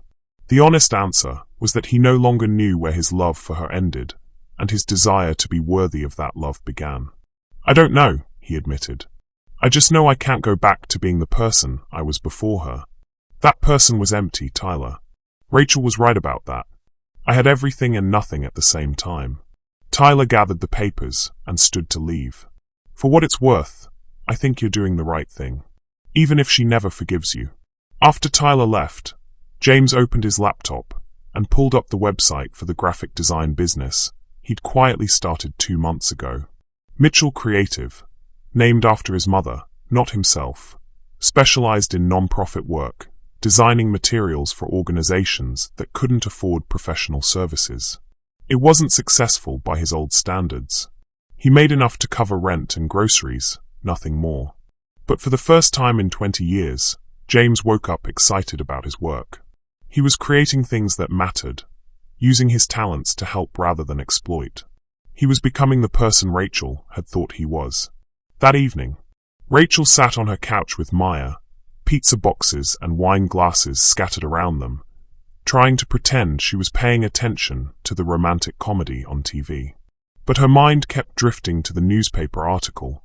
Speaker 1: The honest answer was that he no longer knew where his love for her ended, and his desire to be worthy of that love began. I don't know, he admitted. I just know I can't go back to being the person I was before her. That person was empty, Tyler. Rachel was right about that. I had everything and nothing at the same time. Tyler gathered the papers and stood to leave. For what it's worth, I think you're doing the right thing, even if she never forgives you. After Tyler left, James opened his laptop and pulled up the website for the graphic design business he'd quietly started 2 months ago. Mitchell Creative, named after his mother, not himself, specialized in non-profit work, designing materials for organizations that couldn't afford professional services. It wasn't successful by his old standards. He made enough to cover rent and groceries, nothing more. But for the first time in 20 years, James woke up excited about his work. He was creating things that mattered, using his talents to help rather than exploit. He was becoming the person Rachel had thought he was. That evening, Rachel sat on her couch with Maya, pizza boxes and wine glasses scattered around them, trying to pretend she was paying attention to the romantic comedy on TV. But her mind kept drifting to the newspaper article,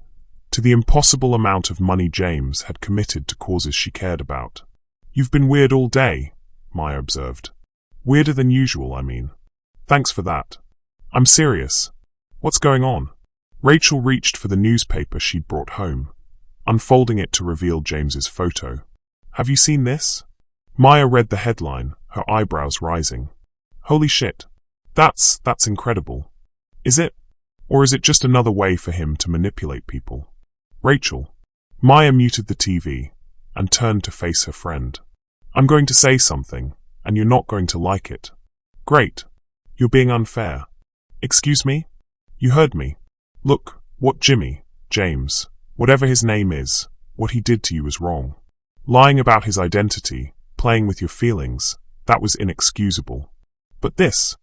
Speaker 1: to the impossible amount of money James had committed to causes she cared about. You've been weird all day, Maya observed. Weirder than usual, I mean. Thanks for that. I'm serious. What's going on? Rachel reached for the newspaper she'd brought home, unfolding it to reveal James's photo. Have you seen this? Maya read the headline, her eyebrows rising. Holy shit. That's incredible. Is it? Or is it just another way for him to manipulate people? Rachel. Maya muted the TV and turned to face her friend. I'm going to say something, and you're not going to like it. Great. You're being unfair. Excuse me? You heard me. Look, what James, whatever his name is, what he did to you was wrong. Lying about his identity, playing with your feelings, that was inexcusable. But this.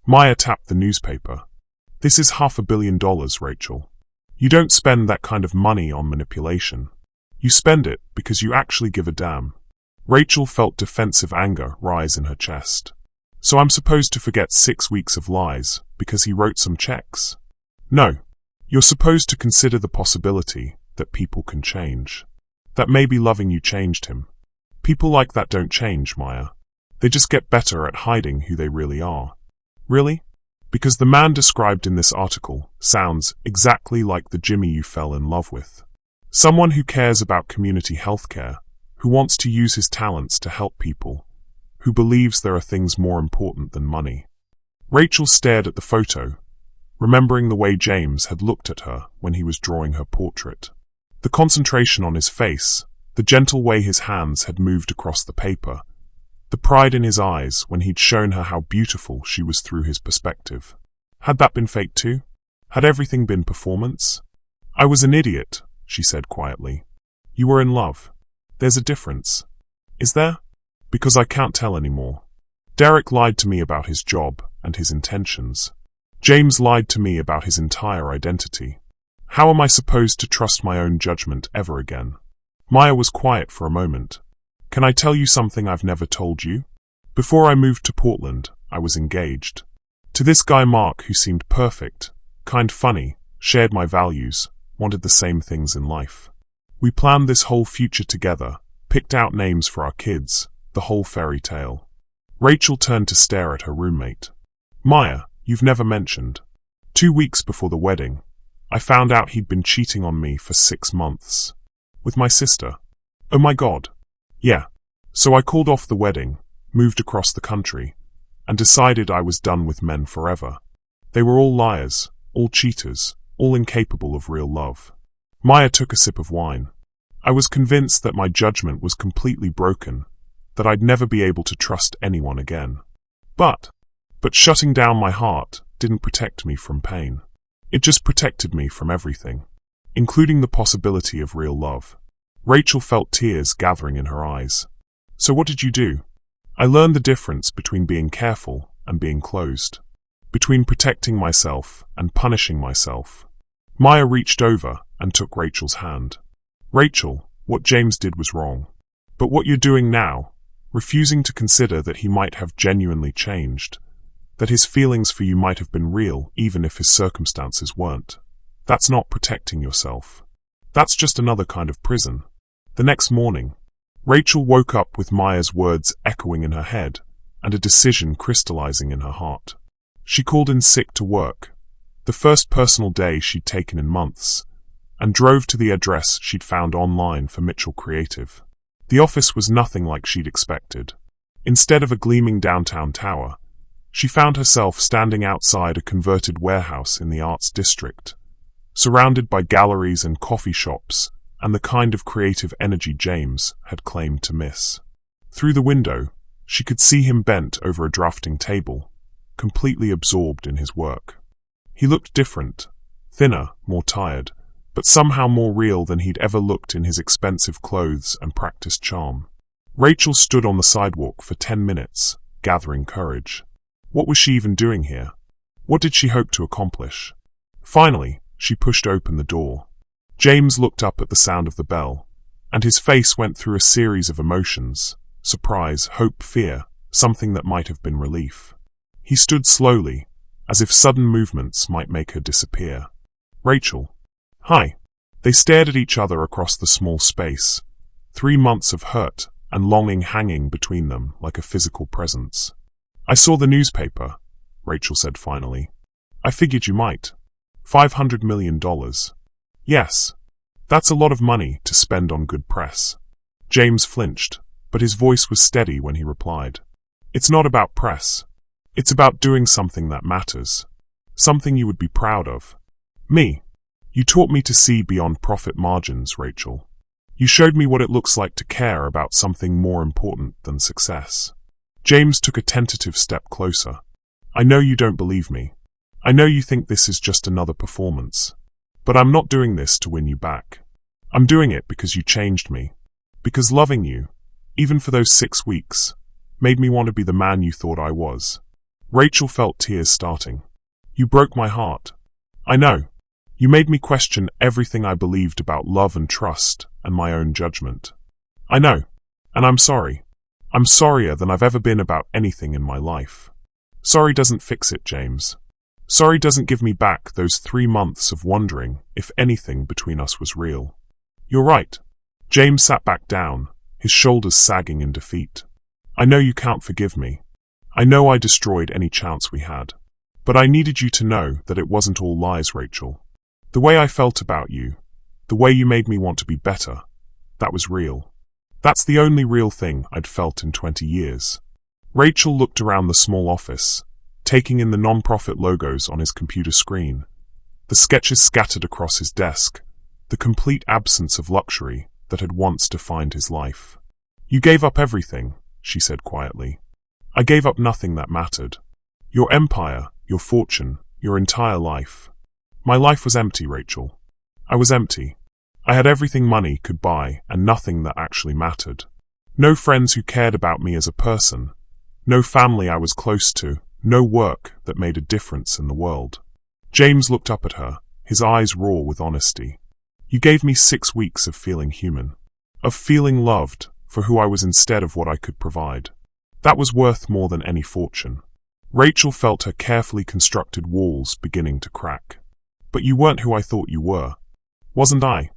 Speaker 1: Maya tapped the newspaper. This is $500 million, Rachel. You don't spend that kind of money on manipulation. You spend it because you actually give a damn. Rachel felt defensive anger rise in her chest. So I'm supposed to forget 6 weeks of lies because he wrote some checks? No. You're supposed to consider the possibility that people can change. That maybe loving you changed him. People like that don't change, Maya. They just get better at hiding who they really are. Really? Because the man described in this article sounds exactly like the Jimmy you fell in love with. Someone who cares about community healthcare, who wants to use his talents to help people, who believes there are things more important than money. Rachel stared at the photo, remembering the way James had looked at her when he was drawing her portrait. The concentration on his face, the gentle way his hands had moved across the paper, the pride in his eyes when he'd shown her how beautiful she was through his perspective. Had that been fake too? Had everything been performance? I was an idiot, she said quietly. You were in love. There's a difference. Is there? Because I can't tell anymore. Derek lied to me about his job and his intentions. James lied to me about his entire identity. How am I supposed to trust my own judgment ever again? Maya was quiet for a moment. Can I tell you something I've never told you? Before I moved to Portland, I was engaged. To this guy Mark who seemed perfect, kind funny, shared my values, wanted the same things in life. We planned this whole future together, picked out names for our kids, the whole fairy tale. Rachel turned to stare at her roommate. Maya, you've never mentioned. 2 weeks before the wedding, I found out he'd been cheating on me for 6 months. With my sister. Oh my God. Yeah. So I called off the wedding, moved across the country, and decided I was done with men forever. They were all liars, all cheaters, all incapable of real love. Maya took a sip of wine. I was convinced that my judgment was completely broken, that I'd never be able to trust anyone again. But shutting down my heart didn't protect me from pain. It just protected me from everything, including the possibility of real love. Rachel felt tears gathering in her eyes. So what did you do? I learned the difference between being careful and being closed, between protecting myself and punishing myself. Maya reached over and took Rachel's hand. Rachel, what James did was wrong. But what you're doing now, refusing to consider that he might have genuinely changed, that his feelings for you might have been real even if his circumstances weren't, that's not protecting yourself. That's just another kind of prison. The next morning, Rachel woke up with Maya's words echoing in her head and a decision crystallizing in her heart. She called in sick to work, the first personal day she'd taken in months, and drove to the address she'd found online for Mitchell Creative. The office was nothing like she'd expected. Instead of a gleaming downtown tower, she found herself standing outside a converted warehouse in the arts district, surrounded by galleries and coffee shops and the kind of creative energy James had claimed to miss. Through the window, she could see him bent over a drafting table, completely absorbed in his work. He looked different, thinner, more tired, but somehow more real than he'd ever looked in his expensive clothes and practiced charm. Rachel stood on the sidewalk for 10 minutes, gathering courage. What was she even doing here? What did she hope to accomplish? Finally, she pushed open the door. James looked up at the sound of the bell, and his face went through a series of emotions: surprise, hope, fear, something that might have been relief. He stood slowly, as if sudden movements might make her disappear. Rachel. Hi. They stared at each other across the small space, 3 months of hurt and longing hanging between them like a physical presence. I saw the newspaper, Rachel said finally. I figured you might. $500 million. Yes. That's a lot of money to spend on good press. James flinched, but his voice was steady when he replied. It's not about press. It's about doing something that matters. Something you would be proud of. Me. You taught me to see beyond profit margins, Rachel. You showed me what it looks like to care about something more important than success. James took a tentative step closer. I know you don't believe me. I know you think this is just another performance. But I'm not doing this to win you back. I'm doing it because you changed me. Because loving you, even for those 6 weeks, made me want to be the man you thought I was. Rachel felt tears starting. You broke my heart. I know. You made me question everything I believed about love and trust and my own judgment. I know. And I'm sorry. I'm sorrier than I've ever been about anything in my life. Sorry doesn't fix it, James. Sorry doesn't give me back those 3 months of wondering if anything between us was real. You're right. James sat back down, his shoulders sagging in defeat. I know you can't forgive me. I know I destroyed any chance we had. But I needed you to know that it wasn't all lies, Rachel. The way I felt about you, the way you made me want to be better, that was real. That's the only real thing I'd felt in 20 years. Rachel looked around the small office, taking in the non-profit logos on his computer screen, the sketches scattered across his desk, the complete absence of luxury that had once defined his life. You gave up everything, she said quietly. I gave up nothing that mattered. Your empire, your fortune, your entire life. My life was empty, Rachel. I was empty. I had everything money could buy and nothing that actually mattered. No friends who cared about me as a person. No family I was close to. No work that made a difference in the world. James looked up at her, his eyes raw with honesty. You gave me 6 weeks of feeling human. Of feeling loved for who I was instead of what I could provide. That was worth more than any fortune. Rachel felt her carefully constructed walls beginning to crack. But you weren't who I thought you were. Wasn't I?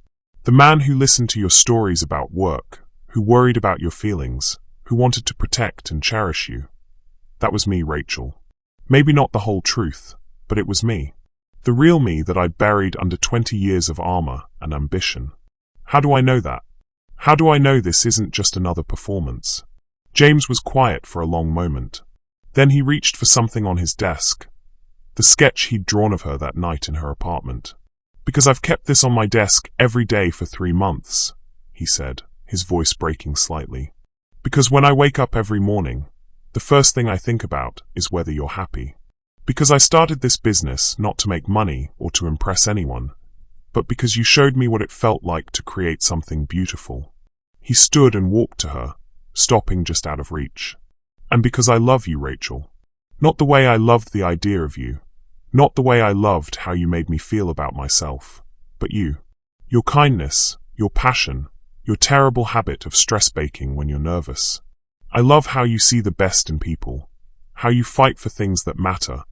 Speaker 1: The man who listened to your stories about work, who worried about your feelings, who wanted to protect and cherish you. That was me, Rachel. Maybe not the whole truth, but it was me. The real me that I buried under 20 years of armor and ambition. How do I know that? How do I know this isn't just another performance? James was quiet for a long moment. Then he reached for something on his desk. The sketch he'd drawn of her that night in her apartment. Because I've kept this on my desk every day for 3 months, he said, his voice breaking slightly. Because when I wake up every morning, the first thing I think about is whether you're happy. Because I started this business not to make money or to impress anyone, but because you showed me what it felt like to create something beautiful. He stood and walked to her, stopping just out of reach. And because I love you, Rachel. Not the way I loved the idea of you. Not the way I loved how you made me feel about myself. But you. Your kindness, your passion, your terrible habit of stress baking when you're nervous. I love how you see the best in people. How you fight for things that matter.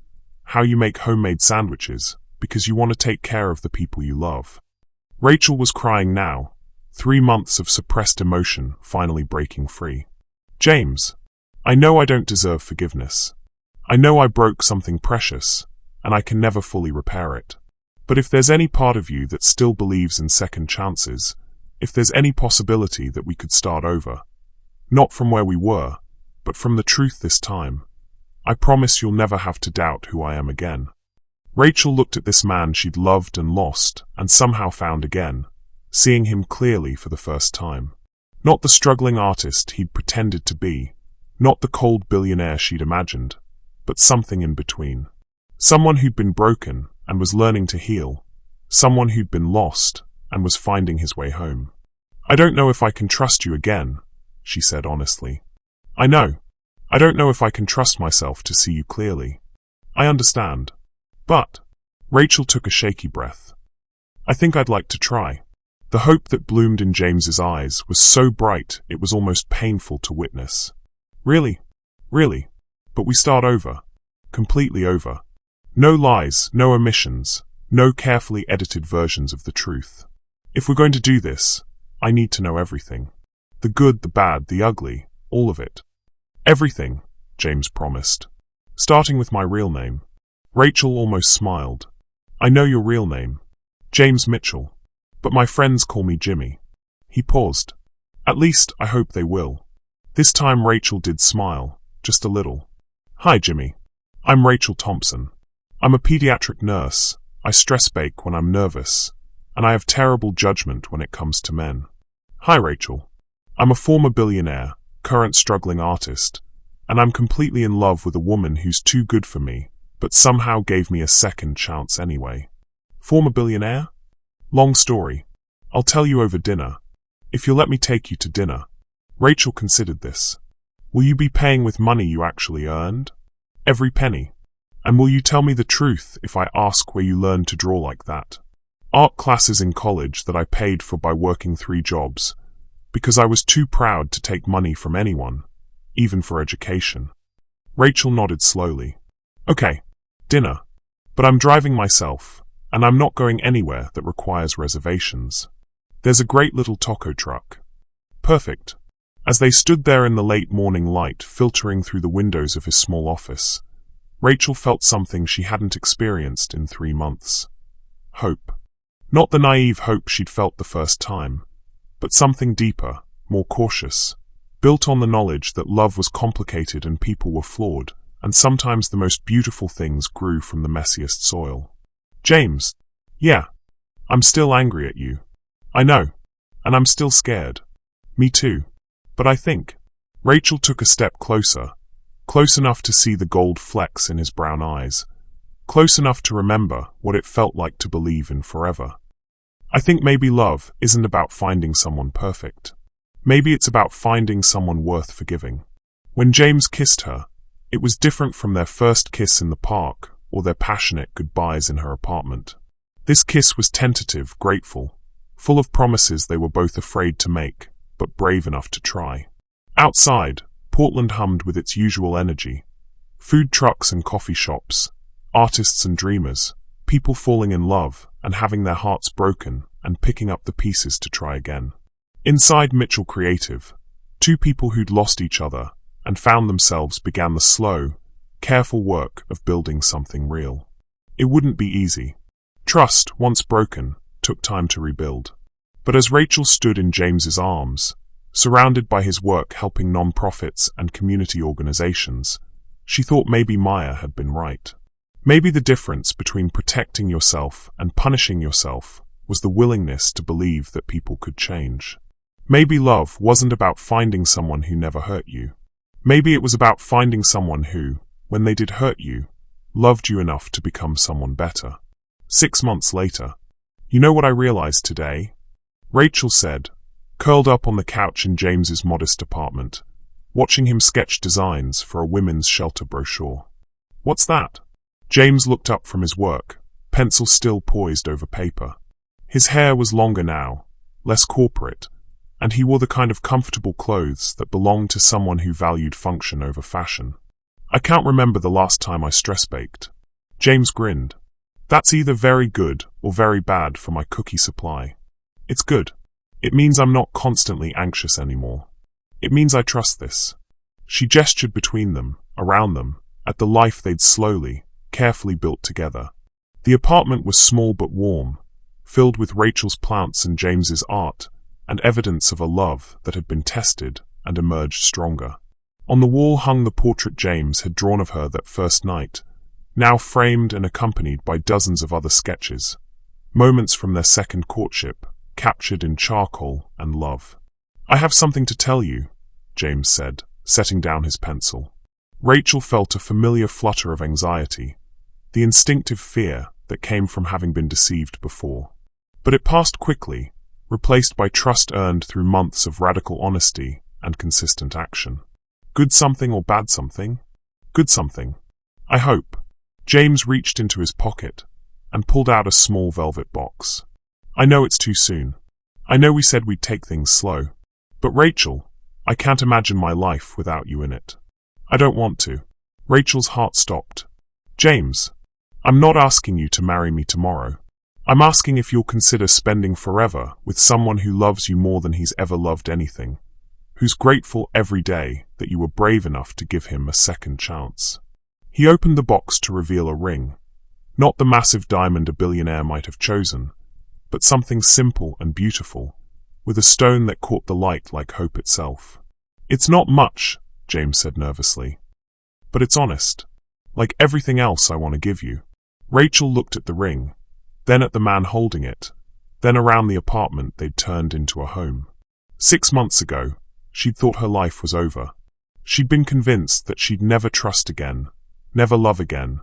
Speaker 1: How you make homemade sandwiches, because you want to take care of the people you love. Rachel was crying now, 3 months of suppressed emotion finally breaking free. James, I know I don't deserve forgiveness. I know I broke something precious, and I can never fully repair it. But if there's any part of you that still believes in second chances, if there's any possibility that we could start over, not from where we were, but from the truth this time, I promise you'll never have to doubt who I am again. Rachel looked at this man she'd loved and lost and somehow found again, seeing him clearly for the first time. Not the struggling artist he'd pretended to be, not the cold billionaire she'd imagined, but something in between. Someone who'd been broken and was learning to heal. Someone who'd been lost and was finding his way home. I don't know if I can trust you again, she said honestly. I know. I don't know if I can trust myself to see you clearly. I understand. But, Rachel took a shaky breath. I think I'd like to try. The hope that bloomed in James's eyes was so bright it was almost painful to witness. Really? Really? But we start over. Completely over. No lies, no omissions, no carefully edited versions of the truth. If we're going to do this, I need to know everything. The good, the bad, the ugly, all of it. Everything, James promised. Starting with my real name. Rachel almost smiled. I know your real name. James Mitchell. But my friends call me Jimmy. He paused. At least, I hope they will. This time Rachel did smile, just a little. Hi, Jimmy. I'm Rachel Thompson. I'm a pediatric nurse. I stress bake when I'm nervous, and I have terrible judgment when it comes to men. Hi, Rachel. I'm a former billionaire, current struggling artist, and I'm completely in love with a woman who's too good for me, but somehow gave me a second chance anyway. Former billionaire? Long story. I'll tell you over dinner. If you'll let me take you to dinner. Rachel considered this. Will you be paying with money you actually earned? Every penny. And will you tell me the truth if I ask where you learned to draw like that? Art classes in college that I paid for by working 3 jobs, because I was too proud to take money from anyone, even for education. Rachel nodded slowly. Okay, dinner. But I'm driving myself, and I'm not going anywhere that requires reservations. There's a great little taco truck. Perfect. As they stood there in the late morning light filtering through the windows of his small office, Rachel felt something she hadn't experienced in 3 months. Hope. Not the naive hope she'd felt the first time, but something deeper, more cautious, built on the knowledge that love was complicated and people were flawed, and sometimes the most beautiful things grew from the messiest soil. James. Yeah. I'm still angry at you. I know. And I'm still scared. Me too. But I think. Rachel took a step closer, close enough to see the gold flecks in his brown eyes, close enough to remember what it felt like to believe in forever. I think maybe love isn't about finding someone perfect. Maybe it's about finding someone worth forgiving. When James kissed her, it was different from their first kiss in the park or their passionate goodbyes in her apartment. This kiss was tentative, grateful, full of promises they were both afraid to make, but brave enough to try. Outside, Portland hummed with its usual energy. Food trucks and coffee shops, artists and dreamers, people falling in love and having their hearts broken and picking up the pieces to try again. Inside Mitchell Creative, 2 people who'd lost each other and found themselves began the slow, careful work of building something real. It wouldn't be easy. Trust, once broken, took time to rebuild. But as Rachel stood in James's arms, surrounded by his work helping non-profits and community organizations, she thought maybe Maya had been right. Maybe the difference between protecting yourself and punishing yourself was the willingness to believe that people could change. Maybe love wasn't about finding someone who never hurt you. Maybe it was about finding someone who, when they did hurt you, loved you enough to become someone better. 6 months later. You know what I realized today? Rachel said, curled up on the couch in James's modest apartment, watching him sketch designs for a women's shelter brochure. What's that? James looked up from his work, pencil still poised over paper. His hair was longer now, less corporate, and he wore the kind of comfortable clothes that belonged to someone who valued function over fashion. I can't remember the last time I stress-baked. James grinned. That's either very good or very bad for my cookie supply. It's good. It means I'm not constantly anxious anymore. It means I trust this. She gestured between them, around them, at the life they'd slowly, carefully built together. The apartment was small but warm, filled with Rachel's plants and James's art, and evidence of a love that had been tested and emerged stronger. On the wall hung the portrait James had drawn of her that first night, now framed and accompanied by dozens of other sketches, moments from their second courtship, captured in charcoal and love. I have something to tell you, James said, setting down his pencil. Rachel felt a familiar flutter of anxiety, the instinctive fear that came from having been deceived before. But it passed quickly, replaced by trust earned through months of radical honesty and consistent action. Good something or bad something? Good something. I hope. James reached into his pocket and pulled out a small velvet box. I know it's too soon. I know we said we'd take things slow. But Rachel, I can't imagine my life without you in it. I don't want to. Rachel's heart stopped. James, I'm not asking you to marry me tomorrow. I'm asking if you'll consider spending forever with someone who loves you more than he's ever loved anything, who's grateful every day that you were brave enough to give him a second chance. He opened the box to reveal a ring, not the massive diamond a billionaire might have chosen, but something simple and beautiful, with a stone that caught the light like hope itself. It's not much, James said nervously, but it's honest, like everything else I want to give you. Rachel looked at the ring, then at the man holding it, then around the apartment they'd turned into a home. 6 months ago, she'd thought her life was over. She'd been convinced that she'd never trust again, never love again,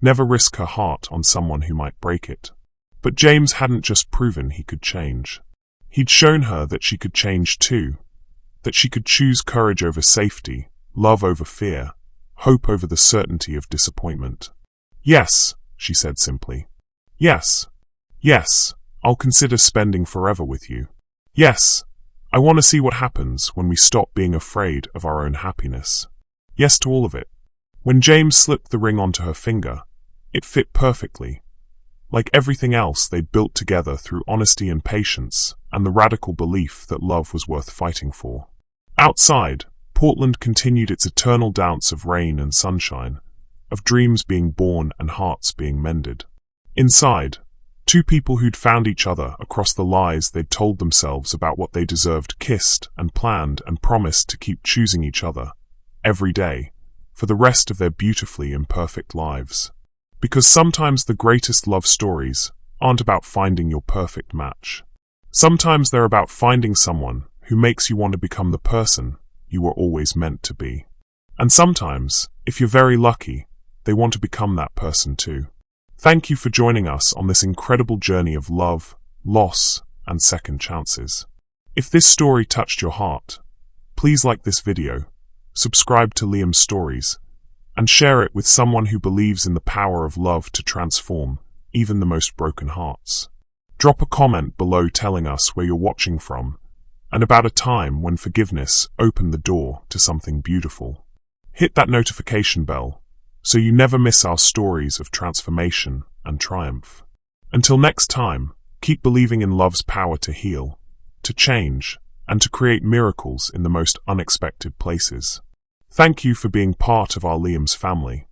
Speaker 1: never risk her heart on someone who might break it. But James hadn't just proven he could change. He'd shown her that she could change too, that she could choose courage over safety, love over fear, hope over the certainty of disappointment. Yes, she said simply. Yes. Yes, I'll consider spending forever with you. Yes, I want to see what happens when we stop being afraid of our own happiness. Yes to all of it. When James slipped the ring onto her finger, it fit perfectly. Like everything else they'd built together through honesty and patience, and the radical belief that love was worth fighting for. Outside, Portland continued its eternal dance of rain and sunshine, of dreams being born and hearts being mended. Inside, two people who'd found each other across the lies they'd told themselves about what they deserved kissed and planned and promised to keep choosing each other, every day, for the rest of their beautifully imperfect lives. Because sometimes the greatest love stories aren't about finding your perfect match. Sometimes they're about finding someone who makes you want to become the person you were always meant to be. And sometimes, if you're very lucky, they want to become that person too. Thank you for joining us on this incredible journey of love, loss, and second chances. If this story touched your heart, please like this video, subscribe to Liam's Stories, and share it with someone who believes in the power of love to transform even the most broken hearts. Drop a comment below telling us where you're watching from and about a time when forgiveness opened the door to something beautiful. Hit that notification bell so you never miss our stories of transformation and triumph. Until next time, keep believing in love's power to heal, to change, and to create miracles in the most unexpected places. Thank you for being part of our Liam's family.